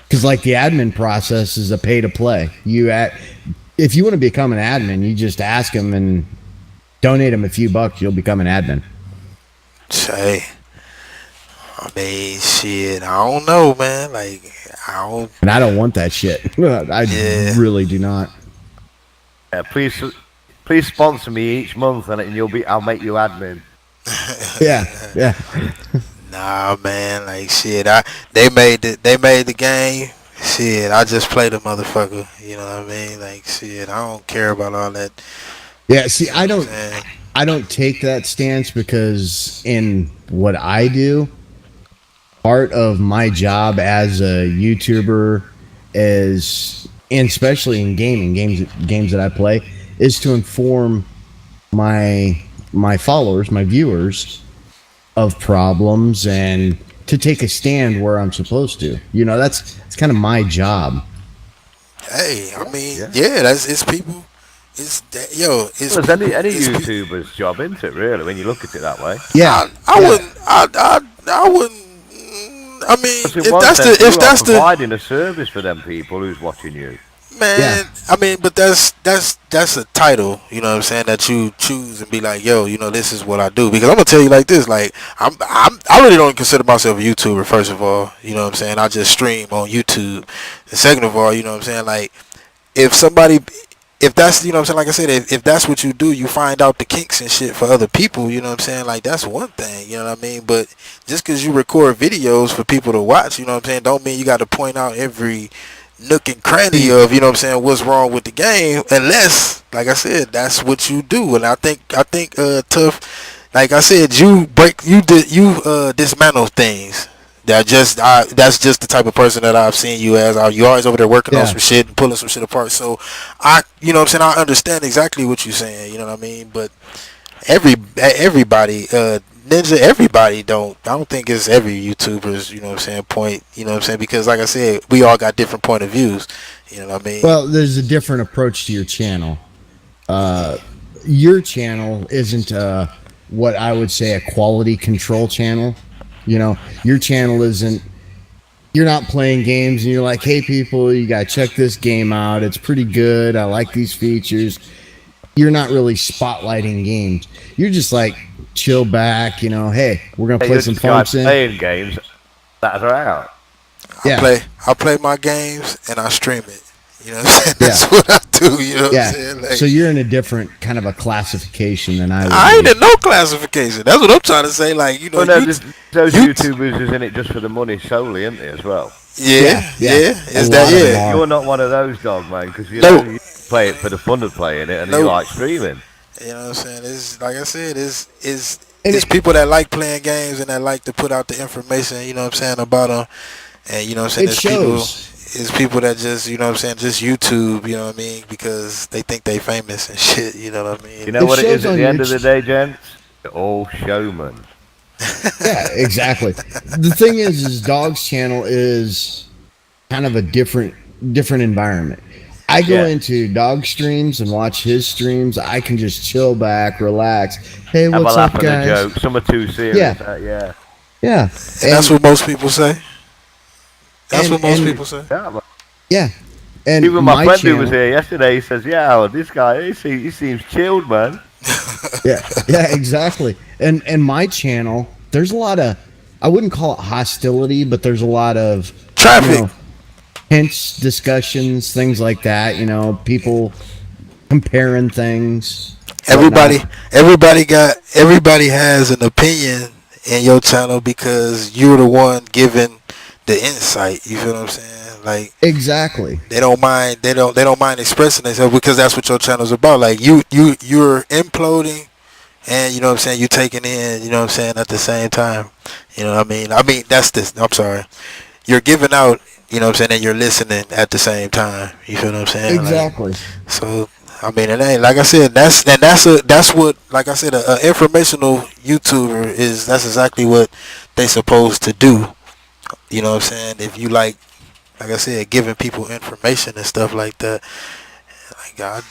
Because like the admin process is a pay to play. If you want to become an admin, you just ask them and donate them a few bucks. You'll become an admin. Say, I mean, shit. I don't know, man. Like, And I don't want that shit. I really do not. Yeah, please sponsor me each month, and I'll make you admin. Yeah. Nah, man. Like, shit. They made the game. Shit, I just play the motherfucker. You know what I mean? Like, shit. I don't care about all that. Yeah. See, I don't take that stance because in what I do, part of my job as a YouTuber is, and especially in games that I play, is to inform my followers, my viewers, of problems and to take a stand where I'm supposed to. That's kind of my job. Hey, I mean, it's people. It's any YouTuber's job, isn't it? Really, when you look at it that way. Yeah, I wouldn't. I mean, if that's providing a service for them people who's watching you. Man, I mean, but that's a title, you know what I'm saying, that you choose and be like, yo, this is what I do. Because I'm gonna tell you like this, like I really don't consider myself a YouTuber. First of all, you know what I'm saying, I just stream on YouTube. And second of all, you know what I'm saying, like if that's, you know what I'm saying, like I said, if that's what you do, you find out the kinks and shit for other people, you know what I'm saying, like that's one thing, you know what I mean. But just because you record videos for people to watch, you know what I'm saying, don't mean you got to point out every nook and cranny of, you know what I'm saying, what's wrong with the game, unless, like I said, that's what you do. And I think Tough, like I said, you dismantle things. That's just the type of person that I've seen you as. You're always over there working on some shit and pulling some shit apart. So you know what I'm saying, I understand exactly what you're saying, you know what I mean. But everybody, Ninja, I don't think it's every YouTuber's, you know what I'm saying, point, you know what I'm saying, because like I said, we all got different point of views, you know what I mean. Well, there's a different approach to your channel. Your channel isn't what I would say a quality control channel. Your channel isn't, you're not playing games and you're like, hey people, you gotta check this game out, it's pretty good, I like these features. You're not really spotlighting games. You're just like, chill back, hey, we're gonna play some function. Playing games that are out. I play my games and I stream it. You know what I'm saying? That's what I do, you know what I'm saying? Like, so you're in a different kind of a classification than I would. I ain't in no classification. That's what I'm trying to say. Like, those YouTubers is in it just for the money solely, isn't it, as well? Yeah. Is that You're not one of those, dog, man, because you play it for the fun of playing it and you like streaming. You know what I'm saying? It's like I said, it's people that like playing games and that like to put out the information, you know what I'm saying, about them. And you know what I'm saying, it's people that just, you know what I'm saying, just YouTube, you know what I mean, because they think they famous and shit, you know what I mean. You know what it is at the end of the day, gents? They're all showmen. Yeah, exactly. The thing is Dog's channel is kind of a different environment. I go into Dog streams and watch his streams. I can just chill back, relax. Hey, what's up, guys? Jokes. Some are too serious. Yeah. And that's what most people say. That's what most people say. Yeah. And even my friend who was here yesterday, he says, "Yeah, this guy, he seems chilled, man." Yeah, exactly. And my channel, there's a lot of, I wouldn't call it hostility, but there's a lot of traffic, hints, discussions, things like that. People comparing things. Everybody has an opinion in your channel because you're the one giving the insight. You feel what I'm saying? Like, exactly. They don't mind expressing themselves because that's what your channel's about. Like you're imploding, and you know what I'm saying, you taking in, you know what I'm saying, at the same time. You know what I mean? I'm sorry. You're giving out, you know what I'm saying, and you're listening at the same time. You feel what I'm saying? Exactly. So I mean, it ain't like I said. That's what, like I said, a informational YouTuber is. That's exactly what they supposed to do. You know what I'm saying? If you like I said, giving people information and stuff like that. Like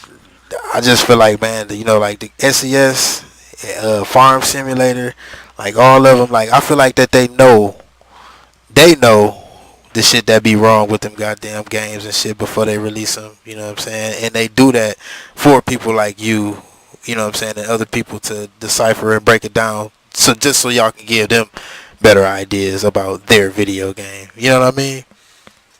I just feel like, man, like the SES, Farm Simulator, like all of them. Like I feel like that they know the shit that be wrong with them goddamn games and shit before they release them. You know what I'm saying? And they do that for people like you. You know what I'm saying? And other people to decipher and break it down. So just so y'all can give them better ideas about their video game. You know what I mean?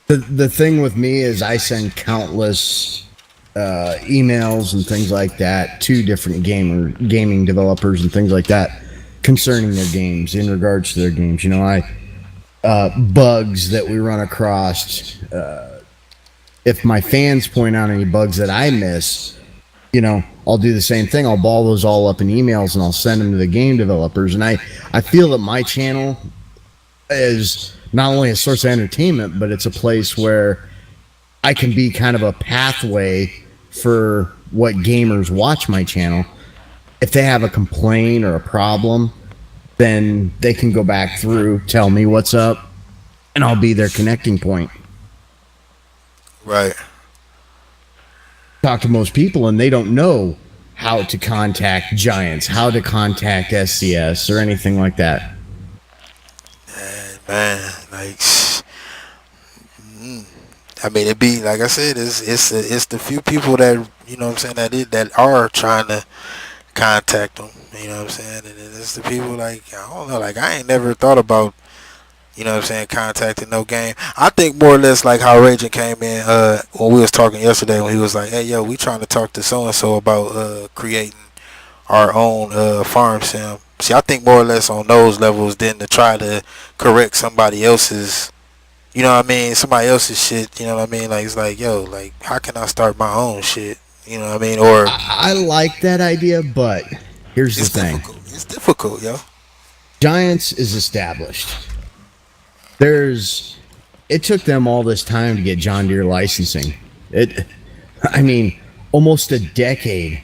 The thing with me is I send countless emails and things like that to different gaming developers and things like that concerning their games, in regards to their games. You know, bugs that we run across. If my fans point out any bugs that I miss, you know, I'll do the same thing. I'll ball those all up in emails and I'll send them to the game developers. And I feel that my channel is not only a source of entertainment, but it's a place where I can be kind of a pathway for what gamers watch my channel. If they have a complaint or a problem, then they can go back through, tell me what's up, and I'll be their connecting point. Right. Talk to most people and they don't know how to contact Giants, how to contact SCS or anything like that. Man, like, I mean, it be like I said, it's the few people that, you know what I'm saying, that are trying to contact them. You know what I'm saying, and it's the people like, I don't know, like I ain't never thought about, you know what I'm saying, contacting no game. I think more or less like how Raging came in when we was talking yesterday, when he was like, hey yo, we trying to talk to so and so about creating our own farm sim. See, I think more or less on those levels than to try to correct somebody else's, you know what I mean, somebody else's shit, you know what I mean? Like, it's like, yo, like, how can I start my own shit? You know what I mean? Or I like that idea, but here's the thing. It's difficult, yo. Giants is established. It took them all this time to get John Deere licensing. Almost a decade to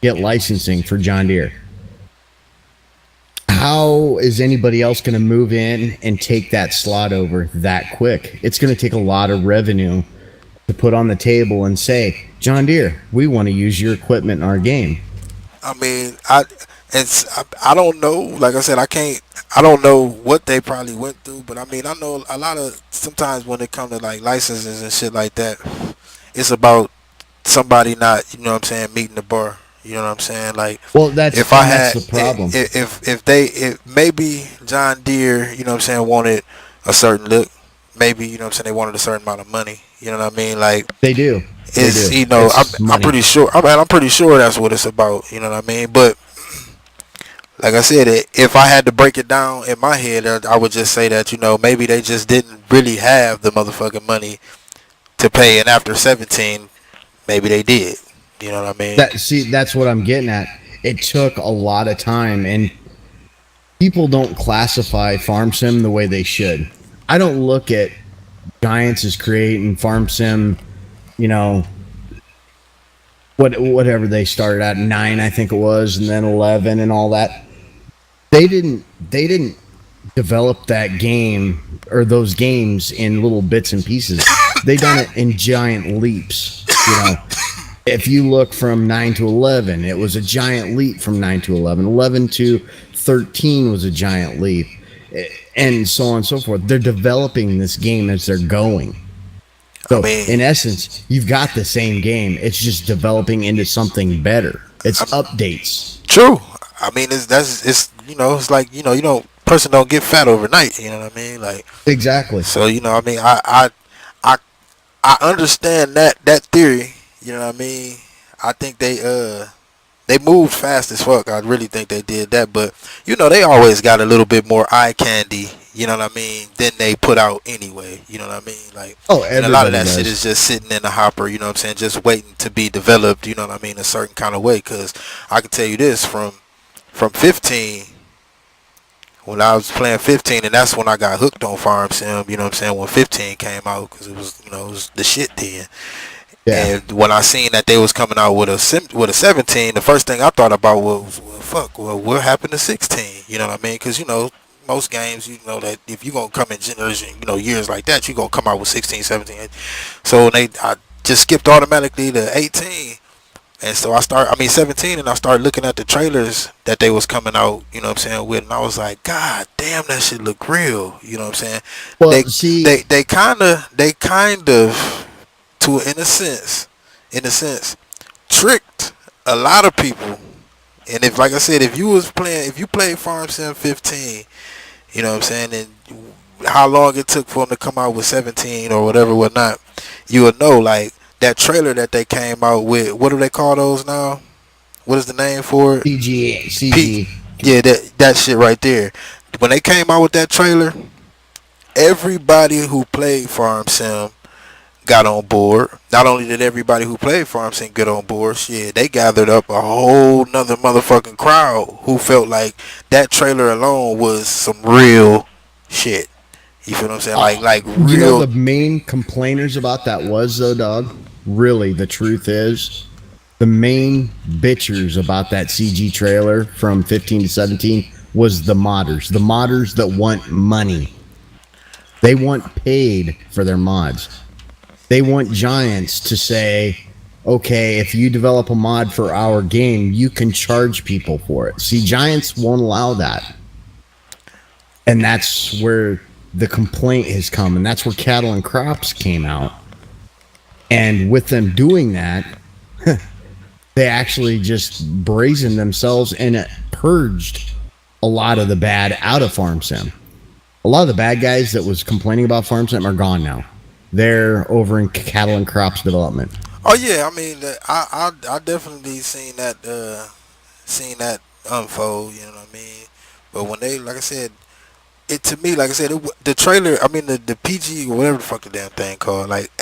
get licensing for John Deere. How is anybody else going to move in and take that slot over that quick? It's going to take a lot of revenue to put on the table and say, John Deere, we want to use your equipment in our game. I mean, I don't know. Like I said, I don't know what they probably went through, but I mean, I know a lot of sometimes when it comes to like licenses and shit like that, it's about somebody not, you know what I'm saying, meeting the bar. You know what I'm saying? Like, well, that's the problem. If maybe John Deere, you know what I'm saying, wanted a certain look, maybe, you know what I'm saying, they wanted a certain amount of money. You know what I mean? Like, they do. You know, I'm pretty sure. I'm pretty sure that's what it's about. You know what I mean? But like I said, if I had to break it down in my head, I would just say that, you know, maybe they just didn't really have the motherfucking money to pay, and after 17, maybe they did. You know what I mean? That's what I'm getting at. It took a lot of time, and people don't classify Farm Sim the way they should. I don't look at Giants as creating Farm Sim, you know, whatever they started at 9, I think it was, and then 11 and all that. They didn't develop that game or those games in little bits and pieces. They done it in giant leaps, you know. If you look from 9 to 11, it was a giant leap from 9 to 11. 11 to 13 was a giant leap, and so on and so forth. They're developing this game as they're going. So, in essence, you've got the same game. It's just developing into something better. It's updates. True. I mean, it's you know, it's like, you know, person don't get fat overnight. You know what I mean? Like, exactly. So, you know, I mean, I understand that theory. You know what I mean? I think they moved fast as fuck. I really think they did that. But, you know, they always got a little bit more eye candy, you know what I mean, than they put out anyway. You know what I mean? Like, and a lot of that shit is just sitting in the hopper, you know what I'm saying, just waiting to be developed, you know what I mean, a certain kind of way. Because I can tell you this, from 15, when I was playing 15, and that's when I got hooked on Farm Sim, you know what I'm saying, when 15 came out, because it was, you know, it was the shit then. Yeah. And when I seen that they was coming out with a 17, the first thing I thought about was, well, fuck, well, what happened to 16? You know what I mean? Because, most games, that if you going to come in generation, years like that, you going to come out with 16, 17. So I just skipped automatically to 18. And so 17, and I started looking at the trailers that they was coming out, with, and I was like, God damn, that shit look real. You know what I'm saying? Well, they kind of, in a sense, tricked a lot of people. And if, like I said, if you played Farm Sim 15, you know what I'm saying, and how long it took for them to come out with 17 or whatnot, you would know, like, that trailer that they came out with, what do they call those now? What is the name for it? CG. Yeah, that shit right there. When they came out with that trailer, everybody who played Farm Sim got on board. Not only did everybody who played Farm Sim get on board, shit, they gathered up a whole nother motherfucking crowd who felt like that trailer alone was some real shit. You feel what I'm saying? Like real. The main complainers about that was, though, dog, really, the truth is, the main bitchers about that CG trailer from 15 to 17 was the modders. The modders that want money. They want paid for their mods. They want Giants to say, okay, if you develop a mod for our game, you can charge people for it. See, Giants won't allow that. And that's where the complaint has come, and that's where Cattle and Crops came out. And with them doing that, they actually just brazened themselves, and it purged a lot of the bad out of Farm Sim. A lot of the bad guys that was complaining about Farm Sim are gone now. They're over in Cattle and Crops development. Oh yeah, I mean, I definitely seen that unfold. You know what I mean? But when they, like I said, it to me, like I said, the trailer. I mean, the PG, whatever the fuck the damn thing called. Like,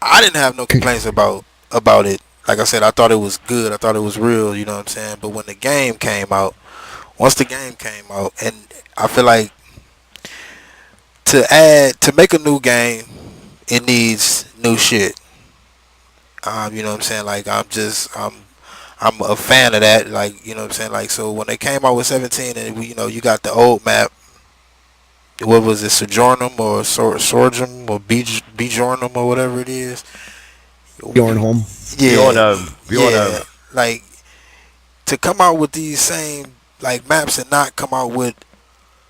I didn't have no complaints about it. Like I said, I thought it was good. I thought it was real. You know what I'm saying? But when the game came out, once the game came out, and I feel like to make a new game, it needs new shit. You know what I'm saying? Like, I'm a fan of that. Like, you know what I'm saying? Like, so when they came out with 17, and you got the old map. What was it, Sojournum or Sorgum or Bjornum or whatever it is? Bjornholm. Yeah. Bjornholm. Like, to come out with these same like maps and not come out with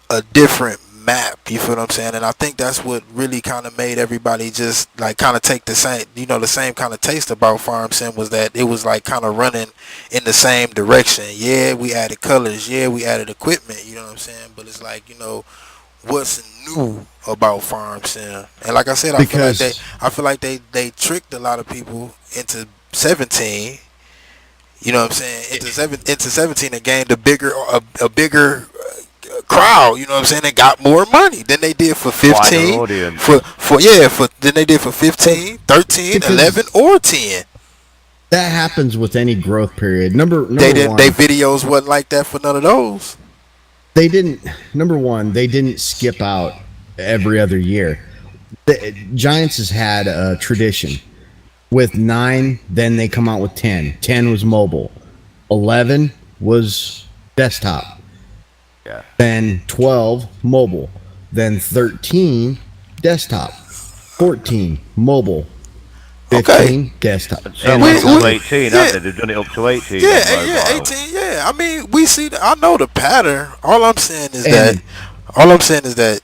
a different map, you feel what I'm saying? And I think that's what really kind of made everybody just like kind of take the same kind of taste about Farm Sim, was that it was like kind of running in the same direction. Yeah, we added colors. Yeah, we added equipment. You know what I'm saying? But it's like, what's new about Farm Sim? And like I said, I feel like they tricked a lot of people into 17. You know what I'm saying? Into 17 and gained a bigger crowd. You know what I'm saying? They got more money than they did for 15. Than they did for 15, 13, 11, or 10. That happens with any growth period. Number one, they videos wasn't like that for none of those. They didn't. Number one, they didn't skip out every other year. The Giants has had a tradition. With 9, then they come out with 10. 10 was mobile. 11 was desktop. Yeah. Then 12, mobile. Then 13, desktop. 14, mobile. 15, desktop. And up to 18, haven't they? They've done it up to 18. Yeah, 18, yeah. I mean, we see, I know the pattern. All I'm saying is that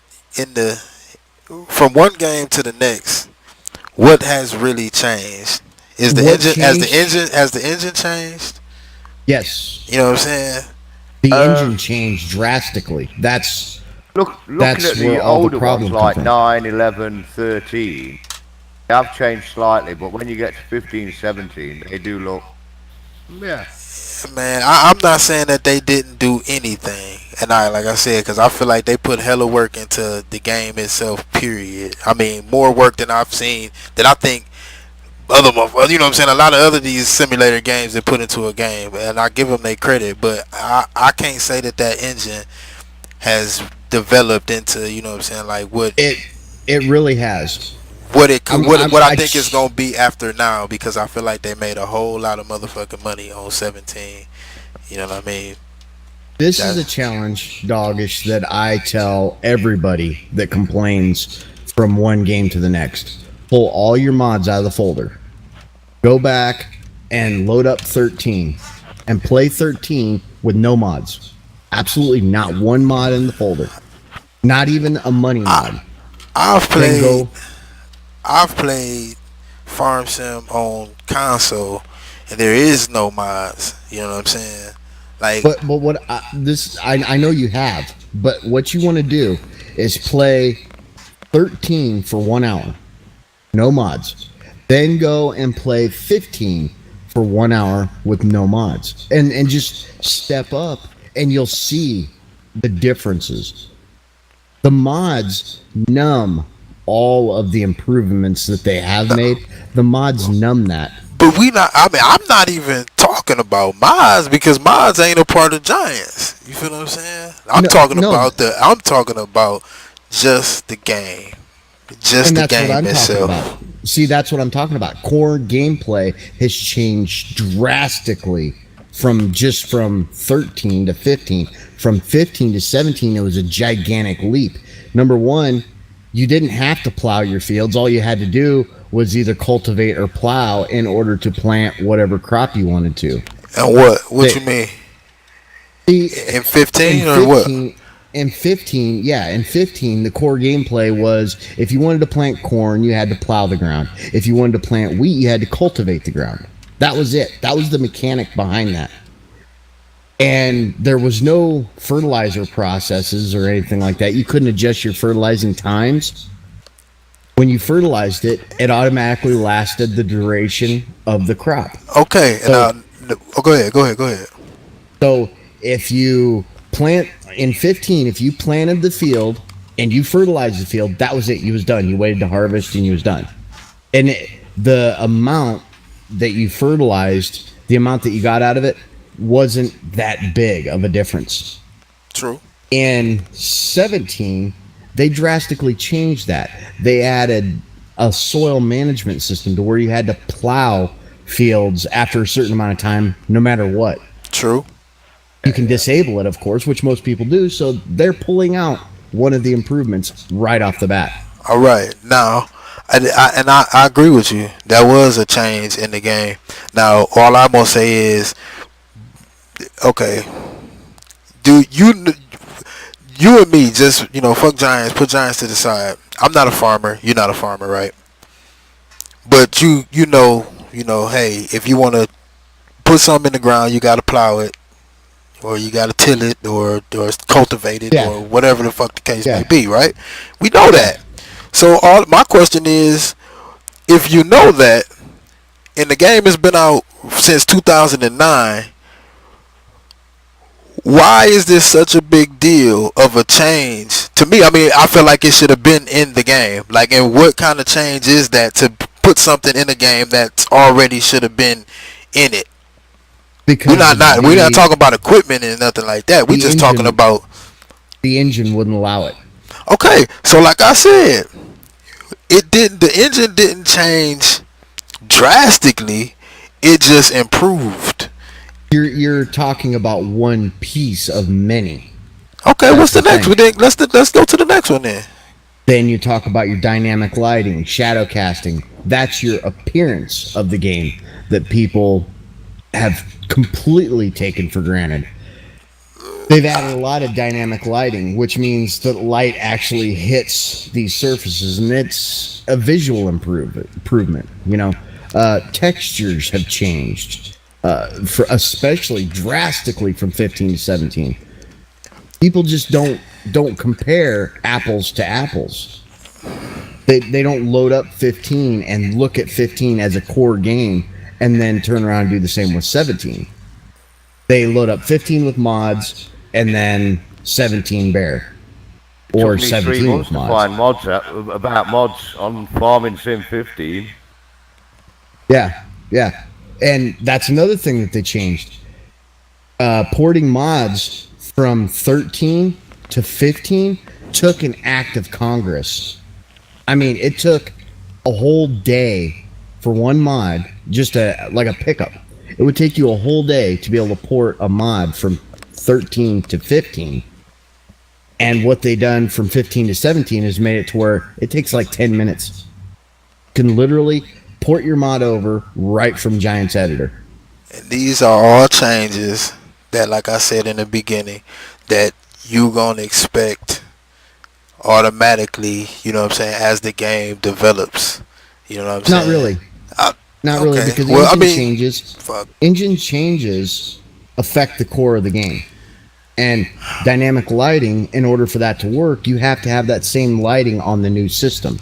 from one game to the next, what has really changed? Has the engine changed? Yes. You know what I'm saying? The engine changed drastically. That's looking at the older ones like 9, 11, 13. They have changed slightly, but when you get to 15, 17, they do look. Yeah. Man, I'm not saying that they didn't do anything, and like I said, because I feel like they put hella work into the game itself. Period. I mean, more work than I've seen. That I think you know what I'm saying, a lot of other these simulator games they put into a game, and I give them their credit, but I can't say that engine has developed into, you know what I'm saying, like what it really has. what it could, what I think it's gonna be after now, because I feel like they made a whole lot of motherfucking money on 17. You know what I mean? This is a challenge, Doggish, that I tell everybody that complains from one game to the next. Pull all your mods out of the folder. Go back and load up 13 and play 13 with no mods. Absolutely not one mod in the folder. Not even a money mod. I've played Farm Sim on console, and there is no mods. You know what I'm saying? Like, but what I know you have, but what you want to do is play 13 for 1 hour, no mods. Then go and play 15 for 1 hour with no mods, and just step up, and you'll see the differences. The mods numb all of the improvements that they have made. The mods numb that. But I'm not even talking about mods, because mods ain't a part of Giants. You feel what I'm saying? I'm talking about just the game. Just the game itself. See, that's what I'm talking about. Core gameplay has changed drastically from 13 to 15. From 15 to 17, it was a gigantic leap. Number one, you didn't have to plow your fields. All you had to do was either cultivate or plow in order to plant whatever crop you wanted to. And what you mean? In 15 or what? In 15, the core gameplay was, if you wanted to plant corn, you had to plow the ground. If you wanted to plant wheat, you had to cultivate the ground. That was it. That was the mechanic behind that. And there was no fertilizer processes or anything like that. You couldn't adjust your fertilizing times. When you fertilized it, it automatically lasted the duration of the crop. Okay. So, go ahead. So if you plant in 15, if you planted the field and you fertilized the field, that was it. You was done. You waited to harvest and you was done. And the amount that you fertilized, the amount that you got out of it, wasn't that big of a difference. True. In 17, they drastically changed that. They added a soil management system to where you had to plow fields after a certain amount of time, no matter what. True. You can disable it, of course, which most people do, so they're pulling out one of the improvements right off the bat. All right. Now, I agree with you. That was a change in the game. Now, all I'm going to say is, okay, do you and me just, fuck Giants, put Giants to the side. I'm not a farmer. You're not a farmer, right? But you know, hey, if you want to put something in the ground, you got to plow it, or you got to till it, or cultivate it, or whatever the fuck the case may be, right? We know that. So my question is, if you know that, and the game has been out since 2009, why is this such a big deal of a change? To me, I mean, I feel like it should have been in the game. Like, and what kind of change is that to put something in the game that already should have been in it? Because we're not talking about equipment and nothing like that. We're just talking about the engine wouldn't allow it. Okay, so like I said, the engine didn't change drastically. It just improved. You're talking about one piece of many. Okay, what's the next one? Let's go to the next one then. Then you talk about your dynamic lighting, shadow casting. That's your appearance of the game that people have completely taken for granted. They've added a lot of dynamic lighting, which means that light actually hits these surfaces, and it's a visual improvement. Textures have changed, especially drastically from 15 to 17. People just don't compare apples to apples. They don't load up 15 and look at 15 as a core game and then turn around and do the same with 17. They load up 15 with mods and then 17 bare. Or 17 with mods. To find mods on Farming Sim 15. Yeah. And that's another thing that they changed. Porting mods from 13 to 15 took an act of Congress. I mean, it took a whole day for one mod, just like a pickup. It would take you a whole day to be able to port a mod from 13 to 15. And what they done from 15 to 17 is made it to where it takes like 10 minutes. You can literally port your mod over right from Giant's editor. And these are all changes that, like I said in the beginning, that you gonna expect automatically, you know what I'm saying, as the game develops. You know what I'm saying? Not really. Not okay. really, because engine changes affect the core of the game. And dynamic lighting, in order for that to work, you have to have that same lighting on the new system.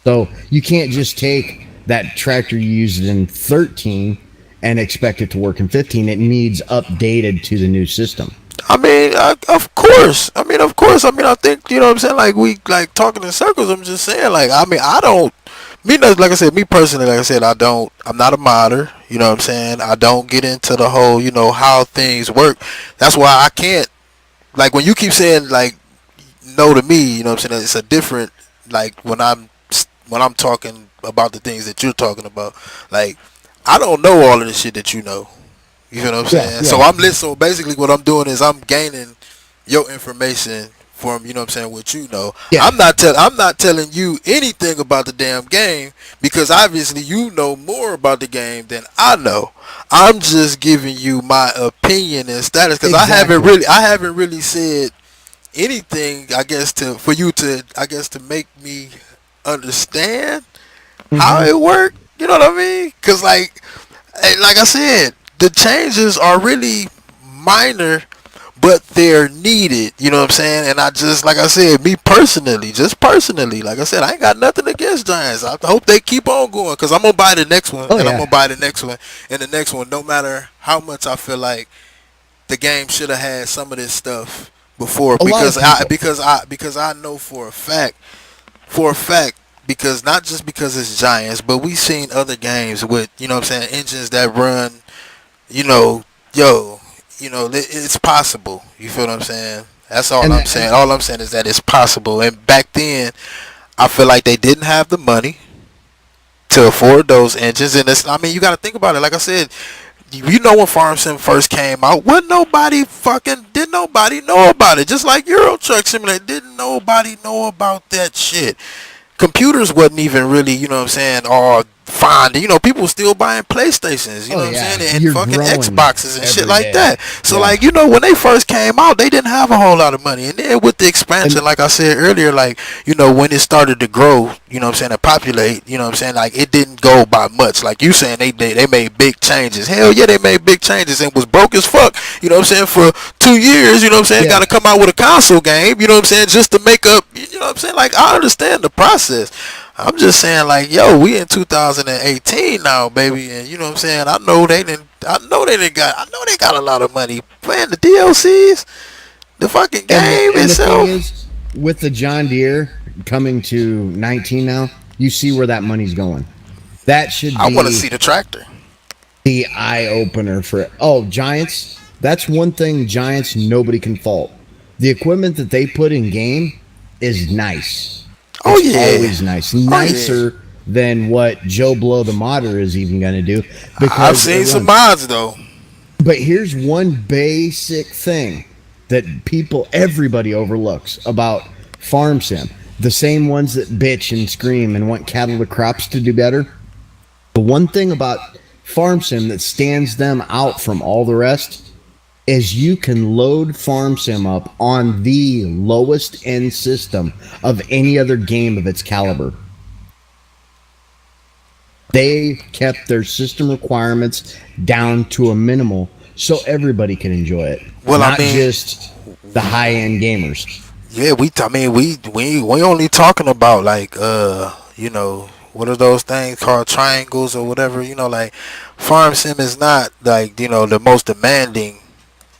So you can't just take that tractor you used in 13 and expect it to work in 15. It needs updated to the new system. I mean, of course. I think, you know what I'm saying, like, we, like, talking in circles. I'm just saying, like, I mean, I don't, like I said, me personally, like I said, I'm not a modder, you know what I'm saying? I don't get into the whole, you know, how things work. That's why I can't, like, when you keep saying, like, no to me, you know what I'm saying, it's a different, like, when I'm talking about the things that you're talking about, like, I don't know all of the shit that you know. You know what I'm saying? Yeah. So basically what I'm doing is I'm gaining your information from, you know what I'm saying, what you know. Yeah. I'm not telling you anything about the damn game, because obviously you know more about the game than I know. I'm just giving you my opinion and status, because exactly. I haven't really said anything, I guess, for you to make me understand how it worked. You know what I mean? Because like I said, the changes are really minor, but they're needed. You know what I'm saying? And I just, like I said, me personally, like I said, I ain't got nothing against Giants. I hope they keep on going, because I'm going to buy the next one. I'm going to buy the next one. And the next one, no matter how much I feel like the game should have had some of this stuff before. Because I know for a fact, because not just because it's Giants, but we've seen other games with, you know what I'm saying, engines that run, you know, it's possible. You feel what I'm saying? That's all I'm saying. All I'm saying is that it's possible. And back then, I feel like they didn't have the money to afford those engines. And you got to think about it. Like I said, you know, when Farm Sim first came out, didn't nobody know about it. Just like Euro Truck Simulator, didn't nobody know about that shit. Computers wasn't even really, you know what I'm saying, all fine. You know, people still buying PlayStations, you know what I'm saying, and fucking Xboxes and shit like that. So, like, you know, when they first came out, they didn't have a whole lot of money. And then with the expansion, like I said earlier, like, you know, when it started to grow, you know what I'm saying, to populate, you know what I'm saying, like, it didn't go by much. Like you saying, they made big changes. Hell yeah, they made big changes and was broke as fuck, you know what I'm saying, for 2 years, you know what I'm saying, got to come out with a console game, you know what I'm saying, just to make up, you know what I'm saying, like, I understand the process. I'm just saying, like, yo, we in 2018 now, baby, and you know what I'm saying, I know they got a lot of money playing the DLCs, the fucking game itself. The thing is, with the John Deere coming to 19 now, you see where that money's going. That should be, I want to see the tractor. The eye opener for it. Oh, Giants, that's one thing Giants nobody can fault. The equipment that they put in game is nice. It's always nice. Nicer than what Joe Blow the Modder is even going to do. Because I've seen some mods, though. But here's one basic thing that everybody overlooks about Farm Sim. The same ones that bitch and scream and want cattle to crops to do better. The one thing about Farm Sim that stands them out from all the rest is you can load Farm Sim up on the lowest end system of any other game of its caliber. They kept their system requirements down to a minimal so everybody can enjoy it. Well, not just the high end gamers. Yeah, we only talking about, like, you know, what are those things called, triangles or whatever, you know, like, Farm Sim is not, like, you know, the most demanding,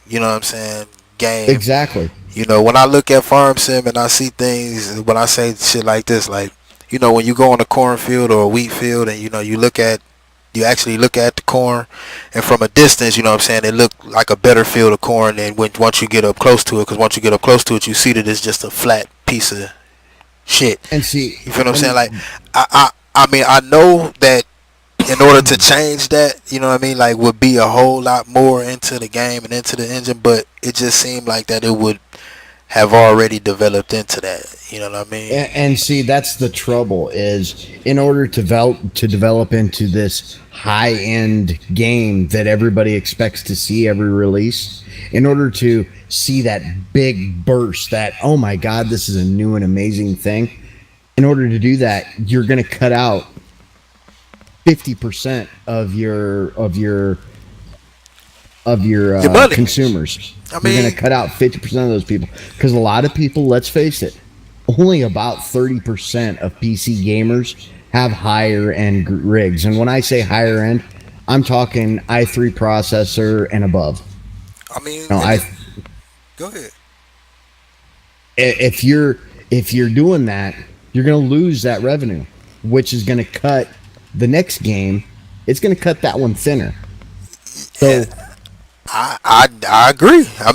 you know what I'm saying, game. Exactly. You know, when I look at Farm Sim and I see things, when I say shit like this, like, you know, when you go on a cornfield or a wheat field and, you know, you actually look at the corn, and from a distance, you know what I'm saying, it look like a better field of corn than once you get up close to it, because once you get up close to it, you see that it's just a flat piece of shit. And see, you feel what I'm saying? Like, I I mean, I know that in order to change that, you know what I mean, like would be a whole lot more into the game and into the engine, but it just seemed like that it would have already developed into that. You know what I mean? And see, that's the trouble is in order to develop into this high end game that everybody expects to see every release, in order to see that big burst, that oh my god, this is a new and amazing thing. In order to do that, you're going to cut out 50% of your consumers. I mean, you're going to cut out 50% of those people because a lot of people, let's face it, only about 30% of PC gamers have higher end rigs. And when I say higher end, I'm talking i3 processor and above. I mean, no, go ahead. If you're doing that, you're going to lose that revenue, which is going to cut the next game. It's going to cut that one thinner. So I agree. I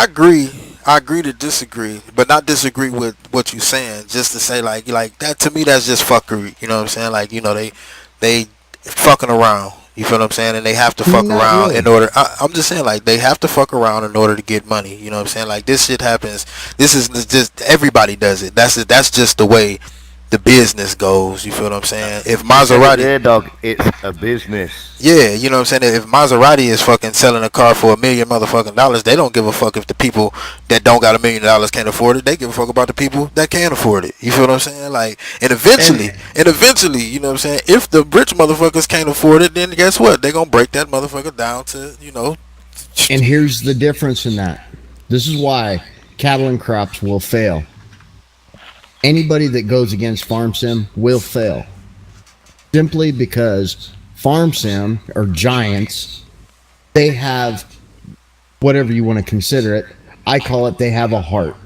agree. I agree to disagree, but not disagree with what you're saying. Just to say like that to me, that's just fuckery. You know what I'm saying? Like, you know, they fucking around. You feel what I'm saying? And they have to fuck around really. In order. I'm just saying, like, they have to fuck around in order to get money. You know what I'm saying? Like, this shit happens. This is just everybody does it. That's just the way the business goes. You feel what I'm saying? If Maserati, dog, it's a business. Yeah, you know what I'm saying. If Maserati is fucking selling a car for $1 million motherfucking dollars, they don't give a fuck if the people that don't got $1 million can't afford it. They give a fuck about the people that can afford it. You feel what I'm saying? Like, and eventually, you know what I'm saying. If the rich motherfuckers can't afford it, then guess what? They gonna break that motherfucker down to, you know. And here's the difference in that. This is why cattle and crops will fail. Anybody that goes against Farm Sim will fail. Simply because Farm Sim, or giants, they have, whatever you want to consider it, I call it they have a heart.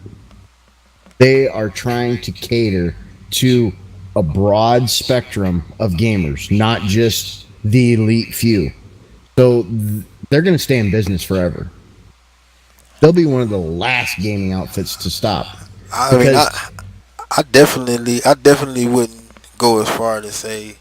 They are trying to cater to a broad spectrum of gamers, not just the elite few. So they're going to stay in business forever. They'll be one of the last gaming outfits to stop. I definitely wouldn't go as far to say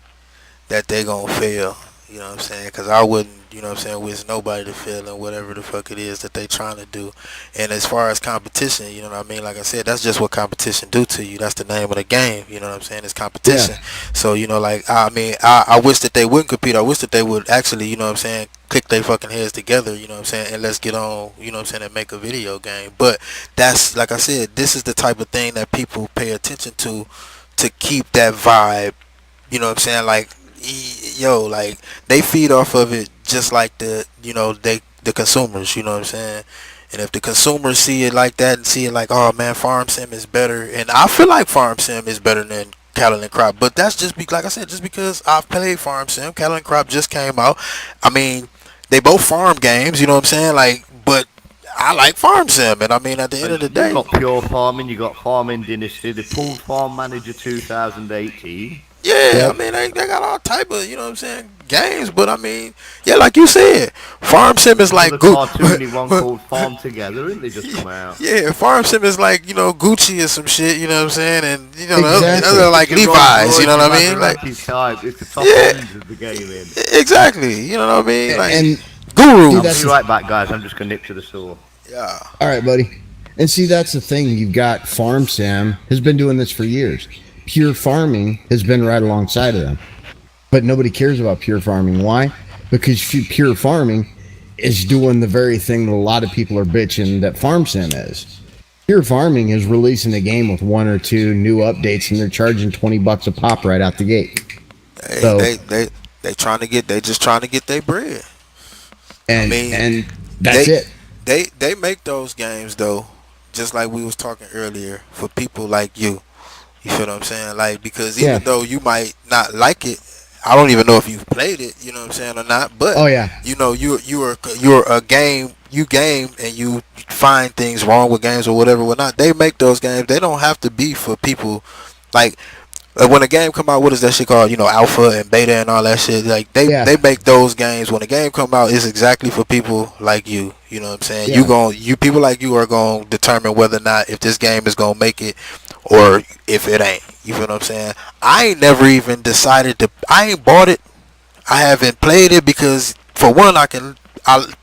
that they gonna fail. You know what I'm saying? Because I wouldn't, you know what I'm saying, wish nobody to fail in whatever the fuck it is that they trying to do. And as far as competition, you know what I mean? Like I said, that's just what competition do to you. That's the name of the game. You know what I'm saying? It's competition. Yeah. So, you know, like, I mean, I wish that they wouldn't compete. I wish that they would actually, you know what I'm saying, click their fucking heads together, you know what I'm saying, and let's get on, you know what I'm saying, and make a video game. But that's, like I said, this is the type of thing that people pay attention to keep that vibe, you know what I'm saying, like, yo, like, they feed off of it just like the consumers, you know what I'm saying. And if the consumers see it like that and see it like, oh man, Farm Sim is better, and I feel like Farm Sim is better than Cattle and Crop, but that's just like I said, just because I've played Farm Sim. Cattle and Crop just came out. I mean, they both farm games, you know what I'm saying, like, but I like Farm Sim, and I mean, at the end of the day, you got Pure Farming, you got Farming Dynasty, the pulled Farm Manager 2018. Yeah, yep. I mean, they got all type of, you know what I'm saying, games, but I mean, yeah, like you said, Farm Sim is like cartoony one called Farm Together, and they just come out. Yeah, Farm Sim is like, you know, Gucci or some shit, you know what I'm saying, and you know, other like Levi's, you know what I mean, like, it's the top end of the game in. Exactly, you know what I mean, like, and Guru. I'll be right back, guys. I'm just gonna nip to the store. Yeah. All right, buddy. And see, that's the thing. You've got Farm Sim has been doing this for years. Pure Farming has been right alongside of them, but nobody cares about Pure Farming. Why? Because Pure Farming is doing the very thing that a lot of people are bitching that Farm Sim is. Pure Farming is releasing a game with 1 or 2 new updates, and they're charging $20 a pop right out the gate. They just trying to get their bread. And I mean, and that's it. They make those games though, just like we was talking earlier, for people like you. You feel what I'm saying? Like, because even though you might not like it, I don't even know if you've played it, you know what I'm saying, or not, but you know, you're a game, you game and you find things wrong with games or whatnot. They make those games. They don't have to be for people like when a game come out, what is that shit called? You know, alpha and beta and all that shit. Like they make those games. When a game come out, it's exactly for people like you. You know what I'm saying? You people like you are gonna determine whether or not if this game is gonna make it or if it ain't. You feel what I'm saying? I ain't never even decided to. I ain't bought it. I haven't played it because, for one, I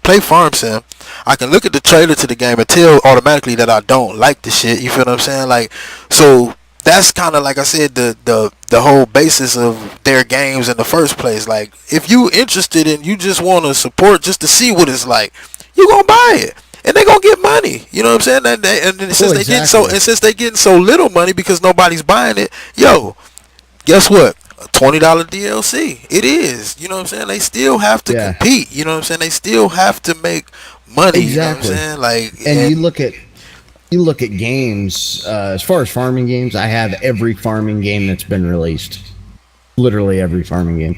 play Farm Sim. I can look at the trailer to the game and tell automatically that I don't like the shit. You feel what I'm saying? Like, so that's kind of, like I said, the whole basis of their games in the first place. Like, if you interested and you just want to support just to see what it's like, you gonna buy it. And they gonna get money, you know what I'm saying? And since they getting so little money because nobody's buying it, yo, guess what? A $20 DLC. It is. You know what I'm saying? They still have to compete. You know what I'm saying? They still have to make money. Exactly. You know what I'm saying? Like, and you look at games. As far as farming games, I have every farming game that's been released. Literally every farming game.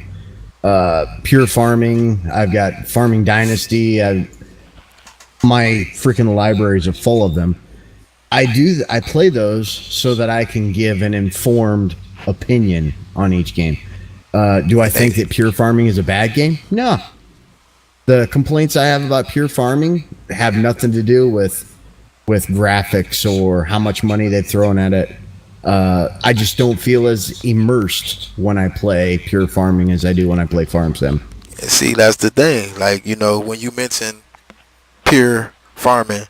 Pure farming. I've got Farming Dynasty. My freaking libraries are full of them. I play those so that I can give an informed opinion on each game. Do I think that pure farming is a bad game? No. The complaints I have about pure farming have nothing to do with graphics or how much money they've thrown at it. I just don't feel as immersed when I play pure farming as I do when I play Farm Sim. See, that's the thing. Like, you know, when you mention pure farming,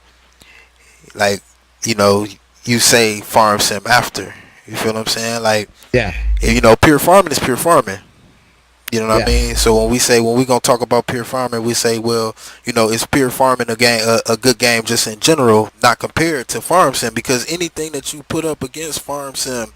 like, you know, you say Farm Sim after. You feel what I'm saying? Like, yeah, you know, pure farming is pure farming. You know what I mean? So when we gonna talk about pure farming, we say, well, you know, is pure farming a good game just in general, not compared to Farm Sim? Because anything that you put up against Farm Sim,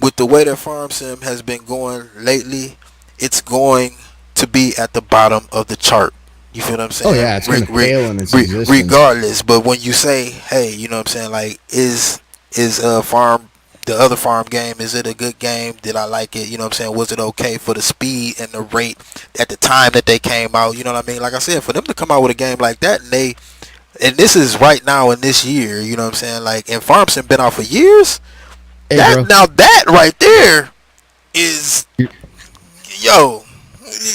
with the way that Farm Sim has been going lately, it's going to be at the bottom of the chart. You feel what I'm saying? Oh yeah, it's going to fail in its existence. Regardless, but when you say, hey, you know what I'm saying, like, is the other farm game, is it a good game? Did I like it? You know what I'm saying? Was it okay for the speed and the rate at the time that they came out? You know what I mean? Like I said, for them to come out with a game like that, and this is right now in this year, you know what I'm saying? Like, and Farm Sim been out for years. Hey, now that right there is, yo,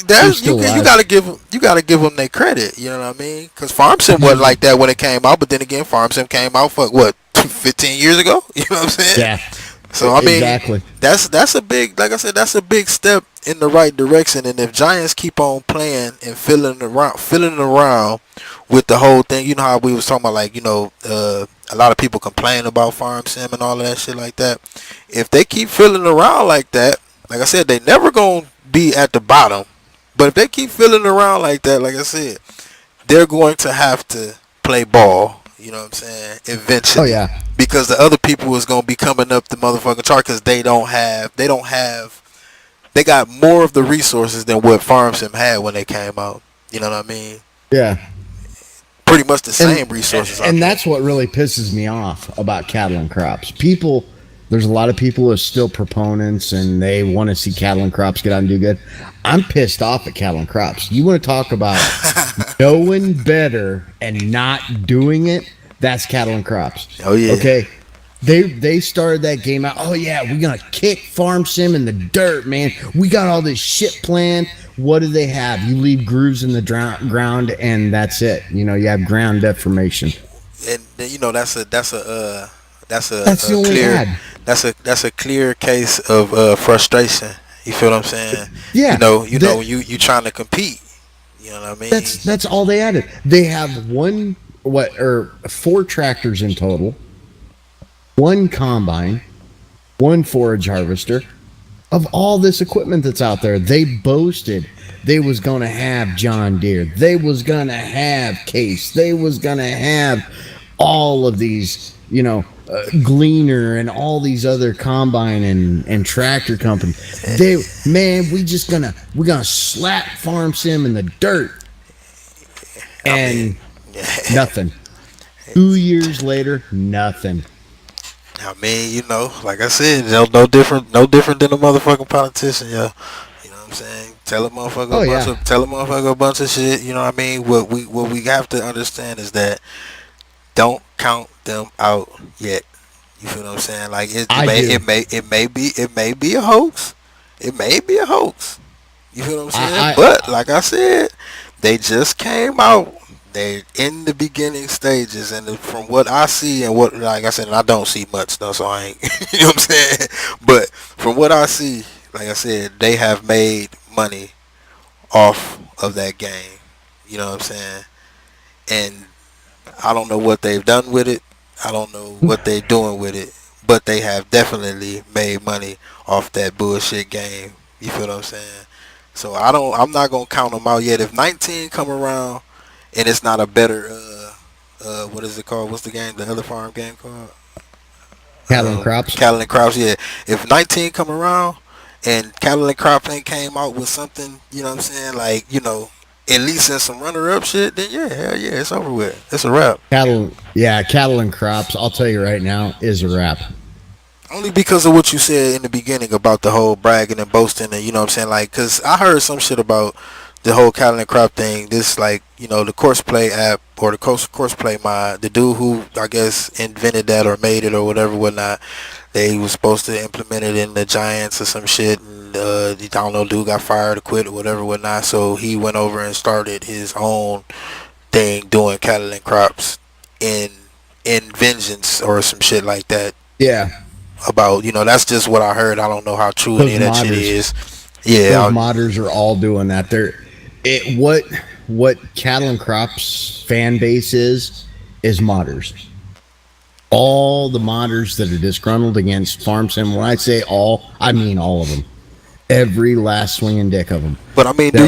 that's you gotta give them their credit. You know what I mean? Because Farm Sim wasn't like that when it came out, but then again, Farm Sim came out for what, 15 years ago? You know what I'm saying? Yeah. So I mean, exactly. That's a big, like I said, that's a big step in the right direction. And if Giants keep on playing and filling around with the whole thing, you know how we was talking about, like, you know, a lot of people complain about Farm Sim and all of that shit like that. If they keep filling around like that, like I said, they never gonna be at the bottom. But if they keep filling around like that, like I said, they're going to have to play ball. You know what I'm saying? Eventually. Oh yeah. Because the other people is gonna be coming up the motherfucking chart because they got more of the resources than what Farm Sim had when they came out. You know what I mean? Yeah. Pretty much the same resources. And that's what really pisses me off about cattle and crops. There's a lot of people who are still proponents and they want to see cattle and crops get out and do good. I'm pissed off at cattle and crops. You want to talk about knowing better and not doing it? That's cattle and crops. Oh yeah. Okay. They started that game out. Oh yeah, we're gonna kick Farm Sim in the dirt, man. We got all this shit planned. What do they have? You leave grooves in the ground, and that's it. You know, you have ground deformation. And you know that's a clear case of frustration. You feel what I'm saying? Yeah. You trying to compete. You know what I mean? That's all they added. They have 4 tractors in total, 1 combine, 1 forage harvester. Of all this equipment that's out there, they boasted they was gonna have John Deere, they was gonna have Case, they was gonna have all of these, you know, Gleaner and all these other combine and tractor companies. We're gonna slap Farm Sim in the dirt, and nothing. 2 years later, nothing. I mean, you know, like I said, no different than a motherfucking politician, yo. You know what I'm saying? Tell a motherfucker a bunch of shit. You know what I mean? What we have to understand is that don't count them out yet. You feel what I'm saying? Like it may be a hoax. It may be a hoax. You feel what I'm saying? But like I said, they just came out They're in the beginning stages, and from what I see and what, like I said, and I don't see much though, so I ain't, you know what I'm saying. But from what I see, like I said, they have made money off of that game. You know what I'm saying? And I don't know what they've done with it. I don't know what they're doing with it, but they have definitely made money off that bullshit game. You feel what I'm saying? So I'm not gonna count them out yet. If 19 come around and it's not a better, what is it called? What's the game? The other farm game called? Cattle and crops. Cattle and Crops. Yeah. If 19 come around and Cattle and Crops ain't came out with something, you know what I'm saying? Like, at least in some runner-up shit, then yeah, hell yeah, it's over with. It's a wrap. Cattle and crops. I'll tell you right now, is a wrap. Only because of what you said in the beginning about the whole bragging and boasting, and you know what I'm saying, like, cause I heard some shit about the whole Cattle and Crop thing. This, like, the Courseplay app or the Courseplay mod, the dude who I guess invented that or made it or whatever, whatnot. They was supposed to implement it in the Giants or some shit, and I don't know, dude got fired or quit or whatever, whatnot. So he went over and started his own thing doing Cattle and Crops in Vengeance or some shit like that. Yeah. About, that's just what I heard. I don't know how true Those any of that shit modders. is. Yeah, Those modders are all doing that. What Cattle and Crops fan base is modders. All the modders that are disgruntled against Farm Sim. When I say all, I mean all of them. Every last swinging dick of them. But I mean, do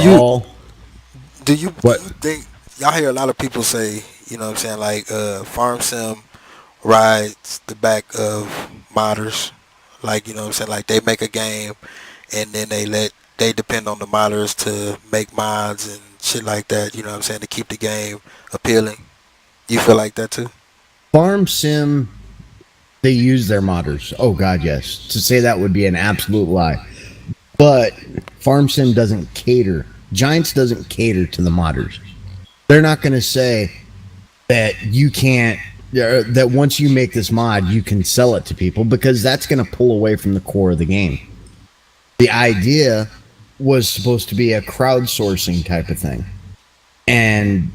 you think, y'all hear a lot of people say, you know what I'm saying, like, Farm Sim rides the back of modders, like, you know what I'm saying, like, they make a game and then they depend on the modders to make mods and shit like that, you know what I'm saying, to keep the game appealing. You feel like that too? Farm Sim, they use their modders. Oh god, yes. To say that would be an absolute lie. But Farm Sim doesn't cater. Giants doesn't cater to the modders. They're not going to say that you can't, that once you make this mod, you can sell it to people, because that's going to pull away from the core of the game. The idea was supposed to be a crowdsourcing type of thing. And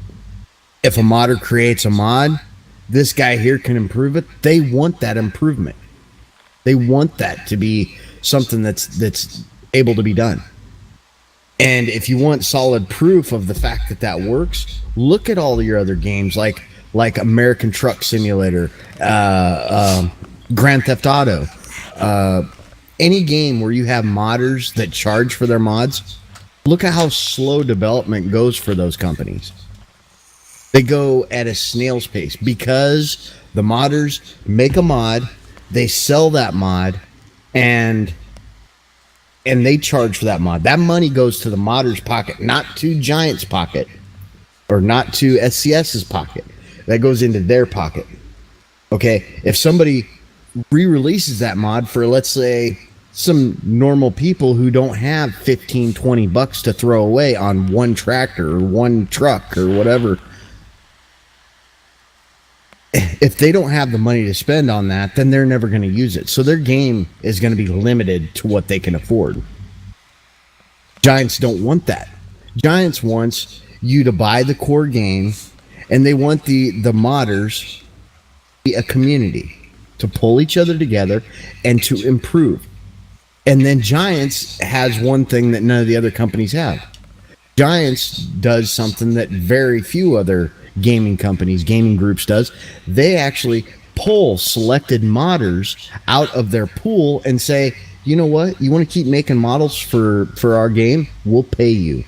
if a modder creates a mod, this guy here can improve it. They want that improvement. They want that to be something that's able to be done. And if you want solid proof of the fact that that works, look at all your other games like American Truck Simulator, Grand Theft Auto, any game where you have modders that charge for their mods. Look at how slow development goes for those companies. They go at a snail's pace because the modders make a mod, they sell that mod, and they charge for that mod. That money goes to the modder's pocket, not to Giant's pocket, or not to SCS's pocket. That goes into their pocket. Okay, if somebody re-releases that mod for, let's say, some normal people who don't have $15-20 to throw away on one tractor or one truck or whatever, if they don't have the money to spend on that, then they're never going to use it. So their game is going to be limited to what they can afford. Giants don't want that. Giants wants you to buy the core game, and they want the modders to be a community, to pull each other together and to improve. And then Giants has one thing that none of the other companies have. Giants does something that very few other gaming companies, gaming groups does. They actually pull selected modders out of their pool and say, you know what, you want to keep making models for our game, we'll pay you.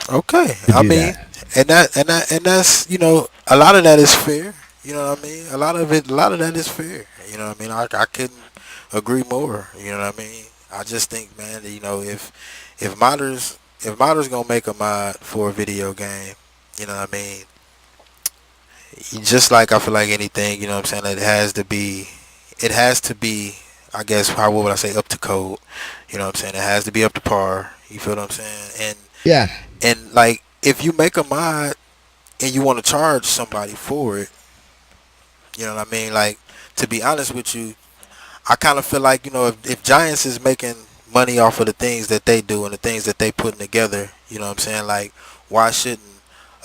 Okay, I mean, and that's, a lot of that is fair. You know what I mean? A lot of that is fair. You know what I mean? I couldn't agree more. You know what I mean? I just think, man, that, if modders gonna make a mod for a video game, you know what I mean? Just like I feel like anything, you know what I'm saying, it has to be, I guess, what would I say, up to code. You know what I'm saying? It has to be up to par. You feel what I'm saying? And yeah. And like, if you make a mod and you want to charge somebody for it, you know what I mean? Like, to be honest with you, I kind of feel like, if Giants is making money off of the things that they do and the things that they putting together, you know what I'm saying? Like, why shouldn't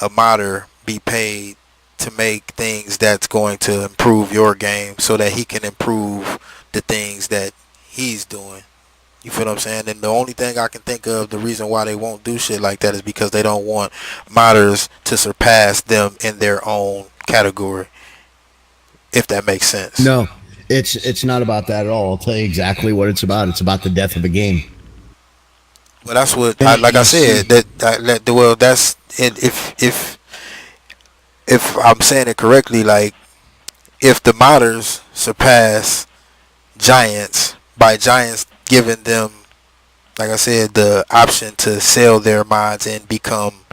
a modder be paid to make things that's going to improve your game so that he can improve the things that he's doing. You feel what I'm saying? And the only thing I can think of, the reason why they won't do shit like that is because they don't want modders to surpass them in their own category. If that makes sense. No, it's not about that at all. I'll tell you exactly what it's about. It's about the death of a game. Well, that's what, like I said, well, that's if I'm saying it correctly, like if the modders surpass giants by giants giving them, like I said, the option to sell their mods and become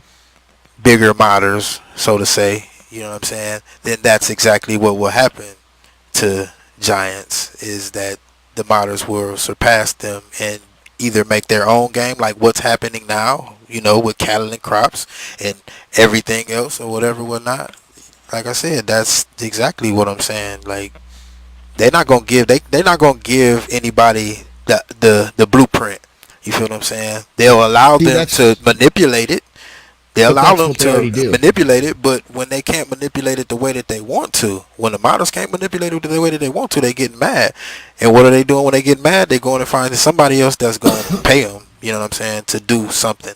bigger modders, so to say, you know what I'm saying, then that's exactly what will happen to giants, is that the modders will surpass them and either make their own game like what's happening now, you know, with cattle and crops and everything else or whatever, whatnot. Like I said, that's exactly what I'm saying. Like they're not gonna give anybody the blueprint. You feel what I'm saying? They'll allow them to manipulate it. They allow them to manipulate it, but when they can't manipulate it the way that they want to, when the models can't manipulate it the way that they want to, they get mad. And what are they doing when they get mad? They're going to find somebody else that's going to pay them, you know what I'm saying, to do something.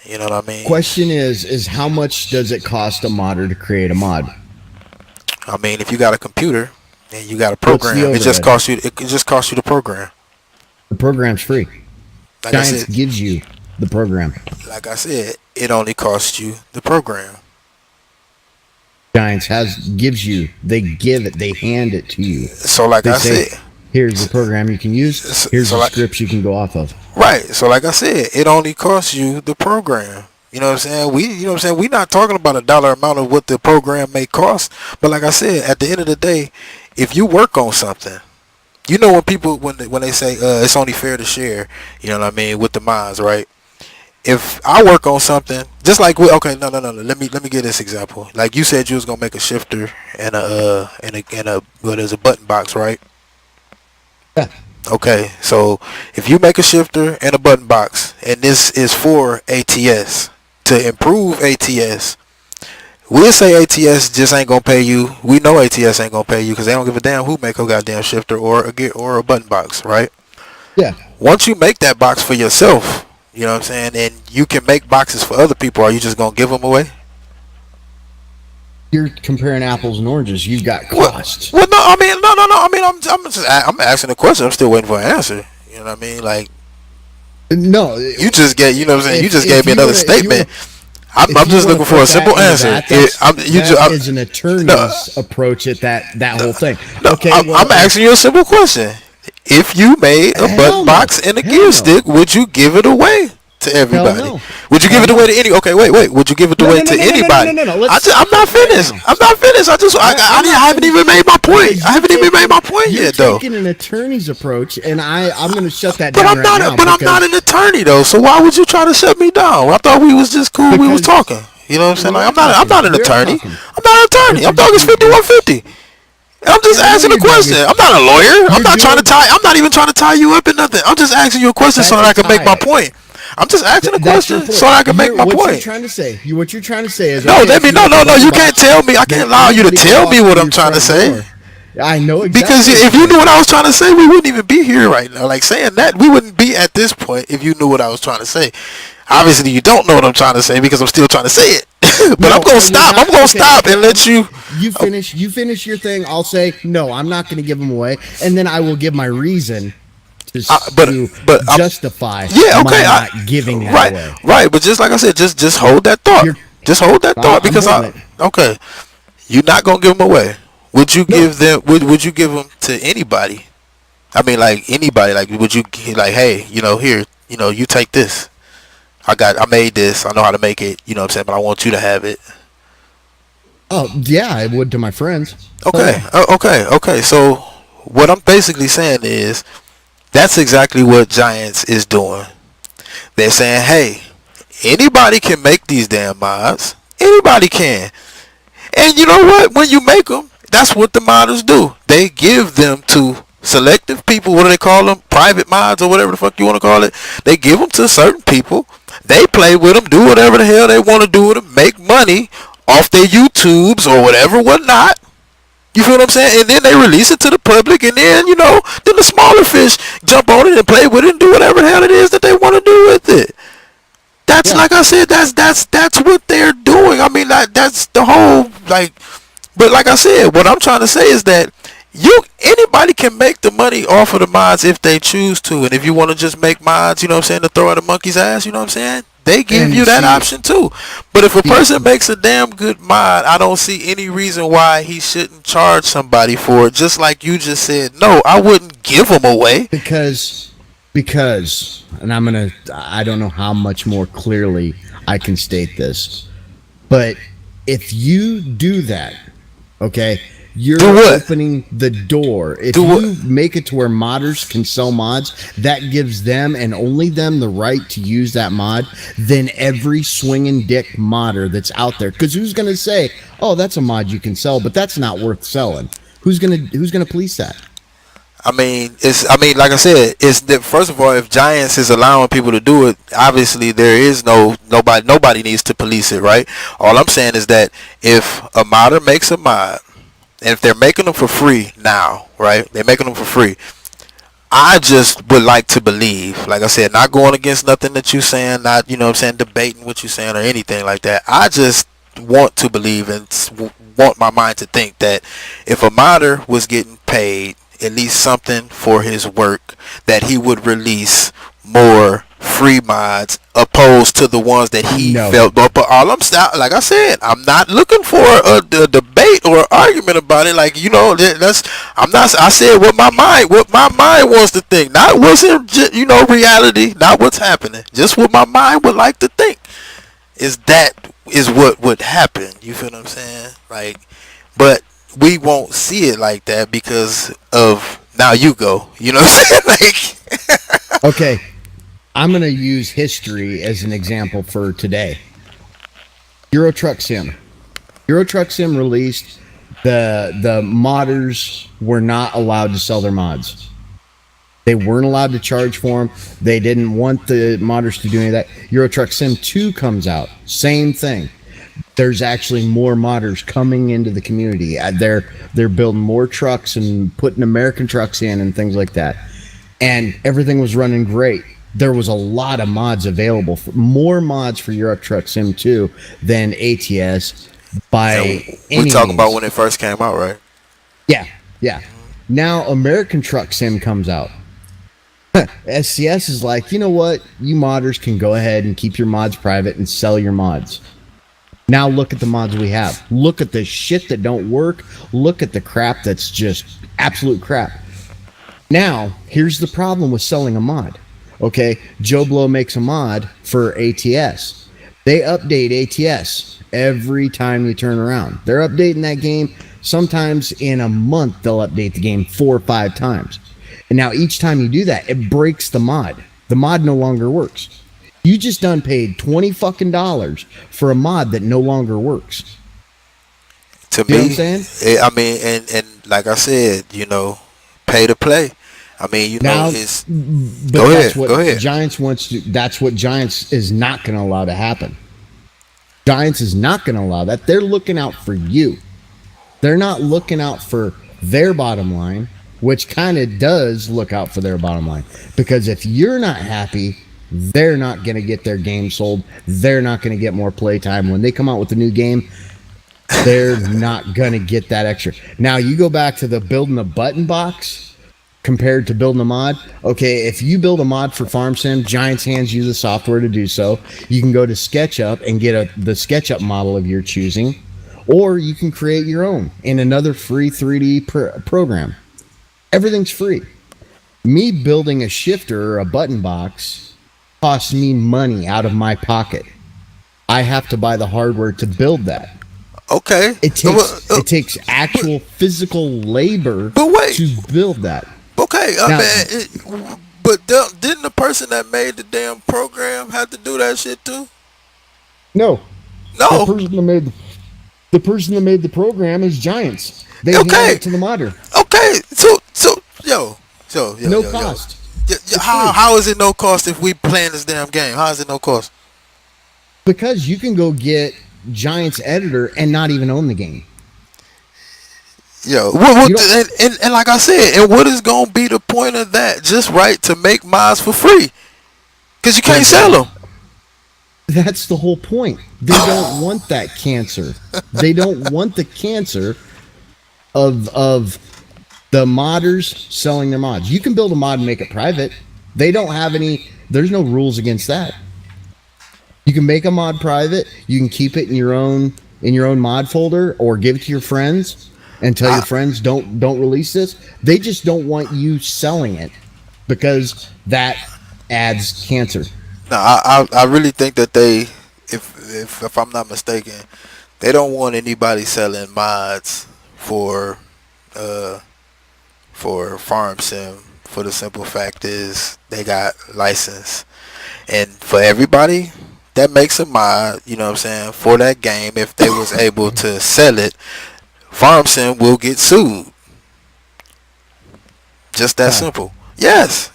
You know what I mean? Question is how much does it cost a modder to create a mod? I mean, if you got a computer and you got a program, it just costs you the program. The program's free. Like Giants gives you the program. Like I said, it only costs you the program. Giants they hand it to you. So like I said, here's the program you can use. Here's the scripts you can go off of. Right. So like I said, it only costs you the program. You know what I'm saying? We're not talking about a dollar amount of what the program may cost. But like I said, at the end of the day, if you work on something, you know, when people when they say it's only fair to share, you know what I mean, with the mods, right? If I work on something, just like no. Let me give this example. Like you said, you was gonna make a shifter and there's a button box, right? Yeah. Okay, so if you make a shifter and a button box, and this is for ATS to improve ATS, we'll say ATS just ain't gonna pay you. We know ATS ain't gonna pay you because they don't give a damn who make a goddamn shifter or a button box, right? Yeah. Once you make that box for yourself, you know what I'm saying, and you can make boxes for other people, are you just gonna give them away? You're comparing apples and oranges. You've got costs. Well, no. I mean, I'm asking a question. I'm still waiting for an answer. You know what I mean? Like, no. You just get. You know what I'm saying? You just gave me another statement. I'm just looking for a simple answer. That is an attorney's approach at that whole thing. Okay, I'm asking you a simple question. If you made a button box and a gear stick, would you give it away to everybody? No. Would you give it away to any? Okay, wait. Would you give it away to anybody? No. I'm not finished. I haven't even made my point. I haven't even made my point yet, though. You're taking an attorney's approach, and I'm going to shut that down. I'm not an attorney though. So why would you try to shut me down? I thought we was just cool. We was talking. You know what I'm saying? Like, I'm not an attorney. I'm not an attorney. I'm talking 5150. I'm just asking a question. I'm not a lawyer. I'm not even trying to tie you up in nothing. I'm just asking you a question so that I can make my point. I'm just asking a question so I can make my point. What you're trying to say is no. You can't tell me. I can't allow you to tell me what I'm trying to say. I know exactly. Because if you knew what I was trying to say, we wouldn't even be here right now. Like saying that, we wouldn't be at this point if you knew what I was trying to say. Obviously, you don't know what I'm trying to say because I'm still trying to say it. But I'm gonna stop. I'm gonna stop and let you. You finish your thing. I'll say no. I'm not gonna give them away, and then I will give my reason to justify. Yeah, okay. Not giving that away. Right. But just like I said, just hold that thought. Just hold that thought because okay. You're not gonna give them away. Would you give them? Would you give them to anybody? I mean, like anybody. Like, would you like, hey, here, you take this. I made this. I know how to make it. You know what I'm saying? But I want you to have it. Oh yeah, I would to my friends. Okay. Okay. So what I'm basically saying is that's exactly what Giants is doing. They're saying, hey, anybody can make these damn mods. Anybody can. And you know what? When you make them, that's what the modders do. They give them to selective people. What do they call them? Private mods or whatever the fuck you want to call it. They give them to certain people They play with them, do whatever the hell they want to do with them, make money off their YouTubes or whatever, whatnot. You feel what I'm saying? And then they release it to the public, and then, then the smaller fish jump on it and play with it and do whatever the hell it is that they want to do with it. That's like I said, that's what they're doing. I mean, that's the whole, like, but like I said, what I'm trying to say is that anybody can make the money off of the mods if they choose to, and if you want to just make mods, you know what I'm saying, to throw at a monkey's ass, you know what I'm saying, they give you that option too. But if a person makes a damn good mod, I don't see any reason why he shouldn't charge somebody for it. Just like you just said, no, I wouldn't give them away because, and I don't know how much more clearly I can state this, but if you do that, okay, you're opening the door. If you make it to where modders can sell mods, that gives them and only them the right to use that mod, then every swinging dick modder that's out there, because who's going to say, oh, that's a mod you can sell, but that's not worth selling? Who's gonna police that? I mean, like I said, first of all, if Giants is allowing people to do it, obviously there is nobody needs to police it, right? All I'm saying is that if a modder makes a mod, and if they're making them for free now, right? They're making them for free. I just would like to believe, like I said, not going against nothing that you're saying, not, debating what you're saying or anything like that. I just want to believe and want my mind to think that if a modder was getting paid at least something for his work, that he would release more free mods opposed to the ones that he felt. But all like I said, I'm not looking for a debate or argument about it. Like, I said what my mind wants to think, not what's in reality, not what's happening, just what my mind would like to think is what would happen. You feel what I'm saying? Like, but we won't see it like that because of now you go. You know what I'm saying? Like, okay. I'm going to use history as an example for today. Euro Truck Sim. Euro Truck Sim released, the modders were not allowed to sell their mods. They weren't allowed to charge for them. They didn't want the modders to do any of that. Euro Truck Sim 2 comes out. Same thing. There's actually more modders coming into the community. They're building more trucks and putting American trucks in and things like that. And everything was running great. There was a lot of mods available, more mods for Euro Truck Sim 2 than ATS by any we talking means. about when it first came out, right? Yeah. Now American Truck Sim comes out. SCS is like, you know what? You modders can go ahead and keep your mods private and sell your mods. Now look at the mods we have. Look at the shit that don't work. Look at the crap that's just absolute crap. Now, here's the problem with selling a mod. Okay, Joe Blow makes a mod for ATS. They update ATS every time you turn around. They're updating that game. Sometimes in a month, they'll update the game 4 or 5 times. And now each time you do that, it breaks the mod. The mod no longer works. You just done paid $20 fucking for a mod that no longer works. To you me, know what I'm saying? I mean, and like I said, pay to play. I mean, it's. Go ahead. Giants wants to. That's what Giants is not going to allow to happen. Giants is not going to allow that. They're looking out for you. They're not looking out for their bottom line, which kind of does look out for their bottom line. Because if you're not happy, they're not going to get their game sold. They're not going to get more playtime. When they come out with a new game, they're not going to get that extra. Now, you go back to the building a button box compared to building a mod. Okay, if you build a mod for Farm Sim, Giants hands you the software to do so. You can go to SketchUp and get the SketchUp model of your choosing, or you can create your own in another free 3D program. Everything's free. Me building a shifter or a button box costs me money out of my pocket. I have to buy the hardware to build that. Okay. It takes actual physical labor to build that. Okay, but didn't the person that made the damn program have to do that shit too? No. The person that made the program is Giants. They hand it to the modder. Okay, so no cost. How is it no cost if we playing this damn game? How is it no cost? Because you can go get Giants editor and not even own the game. Yo, and like I said, and what is gonna be the point of that? Just right to make mods for free, because you can't sell them. That's the whole point. They don't want that cancer. They don't want the cancer of the modders selling their mods. You can build a mod and make it private. They don't have any. There's no rules against that. You can make a mod private. You can keep it in your own mod folder, or give it to your friends and tell your friends don't release this. They just don't want you selling it because that adds cancer. No, I really think that they, if I'm not mistaken, they don't want anybody selling mods for Farm Sim, for the simple fact is they got license, and for everybody that makes a mod, you know what I'm saying, for that game, if they was able to sell it, Farm Sim will get sued. Just that simple. Yes,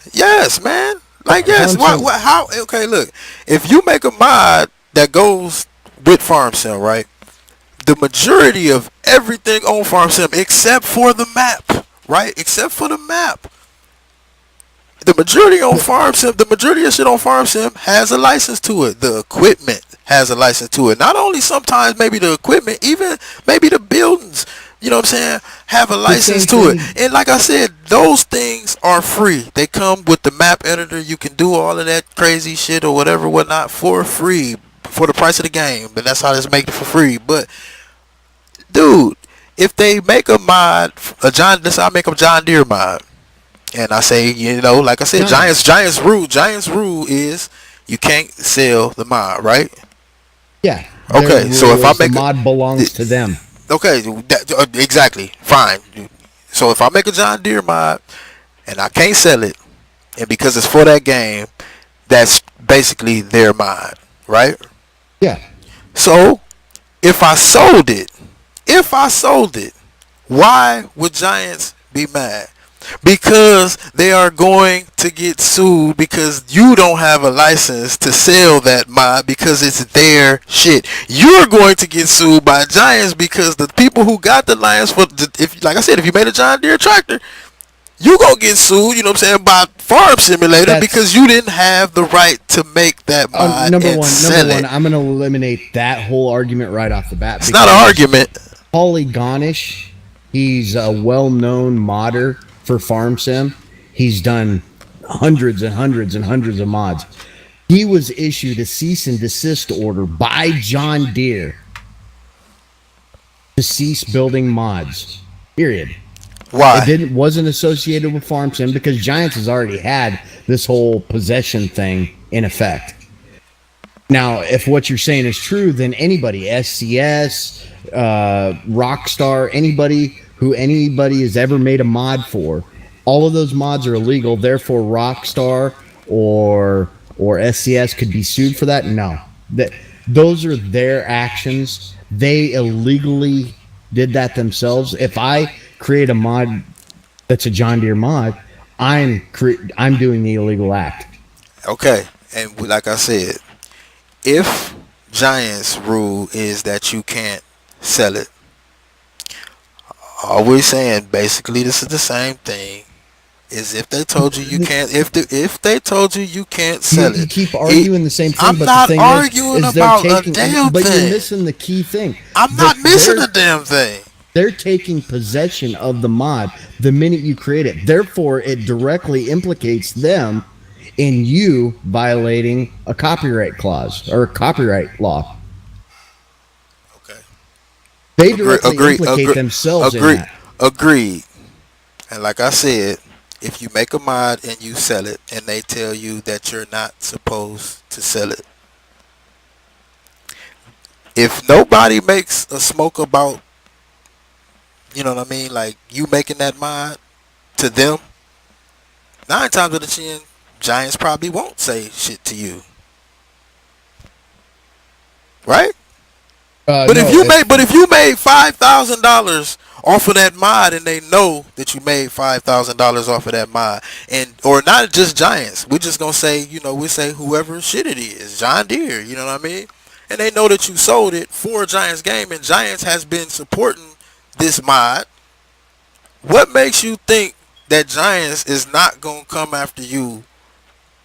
man. Like, yes. Why? How? Okay, look. If you make a mod that goes with Farm Sim, right? The majority of everything on Farm Sim, except for the map, right? Except for the map. The majority on Farm Sim, the majority of shit on Farm Sim has a license to it. The equipment has a license to it. Not only sometimes maybe the equipment, even maybe the buildings, you know what I'm saying, have a license to it. And like I said, those things are free. They come with the map editor. You can do all of that crazy shit or whatever, whatnot for free, for the price of the game. But that's how they make it for free. But dude, if they make a mod, let's say I make a John Deere mod. And I say, you know, like I said, Giants rule is you can't sell the mod, right? Yeah. Okay, so if I make the mod belongs to them. Okay, exactly. Fine. So if I make a John Deere mod and I can't sell it, and because it's for that game, that's basically their mod, right? Yeah. So if I sold it, why would Giants be mad? Because they are going to get sued because you don't have a license to sell that mod because it's their shit. You're going to get sued by Giants because the people who got the license for, if like I said, if you made a John Deere tractor, you gonna get sued, you know what I'm saying, by Farm Simulator because you didn't have the right to make that mod Number sell one, it. I'm gonna eliminate that whole argument right off the bat. It's not an argument. Polygonish, he's a well-known modder for Farm Sim. He's done hundreds and hundreds and hundreds of mods. He was issued a cease and desist order by John Deere to cease building mods. Period. Why? It wasn't associated with Farm Sim because Giants has already had this whole possession thing in effect. Now, if what you're saying is true, then anybody, SCS, Rockstar, anybody has ever made a mod for, all of those mods are illegal. Therefore, Rockstar or SCS could be sued for that. No, those are their actions. They illegally did that themselves. If I create a mod that's a John Deere mod, I'm doing the illegal act. Okay, and like I said, if Giants rule is that you can't sell it, all we're saying basically this is the same thing. Is if they told you you can't, if they told you you can't sell it, you keep arguing the same thing. I'm but not the thing arguing is about taking, a damn but thing. You're missing the key thing. I'm not missing a damn thing. They're taking possession of the mod the minute you create it. Therefore, it directly implicates them in you violating a copyright clause or a copyright law. Okay. They directly implicate themselves in that. Agreed. And like I said, if you make a mod and you sell it and they tell you that you're not supposed to sell it, if nobody makes a smoke about, you know what I mean, like you making that mod to them, 9 times out of 10, Giants probably won't say shit to you. Right? But if you made $5,000 off of that mod and they know that you made $5,000 off of that mod, and or not just Giants, we're just gonna say, you know, we say whoever shit it is, John Deere, you know what I mean? and they know that you sold it for Giants game, and Giants has been supporting this mod, what makes you think that Giants is not gonna come after you?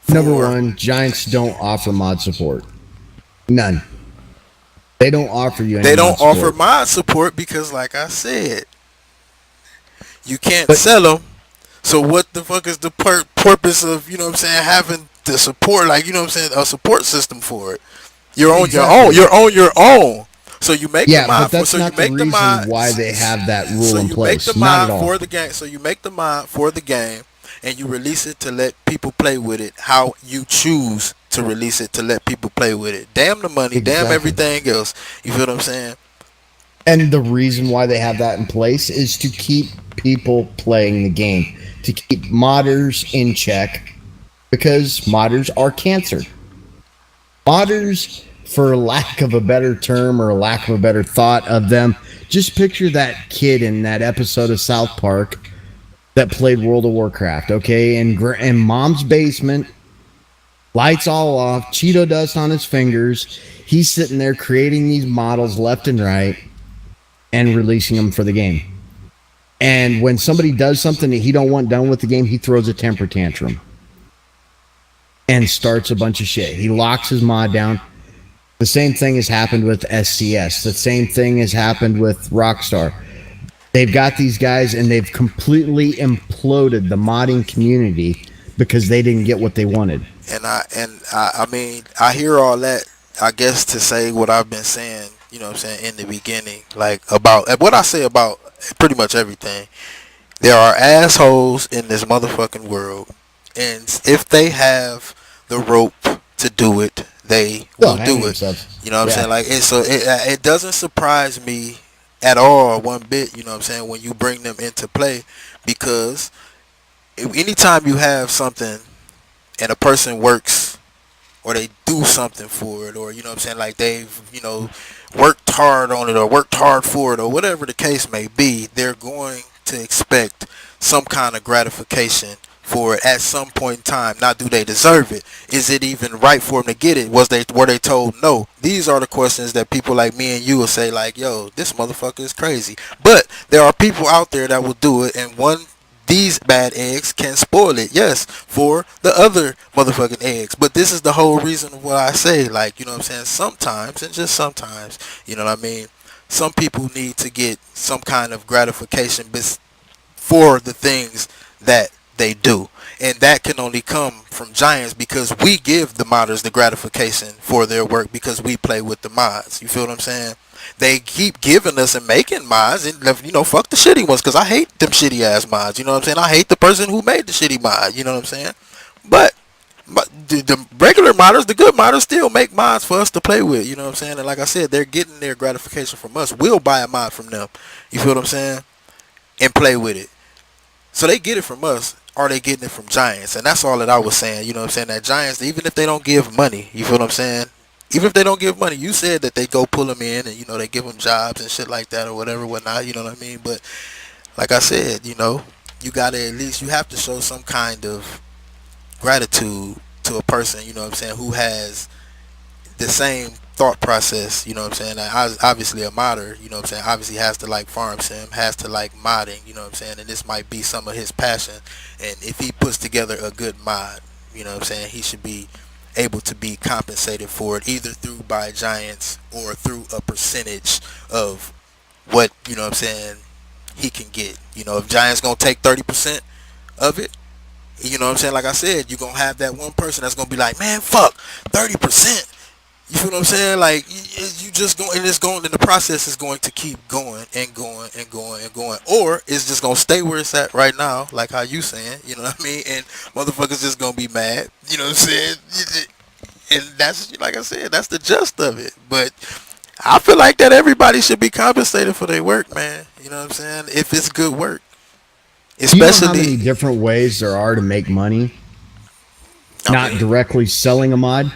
Number one, Giants don't offer mod support. None. They don't offer you any They mod don't offer support. mod support because, like I said, you can't sell them. So what the fuck is the purpose of, you know what I'm saying, having the support, like, you know what I'm saying, a support system for it? You're on your own. You're on your own. So you make the Yeah, mod but that's so you not the make the reason mod why they have that rule so in you make the place. Not at mod all. for the game. So you make the mod for the game, and you release it to let people play with it how you choose to release it to let people play with it. Damn the money, damn Exactly. everything else. You feel what I'm saying? And the reason why they have that in place is to keep people playing the game, to keep modders in check, because modders are cancer. Modders, for lack of a better term or lack of a better thought of them, just picture that kid in that episode of South Park that played World of Warcraft, okay? In mom's basement, lights all off, Cheeto dust on his fingers. He's sitting there creating these models left and right and releasing them for the game. And when somebody does something that he don't want done with the game, he throws a temper tantrum and starts a bunch of shit. He locks his mod down. The same thing has happened with SCS. The same thing has happened with Rockstar. They've got these guys and they've completely imploded the modding community because they didn't get what they wanted. And I mean, I hear all that, I guess, to say what I've been saying, you know what I'm saying, in the beginning, like about what I say about pretty much everything. There are assholes in this motherfucking world, and if they have the rope to do it, they will do it. You know what I'm saying? Like, it doesn't surprise me at all one bit, you know what I'm saying, when you bring them into play, because anytime you have something and a person works or they do something for it, or, you know what I'm saying, like they've, you know, worked hard on it or worked hard for it or whatever the case may be, they're going to expect some kind of gratification for it at some point in time. Now, do they deserve it? Is it even right for them to get it? Were they told no? These are the questions that people like me and you will say, like, yo, this motherfucker is crazy. But there are people out there that will do it, and these bad eggs can spoil it, yes, for the other motherfucking eggs. But this is the whole reason why I say, like, you know what I'm saying, sometimes, and just sometimes, you know what I mean, some people need to get some kind of gratification for the things that they do. And that can only come from Giants, because we give the modders the gratification for their work because we play with the mods. You feel what I'm saying? They keep giving us and making mods, and, you know, fuck the shitty ones, because I hate them shitty ass mods. You know what I'm saying? I hate the person who made the shitty mod. You know what I'm saying? But the regular modders, the good modders, still make mods for us to play with. You know what I'm saying? And like I said, they're getting their gratification from us. We'll buy a mod from them. You feel what I'm saying? And play with it. So they get it from us, or they getting it from Giants. And that's all that I was saying. You know what I'm saying? That Giants, even if they don't give money, you feel what I'm saying? Even if they don't give money, you said that they go pull them in and, you know, they give them jobs and shit like that or whatever, whatnot, you know what I mean? But like I said, you know, you got to at least, you have to show some kind of gratitude to a person, you know what I'm saying, who has the same thought process, you know what I'm saying. Obviously a modder, you know what I'm saying, obviously has to like farm sim, has to like modding, you know what I'm saying, and this might be some of his passion. And if he puts together a good mod, you know what I'm saying, he should be able to be compensated for it, either through by Giants or through a percentage of what, you know what I'm saying, he can get. You know, if Giants gonna take 30% of it, you know what I'm saying, like I said, you're gonna have that one person that's gonna be like, man, fuck 30%. You feel what I'm saying? Like, you just going, and it's going, and the process is going to keep going and going and going and going, or it's just gonna stay where it's at right now, like how you saying, you know what I mean? And motherfuckers just gonna be mad, you know what I'm saying? And that's, like I said, that's the gist of it. But I feel like that everybody should be compensated for their work, man. You know what I'm saying? If it's good work, especially. Do you know how many different ways there are to make money? Not directly selling a mod.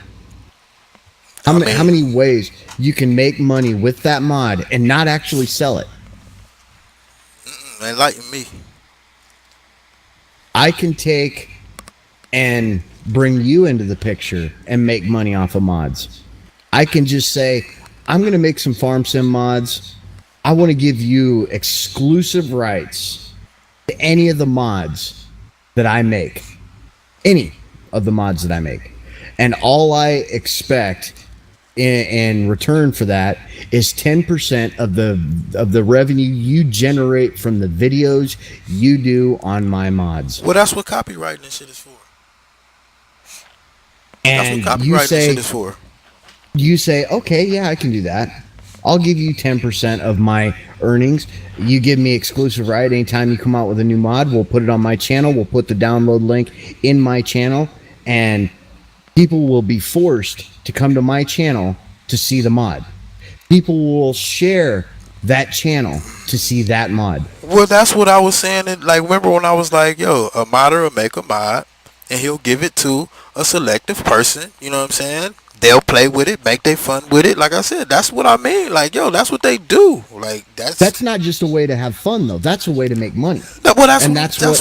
How many ways you can make money with that mod and not actually sell it? Enlighten me. I can take and bring you into the picture and make money off of mods. I can just say, I'm going to make some farm sim mods. I want to give you exclusive rights to any of the mods that I make. Any of the mods that I make. And all I expect in return for that is 10% of the revenue you generate from the videos you do on my mods. Well, that's what copywriting and shit is for. And that's what copywriting and shit is for. You say, okay, yeah, I can do that. I'll give you 10% of my earnings. You give me exclusive right. Anytime you come out with a new mod, we'll put it on my channel. We'll put the download link in my channel, and people will be forced to come to my channel to see the mod. People will share that channel to see that mod. Well, that's what I was saying. Like, remember when I was like, yo, a modder will make a mod, and he'll give it to a selective person. You know what I'm saying? They'll play with it, make their fun with it. Like I said, that's what I mean. Like, yo, that's what they do. Like, that's not just a way to have fun, though. That's a way to make money. Well, that's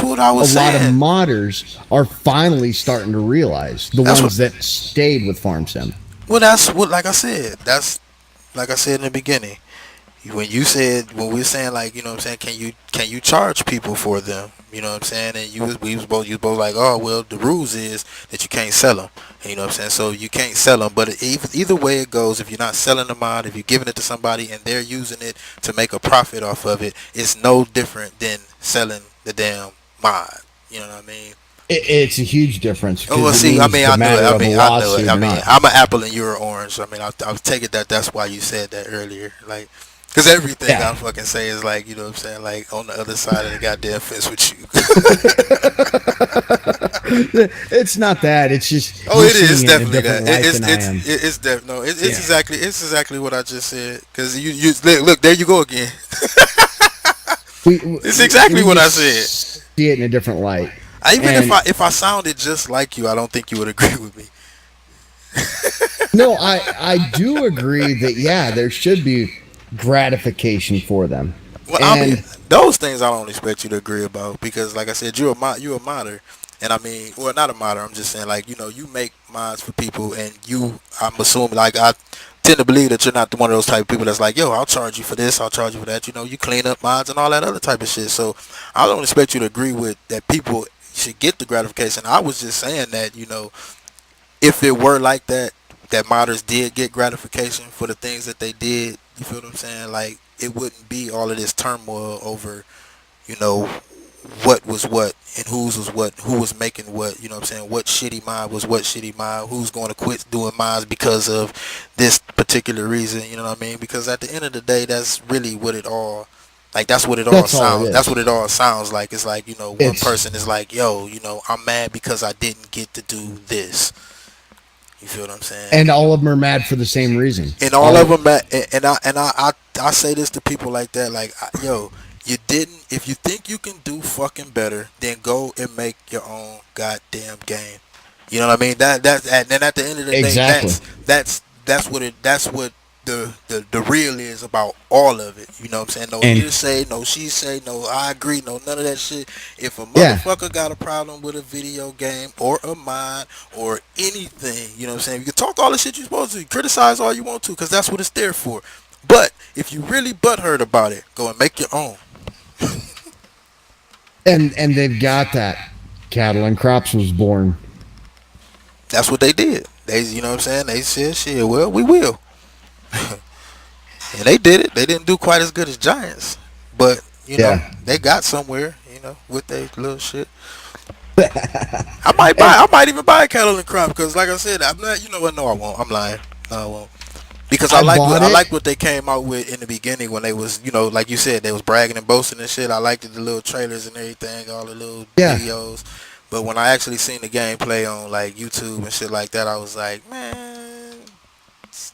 what I was saying. A lot of modders are finally starting to realize. The ones that stayed with Farm Sim. Well, that's what, like I said. That's like I said in the beginning. When we're saying, like, you know what I'm saying, can you charge people for them? You know what I'm saying? And we was both like, oh, well, the rules is that you can't sell them. And you know what I'm saying? So you can't sell them. But either way it goes, if you're not selling the mod, if you're giving it to somebody and they're using it to make a profit off of it, it's no different than selling the damn mod. You know what I mean? It's a huge difference. Oh, well, see, I know it. I'm an apple and you're an orange. I mean, I'll take it that's why you said that earlier. Like, because everything I fucking say is like, you know what I'm saying, like on the other side of the goddamn fence with you. It's not that. It's just. Oh, it is definitely that. It's exactly what I just said. Because you look, there you go again. It's exactly what I said. See it in a different light. If I sounded just like you, I don't think you would agree with me. No, I do agree that there should be gratification for them. Well, I mean, those things I don't expect you to agree about, because like I said, you're a modder, and I mean, well, not a modder, I'm just saying, like, you know, you make mods for people, and I'm assuming, like, I tend to believe that you're not one of those type of people that's like, yo, I'll charge you for this, I'll charge you for that. You know, you clean up mods and all that other type of shit. So I don't expect you to agree with that people should get the gratification. I was just saying that, you know, if it were like that modders did get gratification for the things that they did, you feel what I'm saying? Like, it wouldn't be all of this turmoil over, you know, what was what and whose was what, who was making what, you know what I'm saying? What shitty mod was what shitty mod, who's going to quit doing mods because of this particular reason, you know what I mean? Because at the end of the day, that's really what it all, like, that's what it all sounds. That's what it all sounds like. It's like, you know, one person is like, yo, you know, I'm mad because I didn't get to do this. You feel what I'm saying? And all of them are mad for the same reason. And all of them mad. And I say this to people like that, like, yo, you didn't. If you think you can do fucking better, then go and make your own goddamn game. You know what I mean? And then at the end of the day, that's what the real is about all of it. You know what I'm saying? No you say, no she say, no I agree, no none of that shit. If a motherfucker got a problem with a video game or a mod or anything, you know what I'm saying? You can talk all the shit you're supposed to, criticize all you want to, because that's what it's there for. But if you really butthurt about it, go and make your own. and they've got that. Cattle and Crops was born. That's what they did. They, you know what I'm saying? They said, shit, well, we will. And they did it. They didn't do quite as good as Giants, but you know, they got somewhere, you know, with their little shit. I might even buy a Cattle and Crop, because like I said, I'm not, you know what, no I won't. I'm lying. No, I won't. Because I like what they came out with in the beginning, when they was, you know, like you said, they was bragging and boasting and shit. I liked the little trailers and everything, all the little videos. But when I actually seen the gameplay on like YouTube and shit like that, I was like, man.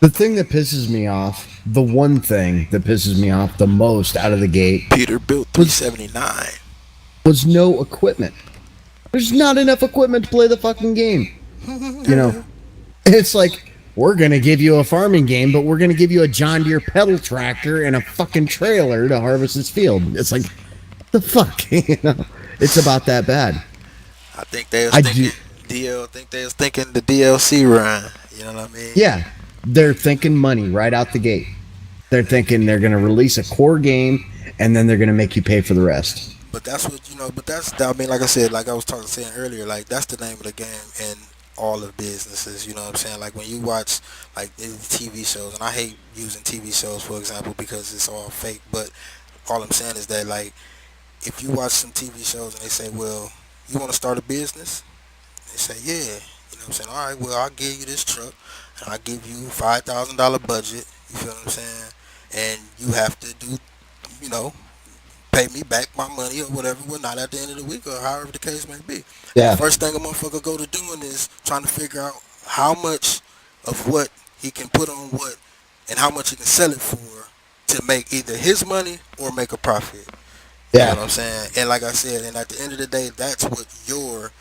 The thing that pisses me off, the one thing that pisses me off the most out of the gate, Peterbilt 379, was no equipment. There's not enough equipment to play the fucking game. You know, it's like, we're going to give you a farming game, but we're going to give you a John Deere pedal tractor and a fucking trailer to harvest this field. It's like, the fuck, you know? It's about that bad. I think they was thinking the DLC run. You know what I mean? Yeah. they're thinking money right out the gate. They're thinking they're going to release a core game and then they're going to make you pay for the rest. But that's what you know. But that's I mean, like I said, like I was saying earlier, like that's the name of the game in all of businesses. You know what I'm saying? Like when you watch like TV shows, and I hate using TV shows for example because it's all fake. But all I'm saying is that like if you watch some TV shows and they say, well, you want to start a business? They say, yeah. You know what I'm saying? All right, well, I'll give you this truck and I'll give you $5,000 budget. You feel what I'm saying? And you have to do, you know, pay me back my money or whatever, not at the end of the week or however the case may be. Yeah. The first thing a motherfucker go to doing is trying to figure out how much of what he can put on what and how much he can sell it for to make either his money or make a profit. You know what I'm saying? And like I said, and at the end of the day, that's what your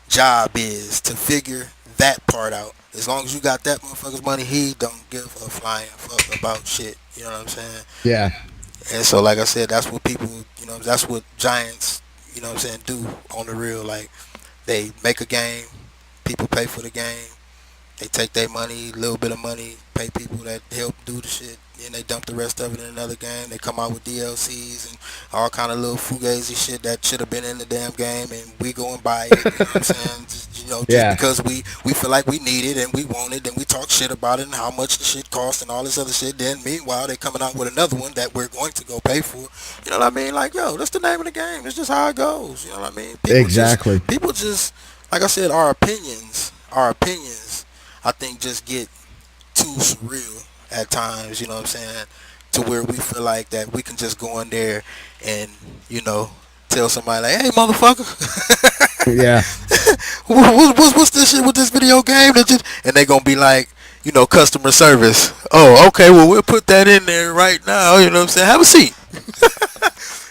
job is, to figure that part out. As long as you got that motherfucker's money, he don't give a flying fuck about shit. You know what I'm saying? Yeah. And so, like I said, that's what people, you know, that's what giants, you know what I'm saying, do on the real. Like, they make a game, people pay for the game, they take their money, a little bit of money, pay people that help do the shit, and they dump the rest of it in another game. They come out with DLCs and all kind of little fugazi shit that should have been in the damn game, and we go and buy it. You know what I'm saying? Just because we feel like we need it and we want it, and we talk shit about it and how much the shit costs and all this other shit. Then meanwhile, they coming out with another one that we're going to go pay for. You know what I mean? Like, yo, that's the name of the game. It's just how it goes. You know what I mean? People just, like I said, our opinions, I think just get too surreal at times, you know what I'm saying, to where we feel like that we can just go in there and, you know, tell somebody like, hey, motherfucker, yeah, what's this shit with this video game? And they gonna be like, you know, customer service. Oh, okay, well, we'll put that in there right now, you know what I'm saying, have a seat.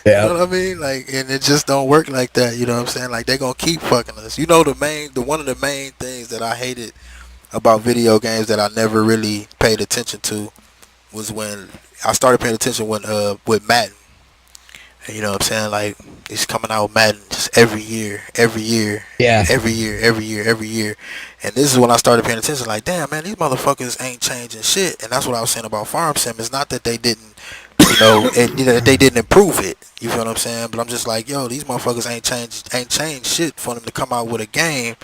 Yeah. You know what I mean? Like, and it just don't work like that, you know what I'm saying? Like, they gonna keep fucking us. You know, one of the main things that I hated about video games that I never really paid attention to was when I started paying attention with Madden. And you know what I'm saying? Like, it's coming out with Madden just every year. Yeah. Every year. And this is when I started paying attention. Like, damn, man, these motherfuckers ain't changing shit. And that's what I was saying about Farm Sim. It's not that they didn't, you know, they didn't improve it. You feel what I'm saying? But I'm just like, yo, these motherfuckers ain't changed shit for them to come out with a game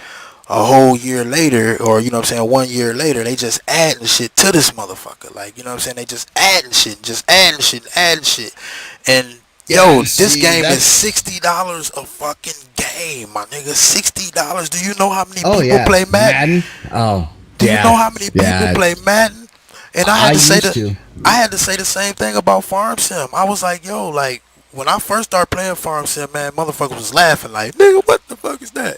a whole year later, or you know what I'm saying, 1 year later. They just adding shit to this motherfucker. Like, you know what I'm saying, they just adding shit. And yo, this game is $60 a fucking game, my nigga. $60. Do you know how many people play Madden? Oh, do you know how many people play Madden? And I had to say the same thing about Farm Sim. I was like, yo, like, when I first started playing Farm Sim, man, motherfuckers was laughing like, nigga, what the fuck is that?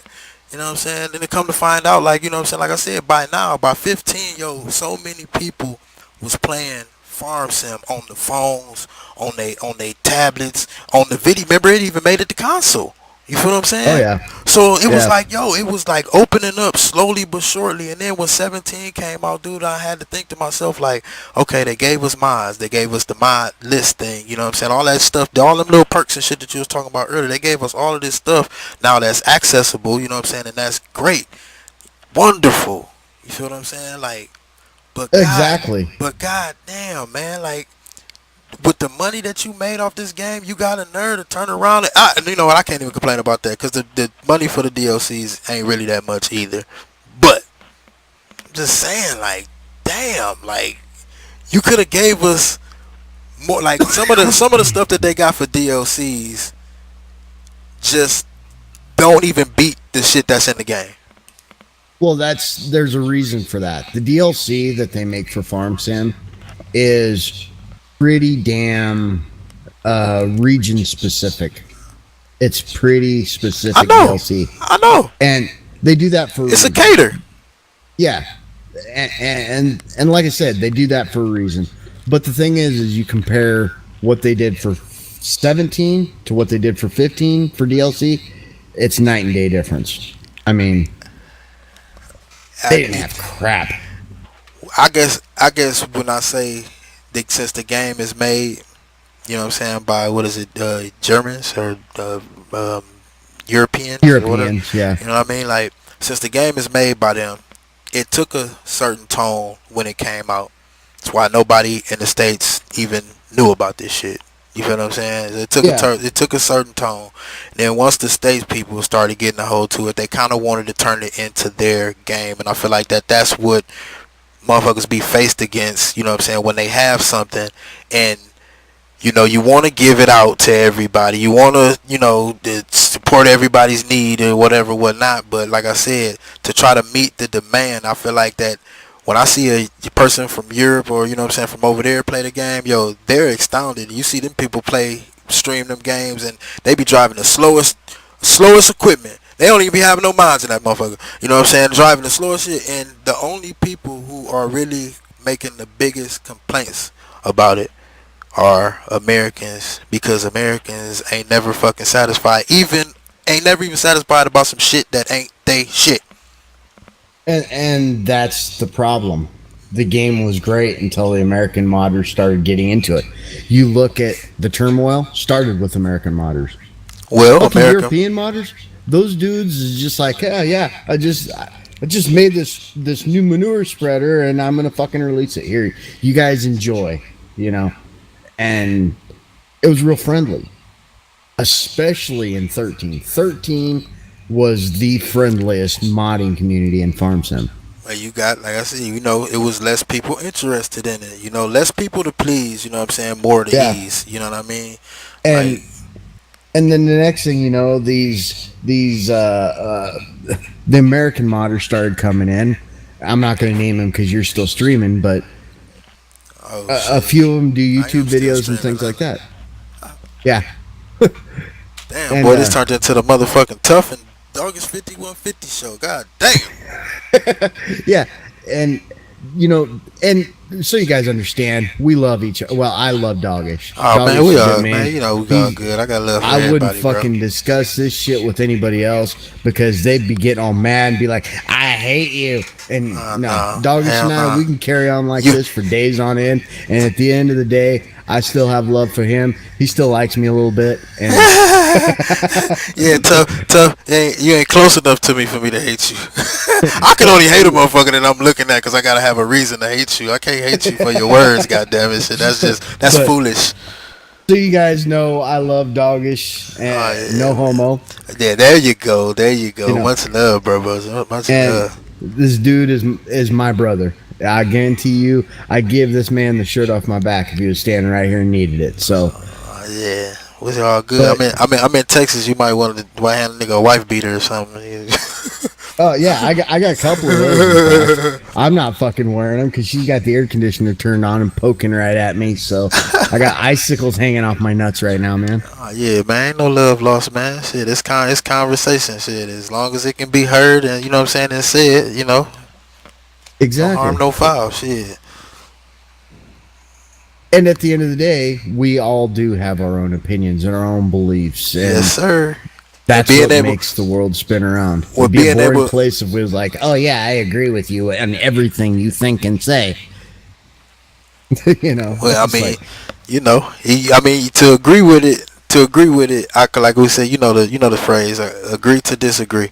You know what I'm saying? Then it come to find out, like, you know what I'm saying, like I said, by now, by 15, yo, so many people was playing Farm Sim on the phones, on they tablets, on the video. Remember, it even made it to console. You feel what I'm saying? Oh, yeah. So it was like, yo, it was like opening up slowly but surely. And then when 17 came out, dude, I had to think to myself, like, okay, they gave us mods. They gave us the mod list thing. You know what I'm saying? All that stuff, all them little perks and shit that you was talking about earlier, they gave us all of this stuff now that's accessible, you know what I'm saying? And that's great. Wonderful. You feel what I'm saying? Like, but God damn, man, like, with the money that you made off this game, you got a nerve to turn around. And you know what? I can't even complain about that because the money for the DLCs ain't really that much either. But I'm just saying, like, damn, like, you could have gave us more. Like, some of the stuff that they got for DLCs just don't even beat the shit that's in the game. Well, there's a reason for that. The DLC that they make for Farm Sim is pretty damn region specific. It's pretty specific DLC. I know. And they do that for it's a cater. Yeah. And like I said, they do that for a reason. But the thing is you compare what they did for 17 to what they did for 15 for DLC, it's night and day difference. I mean, they didn't have crap. I guess when I say since the game is made, you know what I'm saying, by what is it, Germans or Europeans, yeah. You know what I mean? Like, since the game is made by them, it took a certain tone when it came out. That's why nobody in the States even knew about this shit. You feel what I'm saying? It took it took a certain tone. And then once the States people started getting a hold to it, they kind of wanted to turn it into their game. And I feel like that's what motherfuckers be faced against, you know what I'm saying, when they have something and you want to give it out to everybody. You want to, support everybody's need or whatever, whatnot. But like I said, to try to meet the demand, I feel like that when I see a person from Europe or, from over there play the game, they're astounded. You see them people stream them games, and they be driving the slowest equipment. They don't even be having no minds in that motherfucker. You know what I'm saying? Driving the slowest shit. And the only people who are really making the biggest complaints about it are Americans, because Americans ain't never fucking satisfied. Ain't never even satisfied about some shit that ain't they shit. And that's the problem. The game was great until the American modders started getting into it. You look at the turmoil, started with American modders. Well, European modders, those dudes is just like, yeah, I just made this new manure spreader and I'm gonna fucking release it. Here, you guys enjoy, and it was real friendly, especially in 13. 13 was the friendliest modding community in farm sim. Well, you got, like I said, it was less people interested in it. Less people to please. You know what I'm saying? More to ease. You know what I mean? And then the next thing you know, these the American modders started coming in. I'm not going to name them because you're still streaming, but a few of them do YouTube videos and things like that. Yeah. Damn, boy, this turned into the motherfucking Tough and August 5150 show. God damn. Yeah, and and so you guys understand, we love each other. Well, I love Doggish. Oh, Doggish man, we are, man. We all good. I got love for everybody, wouldn't fucking discuss this shit with anybody else because they'd be getting all mad and be like, I hate you. And no, Doggish and I, we can carry on like this for days on end. And at the end of the day, I still have love for him. He still likes me a little bit. And yeah, tough. You ain't close enough to me for me to hate you. I can only hate a motherfucker that I'm looking at because I gotta have a reason to hate you. I can't hate you for your words, goddammit. Shit, that's foolish. So you guys know I love Doggish and no homo. Yeah, there you go. Much love, bro. Much love. This dude is my brother. I guarantee you, I give this man the shirt off my back if he was standing right here and needed it. So, yeah, was all good. I'm in Texas. You might want to hand a nigga a wife beater or something. Oh yeah, I got a couple of those. I'm not fucking wearing them because she's got the air conditioner turned on and poking right at me. So I got icicles hanging off my nuts right now, man. Oh yeah, man, ain't no love lost, man. Shit, it's conversation. Shit, as long as it can be heard and you know what I'm saying and said, Exactly. No harm, no foul. Shit. And at the end of the day, we all do have our own opinions and our own beliefs. And yes, sir. That's what makes the world spin around. It'd be a boring place if we was like, oh yeah, I agree with you on everything you think and say. Well, I mean, to agree with it, I could, like we said, the phrase, agree to disagree.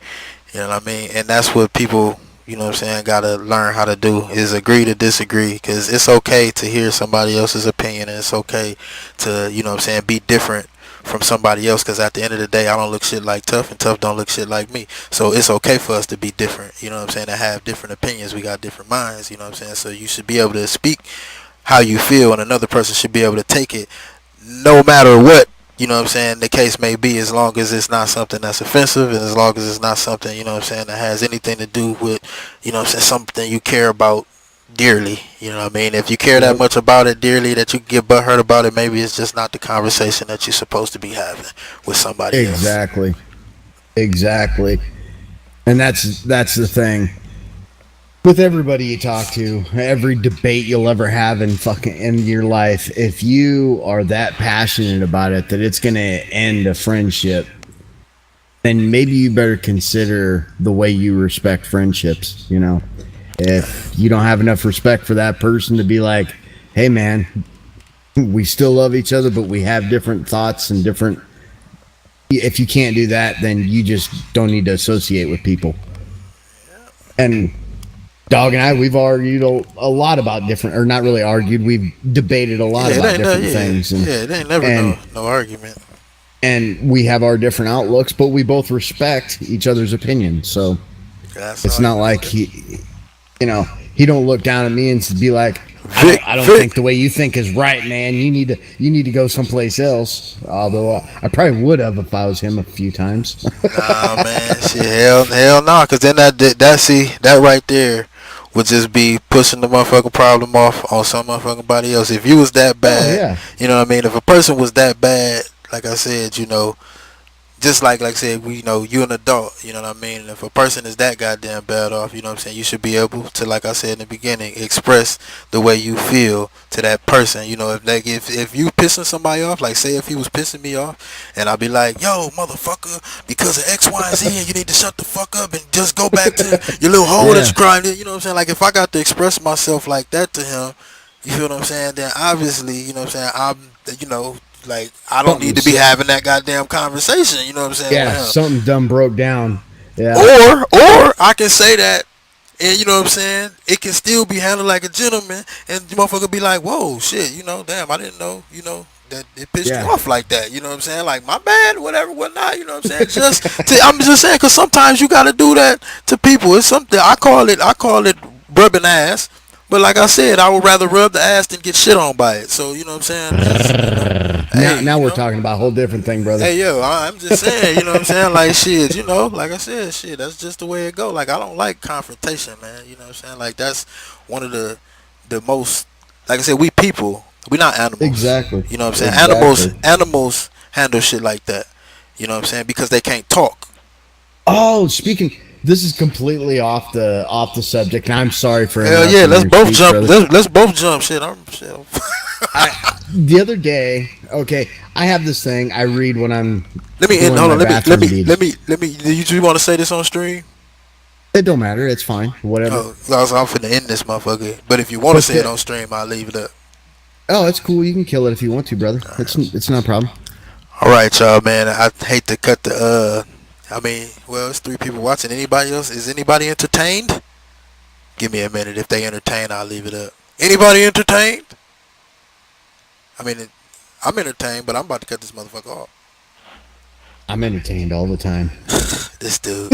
You know what I mean? And that's what people, gotta learn how to do, is agree to disagree, because it's okay to hear somebody else's opinion, and it's okay to, be different from somebody else, because at the end of the day, I don't look shit like Tough, and Tough don't look shit like me. So it's okay for us to be different, to have different opinions. We got different minds, so you should be able to speak how you feel, and another person should be able to take it no matter what, the case may be, as long as it's not something that's offensive, and as long as it's not something, that has anything to do with, something you care about dearly. If you care that much about it dearly that you get butthurt about it, maybe it's just not the conversation that you're supposed to be having with somebody else. Exactly. And that's the thing with everybody you talk to, every debate you'll ever have in your life. If you are that passionate about it that it's gonna end a friendship, then maybe you better consider the way you respect friendships. If you don't have enough respect for that person to be like, hey man, we still love each other, but we have different thoughts and different. If you can't do that, then you just don't need to associate with people. And Dog and I, we've argued a lot about different, or not really argued. We've debated a lot about different things. And, it ain't never no argument. And we have our different outlooks, but we both respect each other's opinion. So it's not like he don't look down at me and be like, I don't think the way you think is right, man. You need to go someplace else. Although I probably would have if I was him a few times. Nah, man, shit, hell nah. Cause then that right there would just be pushing the motherfucking problem off on some motherfucking body else. If you was that bad, you know what I mean. If a person was that bad, like I said, just like I said, you an adult, you know what I mean? And if a person is that goddamn bad off, you know what I'm saying, you should be able to, like I said in the beginning, express the way you feel to that person. You know, if you pissing somebody off, like say if he was pissing me off, and I'll be like, yo, motherfucker, because of X, Y, and Z, and you need to shut the fuck up and just go back to your little hole that you crying in, you know what I'm saying? Like if I got to express myself like that to him, you feel what I'm saying, then obviously, you know what I'm saying, like I don't need to be having that goddamn conversation, you know what I'm saying? Yeah, something dumb broke down. Yeah. Or I can say that, and you know what I'm saying, it can still be handled like a gentleman, and the motherfucker be like, whoa, shit, damn, I didn't know, that it pissed you off like that, you know what I'm saying? Like my bad, whatever, whatnot, you know what I'm saying? I'm just saying, because sometimes you got to do that to people. It's something I call it rubbing ass. But like I said, I would rather rub the ass than get shit on by it. So, you know what I'm saying? Now we're talking about a whole different thing, brother. Hey, yo, I'm just saying, you know what I'm saying? Like, shit, like I said, shit, that's just the way it go. Like, I don't like confrontation, man. You know what I'm saying? Like, that's one of the most, like I said, we people, we not animals. Exactly. You know what I'm saying? Exactly. Animals handle shit like that. You know what I'm saying? Because they can't talk. Oh, this is completely off the subject, and I'm sorry for. Hell yeah, let's both jump. Let's both jump. Shit, the other day, okay, I have this thing I read when I'm. Let me. You want to say this on stream? It don't matter. It's fine. Whatever. I'm finna end this motherfucker. But if you want to say it on stream, I'll leave it up. Oh, it's cool. You can kill it if you want to, brother. It's not a problem. All right, y'all, man. I hate to cut the. It's 3 people watching. Anybody else? Is anybody entertained? Give me a minute. If they entertain, I'll leave it up. Anybody entertained? I'm entertained, but I'm about to cut this motherfucker off. I'm entertained all the time. This dude.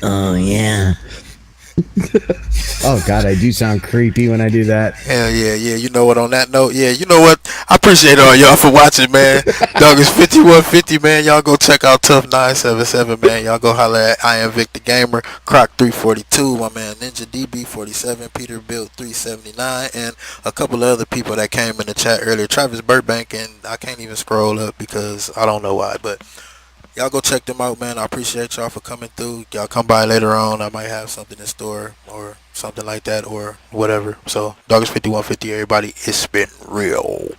Oh, yeah. Oh, God, I do sound creepy when I do that. Hell yeah. You know what, on that note, you know what? I appreciate all y'all for watching, man. Dog is 5150, man. Y'all go check out Tough 977, man. Y'all go holler at I Am Victor Gamer, Croc 342, my man Ninja DB 47, Peter Built 379, and a couple of other people that came in the chat earlier. Travis Burbank, and I can't even scroll up because I don't know why, but y'all go check them out, man. I appreciate y'all for coming through. Y'all come by later on. I might have something in store or something like that or whatever. So, Dog is 5150, everybody. It's been real.